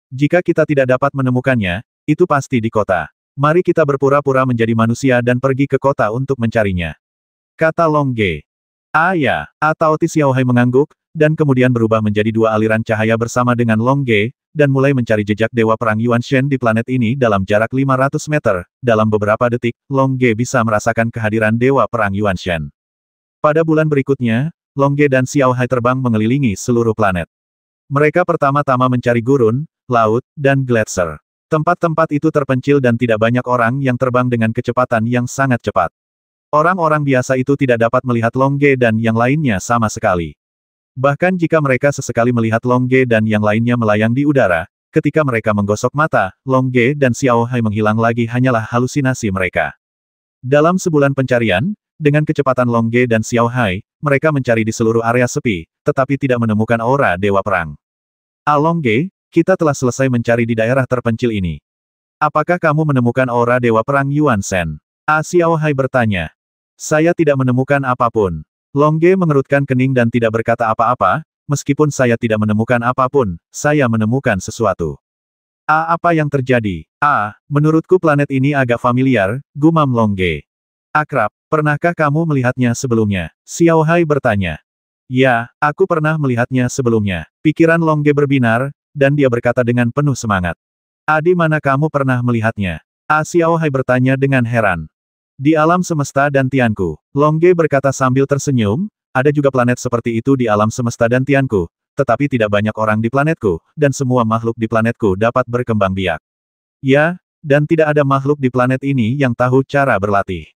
Speaker 1: Jika kita tidak dapat menemukannya, itu pasti di kota. Mari kita berpura-pura menjadi manusia dan pergi ke kota untuk mencarinya. Kata Longge. Ya, Taoti Xiaohai mengangguk, dan kemudian berubah menjadi dua aliran cahaya bersama dengan Longge, dan mulai mencari jejak Dewa Perang Yuanshen di planet ini dalam jarak 500 meter. Dalam beberapa detik, Longge bisa merasakan kehadiran Dewa Perang Yuanshen. Pada bulan berikutnya, Longge dan Xiaohai terbang mengelilingi seluruh planet. Mereka pertama-tama mencari gurun, laut, dan gletser. Tempat-tempat itu terpencil dan tidak banyak orang yang terbang dengan kecepatan yang sangat cepat. Orang-orang biasa itu tidak dapat melihat Longge dan yang lainnya sama sekali. Bahkan jika mereka sesekali melihat Longge dan yang lainnya melayang di udara, ketika mereka menggosok mata, Longge dan Xiaohai menghilang lagi hanyalah halusinasi mereka. Dalam sebulan pencarian, dengan kecepatan Longge dan Xiaohai, mereka mencari di seluruh area sepi, tetapi tidak menemukan aura Dewa Perang. Longge, kita telah selesai mencari di daerah terpencil ini. Apakah kamu menemukan aura Dewa Perang Yuanshen? Xiaohai bertanya. Saya tidak menemukan apapun. Longge mengerutkan kening dan tidak berkata apa-apa, meskipun saya tidak menemukan apapun, saya menemukan sesuatu. Apa yang terjadi? Menurutku planet ini agak familiar, gumam Longge. Akrab, pernahkah kamu melihatnya sebelumnya? Xiaohai bertanya. Ya, aku pernah melihatnya sebelumnya. Pikiran Longge berbinar, dan dia berkata dengan penuh semangat. Di mana kamu pernah melihatnya? Xiaohai bertanya dengan heran. Di alam semesta dan Tianku, Longge berkata sambil tersenyum, ada juga planet seperti itu di alam semesta dan Tianku, tetapi tidak banyak orang di planetku, dan semua makhluk di planetku dapat berkembang biak. Ya, dan tidak ada makhluk di planet ini yang tahu cara berlatih.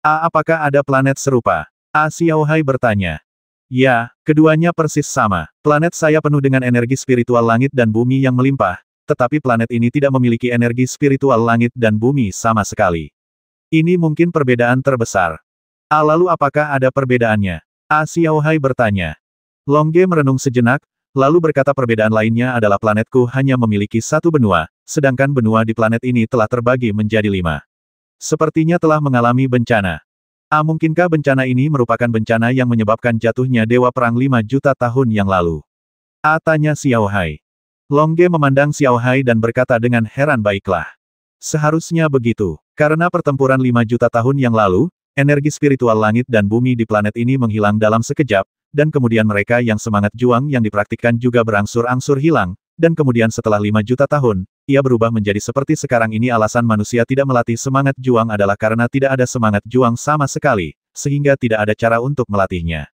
Speaker 1: Apakah ada planet serupa? Xiao Hai bertanya. Ya, keduanya persis sama. Planet saya penuh dengan energi spiritual langit dan bumi yang melimpah, tetapi planet ini tidak memiliki energi spiritual langit dan bumi sama sekali. Ini mungkin perbedaan terbesar. Lalu apakah ada perbedaannya? Xiao Hai bertanya. Long Ge merenung sejenak, lalu berkata perbedaan lainnya adalah planetku hanya memiliki satu benua, sedangkan benua di planet ini telah terbagi menjadi 5. Sepertinya telah mengalami bencana. Mungkinkah bencana ini merupakan bencana yang menyebabkan jatuhnya Dewa Perang 5 juta tahun yang lalu? Tanya Xiao Hai. Long Ge memandang Xiao Hai dan berkata dengan heran, baiklah. Seharusnya begitu. Karena pertempuran 5 juta tahun yang lalu, energi spiritual langit dan bumi di planet ini menghilang dalam sekejap, dan kemudian mereka yang semangat juang yang dipraktikkan juga berangsur-angsur hilang, dan kemudian setelah 5 juta tahun, ia berubah menjadi seperti sekarang ini. Alasan manusia tidak melatih semangat juang adalah karena tidak ada semangat juang sama sekali, sehingga tidak ada cara untuk melatihnya.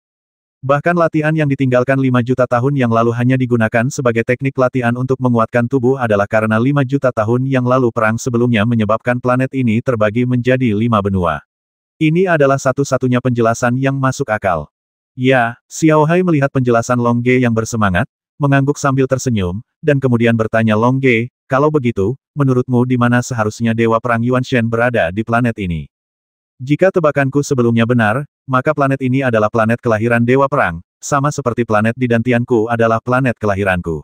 Speaker 1: Bahkan latihan yang ditinggalkan 5 juta tahun yang lalu hanya digunakan sebagai teknik latihan untuk menguatkan tubuh adalah karena 5 juta tahun yang lalu perang sebelumnya menyebabkan planet ini terbagi menjadi 5 benua. Ini adalah satu-satunya penjelasan yang masuk akal. Ya, Xiao Hai melihat penjelasan Long Ge yang bersemangat, mengangguk sambil tersenyum, dan kemudian bertanya, Long Ge, kalau begitu, menurutmu di mana seharusnya Dewa Perang Yuanshen berada di planet ini? Jika tebakanku sebelumnya benar, maka planet ini adalah planet kelahiran Dewa Perang, sama seperti planet di Dantianku xiaohai planet kelahiranku.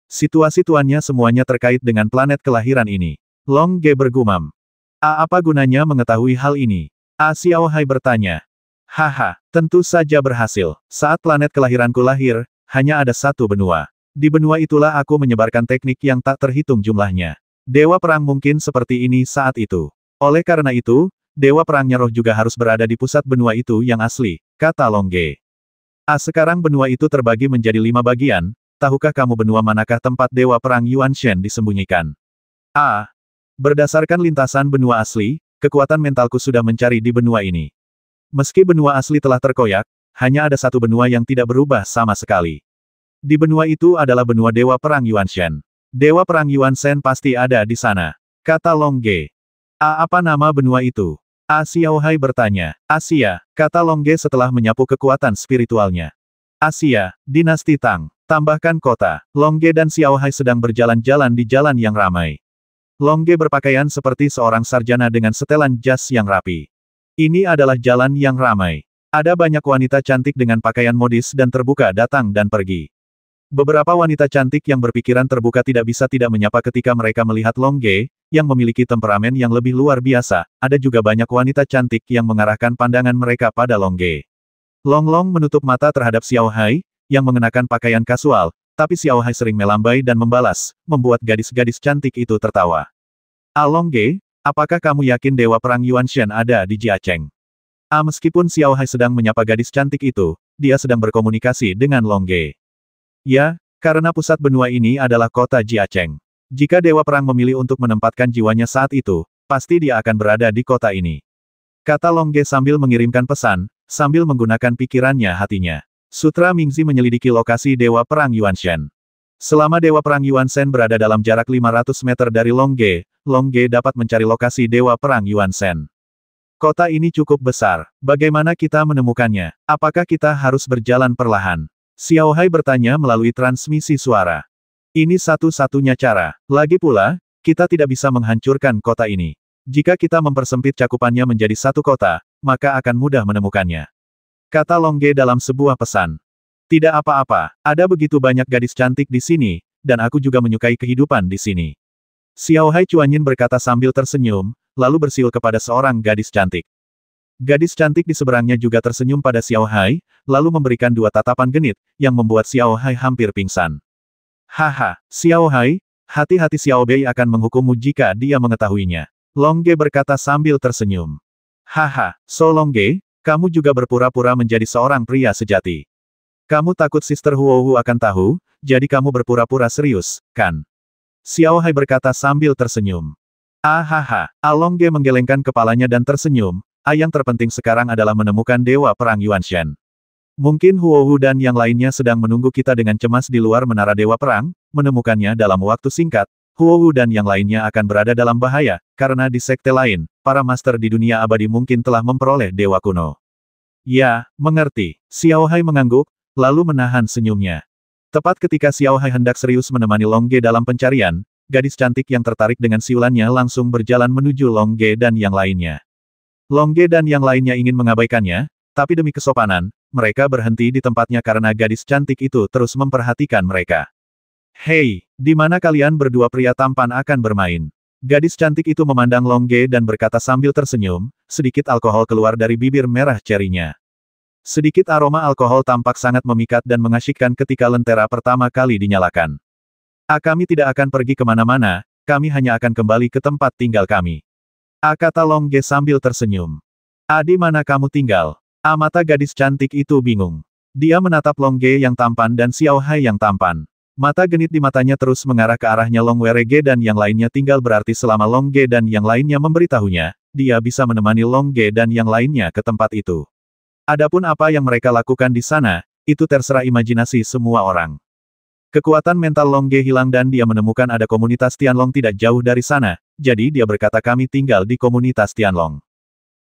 Speaker 1: Situasi tuannya semuanya terkait dengan planet kelahiran ini. Long Ge bergumam. Apa gunanya mengetahui hal ini? Xiao Hai bertanya. Haha, tentu saja berhasil. Saat planet kelahiranku lahir, hanya ada satu benua. Di benua itulah aku menyebarkan teknik yang tak terhitung jumlahnya. Dewa Perang mungkin seperti ini saat itu. Oleh karena itu, Dewa Perangnya Roh juga harus berada di pusat benua itu yang asli, kata Long Ge. Sekarang benua itu terbagi menjadi 5 bagian, tahukah kamu benua manakah tempat Dewa Perang Yuanshen disembunyikan? Berdasarkan lintasan benua asli, kekuatan mentalku sudah mencari di benua ini. Meski benua asli telah terkoyak, hanya ada satu benua yang tidak berubah sama sekali. Di benua itu adalah benua Dewa Perang Yuanshen. Dewa Perang Yuanshen pasti ada di sana, kata Long Ge. Apa nama benua itu? Xiao Hai bertanya. Asia, kata Long Ge setelah menyapu kekuatan spiritualnya. Asia, dinasti Tang. Tambahkan kota. Long Ge dan Xiao Hai sedang berjalan-jalan di jalan yang ramai. Long Ge berpakaian seperti seorang sarjana dengan setelan jas yang rapi. Ini adalah jalan yang ramai. Ada banyak wanita cantik dengan pakaian modis dan terbuka datang dan pergi. Beberapa wanita cantik yang berpikiran terbuka tidak bisa tidak menyapa ketika mereka melihat Long Ge, yang memiliki temperamen yang lebih luar biasa. Ada juga banyak wanita cantik yang mengarahkan pandangan mereka pada Long Ge. Long Long menutup mata terhadap Xiao Hai, yang mengenakan pakaian kasual, tapi Xiao Hai sering melambai dan membalas, membuat gadis-gadis cantik itu tertawa. Long Ge, apakah kamu yakin Dewa Perang Yuanshen ada di Jiacheng? Meskipun Xiao Hai sedang menyapa gadis cantik itu, dia sedang berkomunikasi dengan Long Ge. Ya, karena pusat benua ini adalah kota Jiacheng. Jika Dewa Perang memilih untuk menempatkan jiwanya saat itu, pasti dia akan berada di kota ini. Kata Long Ge sambil mengirimkan pesan, sambil menggunakan pikirannya hatinya. Sutra Mingzi menyelidiki lokasi Dewa Perang Yuanshen. Selama Dewa Perang Yuanshen berada dalam jarak 500 meter dari Long Ge dapat mencari lokasi Dewa Perang Yuanshen. Kota ini cukup besar. Bagaimana kita menemukannya? Apakah kita harus berjalan perlahan? Xiao Hai bertanya melalui transmisi suara. Ini satu-satunya cara. Lagi pula, kita tidak bisa menghancurkan kota ini. Jika kita mempersempit cakupannya menjadi satu kota, maka akan mudah menemukannya. Kata Long Ge dalam sebuah pesan. Tidak apa-apa, ada begitu banyak gadis cantik di sini, dan aku juga menyukai kehidupan di sini. Xiao Hai Chuanyin berkata sambil tersenyum, lalu bersiul kepada seorang gadis cantik. Gadis cantik di seberangnya juga tersenyum pada Xiao Hai, lalu memberikan 2 tatapan genit, yang membuat Xiao Hai hampir pingsan. Haha, Xiao Hai, hati-hati Xiao Bei akan menghukummu jika dia mengetahuinya. Long Ge berkata sambil tersenyum. Haha, So Long Ge, kamu juga berpura-pura menjadi seorang pria sejati. Kamu takut Sister Huohu akan tahu, jadi kamu berpura-pura serius, kan? Xiao Hai berkata sambil tersenyum. Ahaha, Long Ge menggelengkan kepalanya dan tersenyum, yang terpenting sekarang adalah menemukan Dewa Perang Yuanshen. Mungkin Huohu dan yang lainnya sedang menunggu kita dengan cemas di luar menara Dewa Perang, menemukannya dalam waktu singkat, Huo Wu dan yang lainnya akan berada dalam bahaya, karena di sekte lain, para master di dunia abadi mungkin telah memperoleh dewa kuno. Ya, mengerti. Xiao Hai mengangguk, lalu menahan senyumnya. Tepat ketika Xiao Hai hendak serius menemani Long Ge dalam pencarian, gadis cantik yang tertarik dengan siulannya langsung berjalan menuju Long Ge dan yang lainnya. Long Ge dan yang lainnya ingin mengabaikannya, tapi demi kesopanan, mereka berhenti di tempatnya karena gadis cantik itu terus memperhatikan mereka. Hei, di mana kalian berdua pria tampan akan bermain? Gadis cantik itu memandang Long Ge dan berkata sambil tersenyum, sedikit alkohol keluar dari bibir merah cerinya. Sedikit aroma alkohol tampak sangat memikat dan mengasyikkan ketika lentera pertama kali dinyalakan. Kami tidak akan pergi kemana-mana, kami hanya akan kembali ke tempat tinggal kami. Kata Long Ge sambil tersenyum. Di mana kamu tinggal? Mata gadis cantik itu bingung. Dia menatap Long Ge yang tampan dan Xiao Hai yang tampan. Mata genit di matanya terus mengarah ke arahnya Long Werege dan yang lainnya tinggal berarti selama Long Ge dan yang lainnya memberitahunya, dia bisa menemani Long Ge dan yang lainnya ke tempat itu. Adapun apa yang mereka lakukan di sana, itu terserah imajinasi semua orang. Kekuatan mental Long Ge hilang dan dia menemukan ada komunitas Tianlong tidak jauh dari sana, jadi dia berkata kami tinggal di komunitas Tianlong.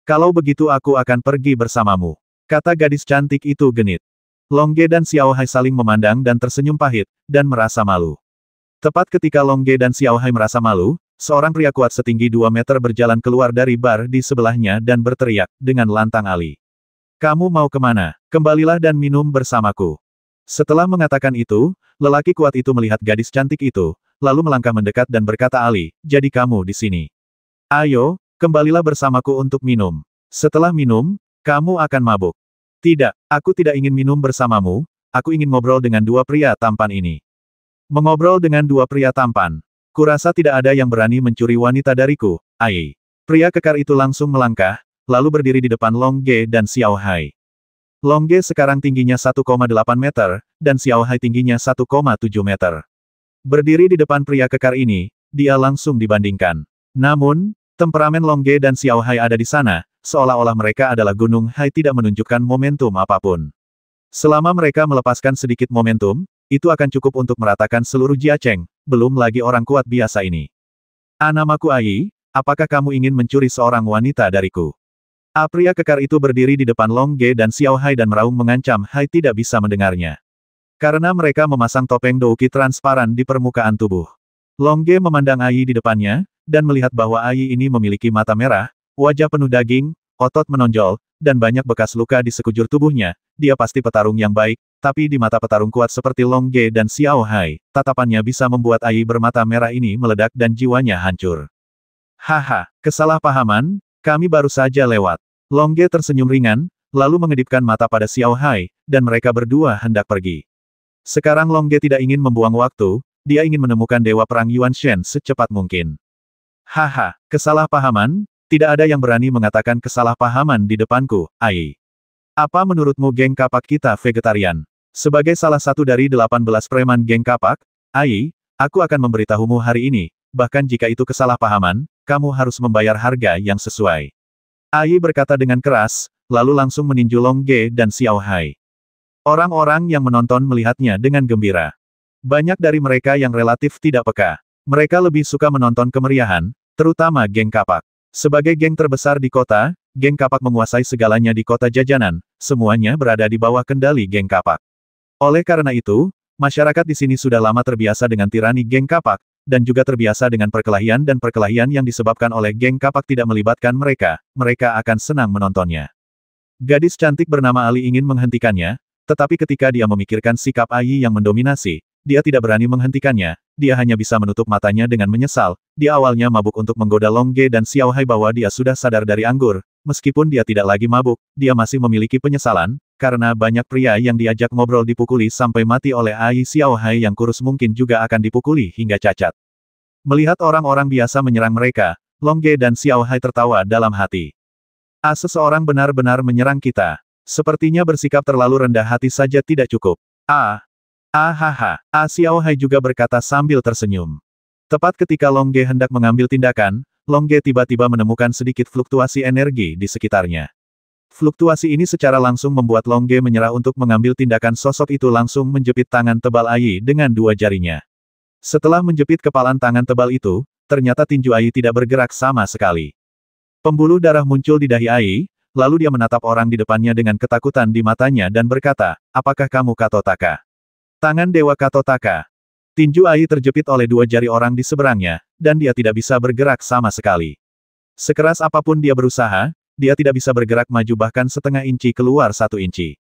Speaker 1: Kalau begitu aku akan pergi bersamamu, kata gadis cantik itu genit. Long Ge dan Xiao Hai saling memandang dan tersenyum pahit, dan merasa malu. Tepat ketika Long Ge dan Xiao Hai merasa malu, seorang pria kuat setinggi 2 meter berjalan keluar dari bar di sebelahnya dan berteriak, dengan lantang alih. Kamu mau kemana? Kembalilah dan minum bersamaku. Setelah mengatakan itu, lelaki kuat itu melihat gadis cantik itu, lalu melangkah mendekat dan berkata alih, jadi kamu di sini. Ayo, kembalilah bersamaku untuk minum. Setelah minum, kamu akan mabuk. Tidak, aku tidak ingin minum bersamamu, aku ingin ngobrol dengan dua pria tampan ini. Mengobrol dengan dua pria tampan. Kurasa tidak ada yang berani mencuri wanita dariku, Ai. Pria kekar itu langsung melangkah, lalu berdiri di depan Long Ge dan Xiao Hai. Long Ge sekarang tingginya 1,8 meter, dan Xiao Hai tingginya 1,7 meter. Berdiri di depan pria kekar ini, dia langsung dibandingkan. Namun, temperamen Long Ge dan Xiao Hai ada di sana, seolah-olah mereka adalah Gunung Hai tidak menunjukkan momentum apapun. Selama mereka melepaskan sedikit momentum, itu akan cukup untuk meratakan seluruh Jiacheng, belum lagi orang kuat biasa ini. Namaku Ai, apakah kamu ingin mencuri seorang wanita dariku? Pria kekar itu berdiri di depan Long Ge dan Xiao Hai dan meraung mengancam Hai tidak bisa mendengarnya. Karena mereka memasang topeng douki transparan di permukaan tubuh. Long Ge memandang Ai di depannya, dan melihat bahwa Ai ini memiliki mata merah, wajah penuh daging, otot menonjol, dan banyak bekas luka di sekujur tubuhnya. Dia pasti petarung yang baik, tapi di mata petarung kuat seperti Long Ge dan Xiao Hai, tatapannya bisa membuat Ai bermata merah ini meledak dan jiwanya hancur. Haha, kesalahpahaman, kami baru saja lewat. Long Ge tersenyum ringan, lalu mengedipkan mata pada Xiao Hai, dan mereka berdua hendak pergi. Sekarang Long Ge tidak ingin membuang waktu, dia ingin menemukan Dewa Perang Yuan Shen secepat mungkin. Haha, kesalahpahaman, tidak ada yang berani mengatakan kesalahpahaman di depanku, Ai. Apa menurutmu geng kapak kita vegetarian? Sebagai salah satu dari 18 preman geng kapak, Ai, aku akan memberitahumu hari ini, bahkan jika itu kesalahpahaman, kamu harus membayar harga yang sesuai. Ai berkata dengan keras, lalu langsung meninju Long Ge dan Xiao Hai. Orang-orang yang menonton melihatnya dengan gembira. Banyak dari mereka yang relatif tidak peka. Mereka lebih suka menonton kemeriahan, terutama geng kapak. Sebagai geng terbesar di kota, geng kapak menguasai segalanya di kota jajanan, semuanya berada di bawah kendali geng kapak. Oleh karena itu, masyarakat di sini sudah lama terbiasa dengan tirani geng kapak, dan juga terbiasa dengan perkelahian dan perkelahian yang disebabkan oleh geng kapak tidak melibatkan mereka, mereka akan senang menontonnya. Gadis cantik bernama Ali ingin menghentikannya, tetapi ketika dia memikirkan sikap Ai yang mendominasi, dia tidak berani menghentikannya, dia hanya bisa menutup matanya dengan menyesal, dia awalnya mabuk untuk menggoda Long Ge dan Xiao Hai bahwa dia sudah sadar dari anggur, meskipun dia tidak lagi mabuk, dia masih memiliki penyesalan, karena banyak pria yang diajak ngobrol dipukuli sampai mati oleh Ai. Xiao Hai yang kurus mungkin juga akan dipukuli hingga cacat. Melihat orang-orang biasa menyerang mereka, Long Ge dan Xiao Hai tertawa dalam hati. Seseorang benar-benar menyerang kita. Sepertinya bersikap terlalu rendah hati saja tidak cukup. Hahaha. Xiao Hai juga berkata sambil tersenyum. Tepat ketika Long Ge hendak mengambil tindakan, Long Ge tiba-tiba menemukan sedikit fluktuasi energi di sekitarnya. Fluktuasi ini secara langsung membuat Long Ge menyerah untuk mengambil tindakan. Sosok itu langsung menjepit tangan tebal Ai dengan dua jarinya. Setelah menjepit kepalan tangan tebal itu, ternyata tinju Ai tidak bergerak sama sekali. Pembuluh darah muncul di dahi Ai, lalu dia menatap orang di depannya dengan ketakutan di matanya dan berkata, apakah kamu Katotaka? Tangan Dewa Katotaka. Tinju Ai terjepit oleh dua jari orang di seberangnya, dan dia tidak bisa bergerak sama sekali. Sekeras apapun dia berusaha, dia tidak bisa bergerak maju bahkan setengah inci keluar 1 inci.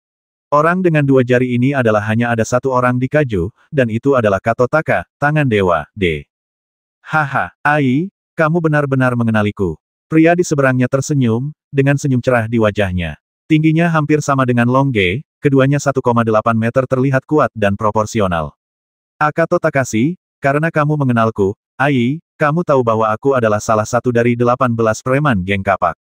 Speaker 1: Orang dengan dua jari ini adalah hanya ada satu orang di Kaju, dan itu adalah Katotaka, tangan dewa, D. Haha, Ai, kamu benar-benar mengenaliku. Pria di seberangnya tersenyum, dengan senyum cerah di wajahnya. Tingginya hampir sama dengan Longge, keduanya 1,8 meter terlihat kuat dan proporsional. Akato Takashi, karena kamu mengenalku, Ai, kamu tahu bahwa aku adalah salah satu dari 18 preman geng kapak.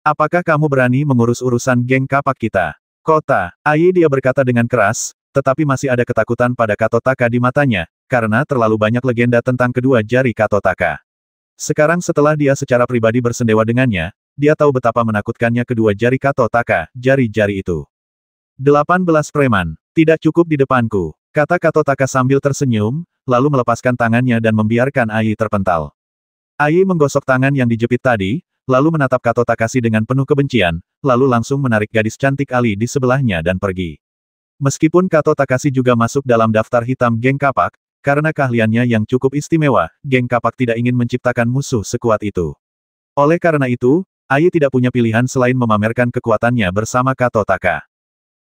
Speaker 1: Apakah kamu berani mengurus urusan geng kapak kita? Kota, Ai, dia berkata dengan keras, tetapi masih ada ketakutan pada Katotaka di matanya, karena terlalu banyak legenda tentang kedua jari Katotaka. Sekarang setelah dia secara pribadi bersendewa dengannya, dia tahu betapa menakutkannya kedua jari Katotaka, jari-jari itu. 18 preman, tidak cukup di depanku, kata Katotaka sambil tersenyum, lalu melepaskan tangannya dan membiarkan Ai terpental. Ai menggosok tangan yang dijepit tadi, lalu menatap Kato Takashi dengan penuh kebencian, lalu langsung menarik gadis cantik Ali di sebelahnya dan pergi. Meskipun Kato Takashi juga masuk dalam daftar hitam geng kapak, karena keahliannya yang cukup istimewa, geng kapak tidak ingin menciptakan musuh sekuat itu. Oleh karena itu, Ai tidak punya pilihan selain memamerkan kekuatannya bersama Katotaka.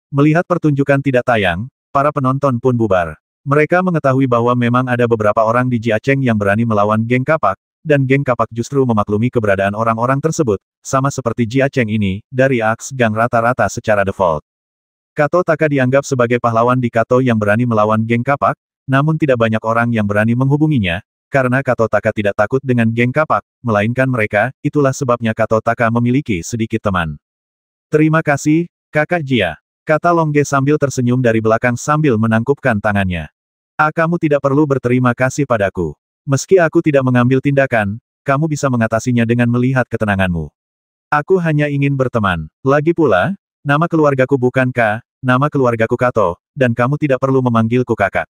Speaker 1: Melihat pertunjukan tidak tayang, para penonton pun bubar. Mereka mengetahui bahwa memang ada beberapa orang di Jiacheng yang berani melawan geng kapak, dan geng kapak justru memaklumi keberadaan orang-orang tersebut, sama seperti Jiacheng ini, dari Aks Gang rata-rata secara default. Katotaka dianggap sebagai pahlawan di Kato yang berani melawan geng kapak, namun tidak banyak orang yang berani menghubunginya, karena Katotaka tidak takut dengan geng kapak, melainkan mereka, itulah sebabnya Katotaka memiliki sedikit teman. Terima kasih, Kakak Jia, kata Longge sambil tersenyum dari belakang sambil menangkupkan tangannya. Kamu tidak perlu berterima kasih padaku. Meski aku tidak mengambil tindakan, kamu bisa mengatasinya dengan melihat ketenanganmu. Aku hanya ingin berteman. Lagi pula, nama keluargaku bukan K, nama keluargaku Kato, dan kamu tidak perlu memanggilku kakak.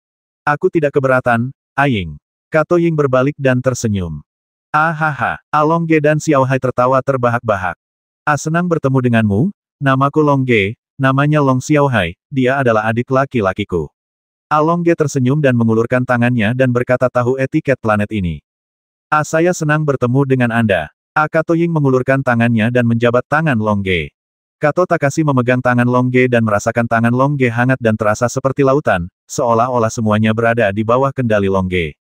Speaker 1: Aku tidak keberatan, Aying. Kato Ying berbalik dan tersenyum. Ahaha, Longge dan Xiao Hai tertawa terbahak-bahak. Senang bertemu denganmu, namaku Longge, namanya Long Xiao Hai, dia adalah adik laki-lakiku. Longge tersenyum dan mengulurkan tangannya dan berkata tahu etiket planet ini. Saya senang bertemu dengan Anda. Kato Ying mengulurkan tangannya dan menjabat tangan Longge. Kato Takashi memegang tangan Longge dan merasakan tangan Longge hangat dan terasa seperti lautan, seolah-olah semuanya berada di bawah kendali Longge.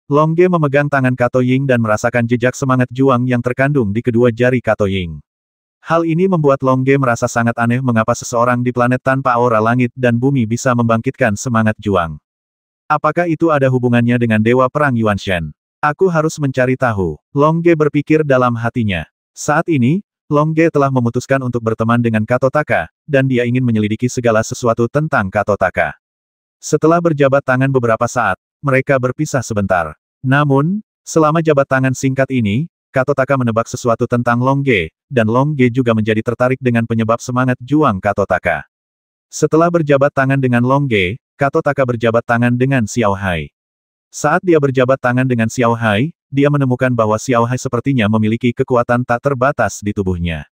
Speaker 1: Longge memegang tangan Kato Ying dan merasakan jejak semangat juang yang terkandung di kedua jari Kato Ying. Hal ini membuat Longge merasa sangat aneh mengapa seseorang di planet tanpa aura langit dan bumi bisa membangkitkan semangat juang. Apakah itu ada hubungannya dengan Dewa Perang Yuanshen? Aku harus mencari tahu. Longge berpikir dalam hatinya. Saat ini, Longge telah memutuskan untuk berteman dengan Katotaka, dan dia ingin menyelidiki segala sesuatu tentang Katotaka. Setelah berjabat tangan beberapa saat, mereka berpisah sebentar. Namun, selama jabat tangan singkat ini, Katotaka menebak sesuatu tentang Longge, dan Longge juga menjadi tertarik dengan penyebab semangat juang Katotaka. Setelah berjabat tangan dengan Longge, Katotaka berjabat tangan dengan Xiao Hai. Saat dia berjabat tangan dengan Xiao Hai, dia menemukan bahwa Xiao Hai sepertinya memiliki kekuatan tak terbatas di tubuhnya.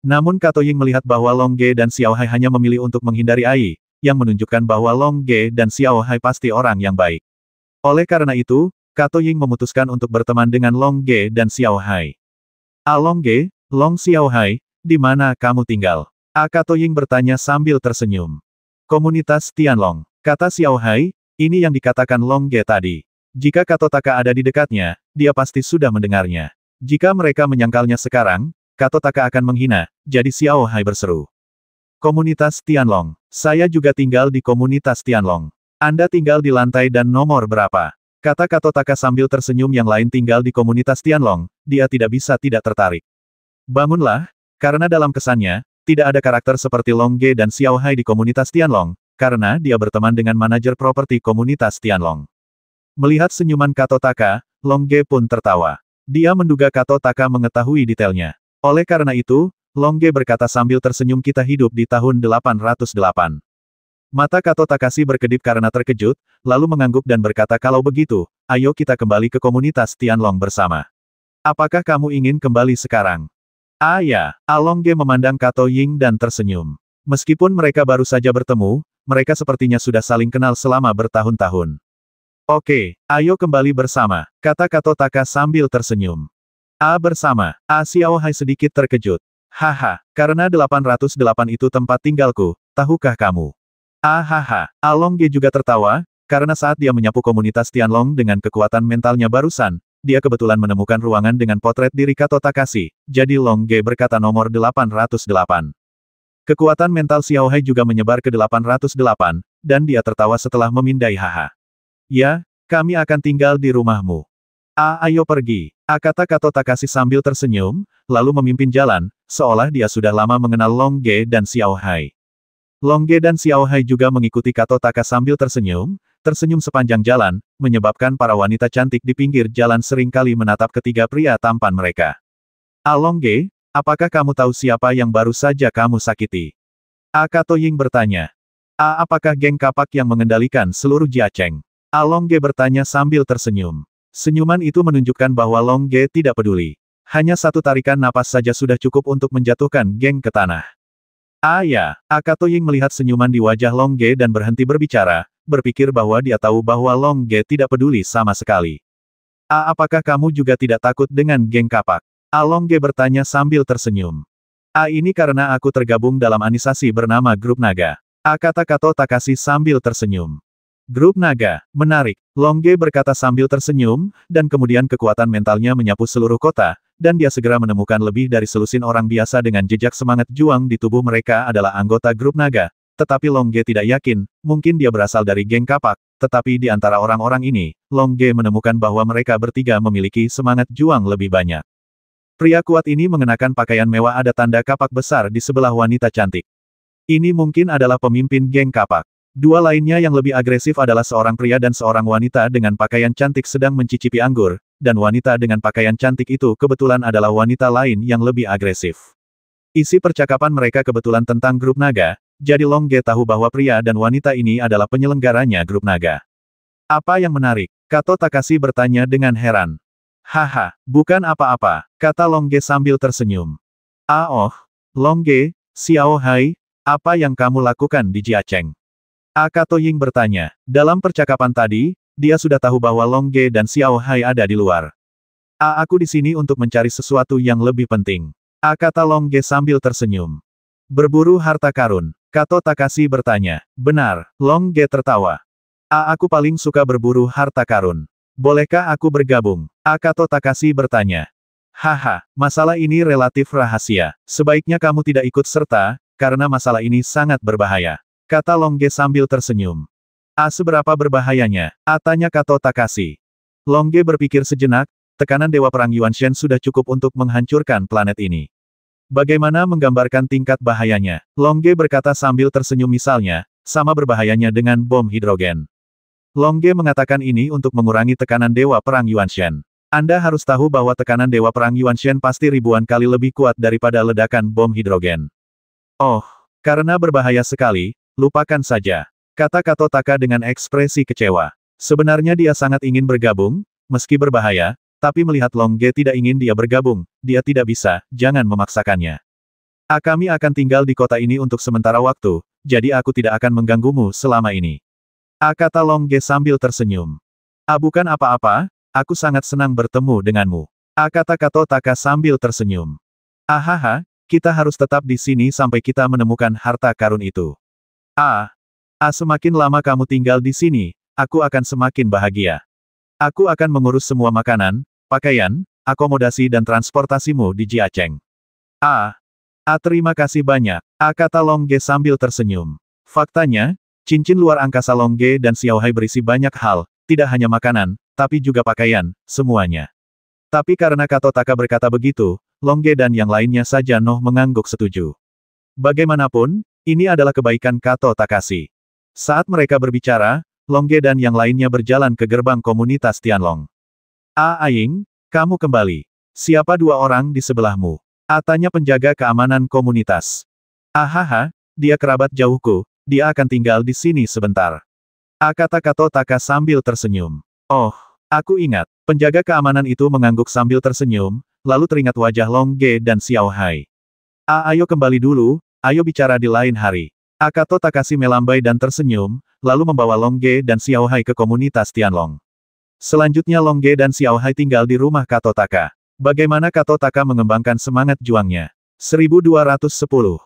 Speaker 1: Namun Kato Ying melihat bahwa Longge dan Xiao Hai hanya memilih untuk menghindari Ai, yang menunjukkan bahwa Longge dan Xiao Hai pasti orang yang baik. Oleh karena itu, Kato Ying memutuskan untuk berteman dengan Longge dan Xiao Hai. Longge, Long Xiao Hai, di mana kamu tinggal? Kato Ying bertanya sambil tersenyum. Komunitas Tianlong, kata Xiao Hai, ini yang dikatakan Longge tadi. Jika Katotaka ada di dekatnya, dia pasti sudah mendengarnya. Jika mereka menyangkalnya sekarang, Katotaka akan menghina, jadi Xiao Hai berseru. Komunitas Tianlong. Saya juga tinggal di komunitas Tianlong. Anda tinggal di lantai dan nomor berapa? Kata Katotaka sambil tersenyum yang lain tinggal di komunitas Tianlong, dia tidak bisa tidak tertarik. Bangunlah, karena dalam kesannya, tidak ada karakter seperti Longge dan Xiao Hai di komunitas Tianlong, karena dia berteman dengan manajer properti komunitas Tianlong. Melihat senyuman Katotaka, Longge pun tertawa. Dia menduga Katotaka mengetahui detailnya. Oleh karena itu, Longge berkata sambil tersenyum kita hidup di tahun 808. Mata Kato Takashi berkedip karena terkejut, lalu mengangguk dan berkata kalau begitu, ayo kita kembali ke komunitas Tianlong bersama. Apakah kamu ingin kembali sekarang? Ah ya, Alongge memandang Kato Ying dan tersenyum. Meskipun mereka baru saja bertemu, mereka sepertinya sudah saling kenal selama bertahun-tahun. Oke, ayo kembali bersama, kata Kato Taka sambil tersenyum. Bersama, Xiao Hai sedikit terkejut. Haha, karena 808 itu tempat tinggalku, tahukah kamu? Alongge juga tertawa, karena saat dia menyapu komunitas Tianlong dengan kekuatan mentalnya barusan, dia kebetulan menemukan ruangan dengan potret diri Kato Takashi, jadi Longge berkata nomor 808. Kekuatan mental Xiao Hai juga menyebar ke 808, dan dia tertawa setelah memindai haha. Ya, kami akan tinggal di rumahmu. Ayo pergi, kata Kato Takashi sambil tersenyum, lalu memimpin jalan, seolah dia sudah lama mengenal Longge dan Xiao Hai. Longge dan Xiao Hai juga mengikuti Kato Taka sambil tersenyum sepanjang jalan, menyebabkan para wanita cantik di pinggir jalan seringkali menatap ketiga pria tampan mereka. Longge, apakah kamu tahu siapa yang baru saja kamu sakiti? Kato Ying bertanya. Apakah geng kapak yang mengendalikan seluruh Jiacheng? Longge bertanya sambil tersenyum. Senyuman itu menunjukkan bahwa Longge tidak peduli. Hanya satu tarikan napas saja sudah cukup untuk menjatuhkan geng ke tanah. Ya, Kato Ying melihat senyuman di wajah Longge dan berhenti berbicara, berpikir bahwa dia tahu bahwa Longge tidak peduli sama sekali. Apakah kamu juga tidak takut dengan geng kapak? Longge bertanya sambil tersenyum. Ini karena aku tergabung dalam anisasi bernama Grup Naga. Kata Kato Takashi sambil tersenyum. Grup Naga, menarik, Longge berkata sambil tersenyum, dan kemudian kekuatan mentalnya menyapu seluruh kota, dan dia segera menemukan lebih dari selusin orang biasa dengan jejak semangat juang di tubuh mereka adalah anggota Grup Naga. Tetapi Longge tidak yakin, mungkin dia berasal dari geng kapak, tetapi di antara orang-orang ini, Longge menemukan bahwa mereka bertiga memiliki semangat juang lebih banyak. Pria kuat ini mengenakan pakaian mewah ada tanda kapak besar di sebelah wanita cantik. Ini mungkin adalah pemimpin geng kapak. Dua lainnya yang lebih agresif adalah seorang pria dan seorang wanita dengan pakaian cantik sedang mencicipi anggur, dan wanita dengan pakaian cantik itu kebetulan adalah wanita lain yang lebih agresif. Isi percakapan mereka kebetulan tentang Grup Naga, jadi Longge tahu bahwa pria dan wanita ini adalah penyelenggaranya Grup Naga. Apa yang menarik? Kato Takashi bertanya dengan heran. Haha, bukan apa-apa, kata Longge sambil tersenyum. Longge, Xiao Hai, apa yang kamu lakukan di Jiacheng? Kato Ying bertanya. Dalam percakapan tadi, dia sudah tahu bahwa Longge dan Xiao Hai ada di luar. Aku di sini untuk mencari sesuatu yang lebih penting. Kata Longge sambil tersenyum. Berburu harta karun. Kato Takashi bertanya. Benar, Longge tertawa. Aku paling suka berburu harta karun. Bolehkah aku bergabung? Kato Takashi bertanya. Haha, masalah ini relatif rahasia. Sebaiknya kamu tidak ikut serta, karena masalah ini sangat berbahaya. Kata Longge sambil tersenyum. Seberapa berbahayanya? Tanya Kato Takashi. Longge berpikir sejenak, tekanan Dewa Perang Yuanshen sudah cukup untuk menghancurkan planet ini. Bagaimana menggambarkan tingkat bahayanya? Longge berkata sambil tersenyum misalnya, sama berbahayanya dengan bom hidrogen. Longge mengatakan ini untuk mengurangi tekanan Dewa Perang Yuanshen. Anda harus tahu bahwa tekanan Dewa Perang Yuanshen pasti ribuan kali lebih kuat daripada ledakan bom hidrogen. Karena berbahaya sekali, lupakan saja, kata Kato Taka dengan ekspresi kecewa. Sebenarnya dia sangat ingin bergabung, meski berbahaya, tapi melihat Longge tidak ingin dia bergabung, dia tidak bisa, jangan memaksakannya. Kami akan tinggal di kota ini untuk sementara waktu, jadi aku tidak akan mengganggumu selama ini. Kata Longge sambil tersenyum. Bukan apa-apa, aku sangat senang bertemu denganmu. Kata Kato Taka sambil tersenyum. Kita harus tetap di sini sampai kita menemukan harta karun itu. Semakin lama kamu tinggal di sini, aku akan semakin bahagia. Aku akan mengurus semua makanan, pakaian, akomodasi dan transportasimu di Jiacheng. Terima kasih banyak, kata Longge sambil tersenyum. Faktanya, cincin luar angkasa Longge dan Xiao Hai berisi banyak hal, tidak hanya makanan, tapi juga pakaian, semuanya. Tapi karena Kato Taka berkata begitu, Longge dan yang lainnya saja mengangguk setuju. Bagaimanapun, ini adalah kebaikan Kato Takashi. Saat mereka berbicara, Longge dan yang lainnya berjalan ke gerbang komunitas Tianlong. Aing, kamu kembali. Siapa dua orang di sebelahmu? Tanya penjaga keamanan komunitas. Dia kerabat jauhku, dia akan tinggal di sini sebentar. Kata Kato Taka sambil tersenyum. Oh, aku ingat. Penjaga keamanan itu mengangguk sambil tersenyum, lalu teringat wajah Long Ge dan Xiao Hai. Ayo kembali dulu, ayo bicara di lain hari. Kato Takashi melambai dan tersenyum, lalu membawa Long Ge dan Xiao Hai ke komunitas Tianlong. Selanjutnya Long Ge dan Xiao Hai tinggal di rumah Kato Taka. Bagaimana Kato Taka mengembangkan semangat juangnya? 1210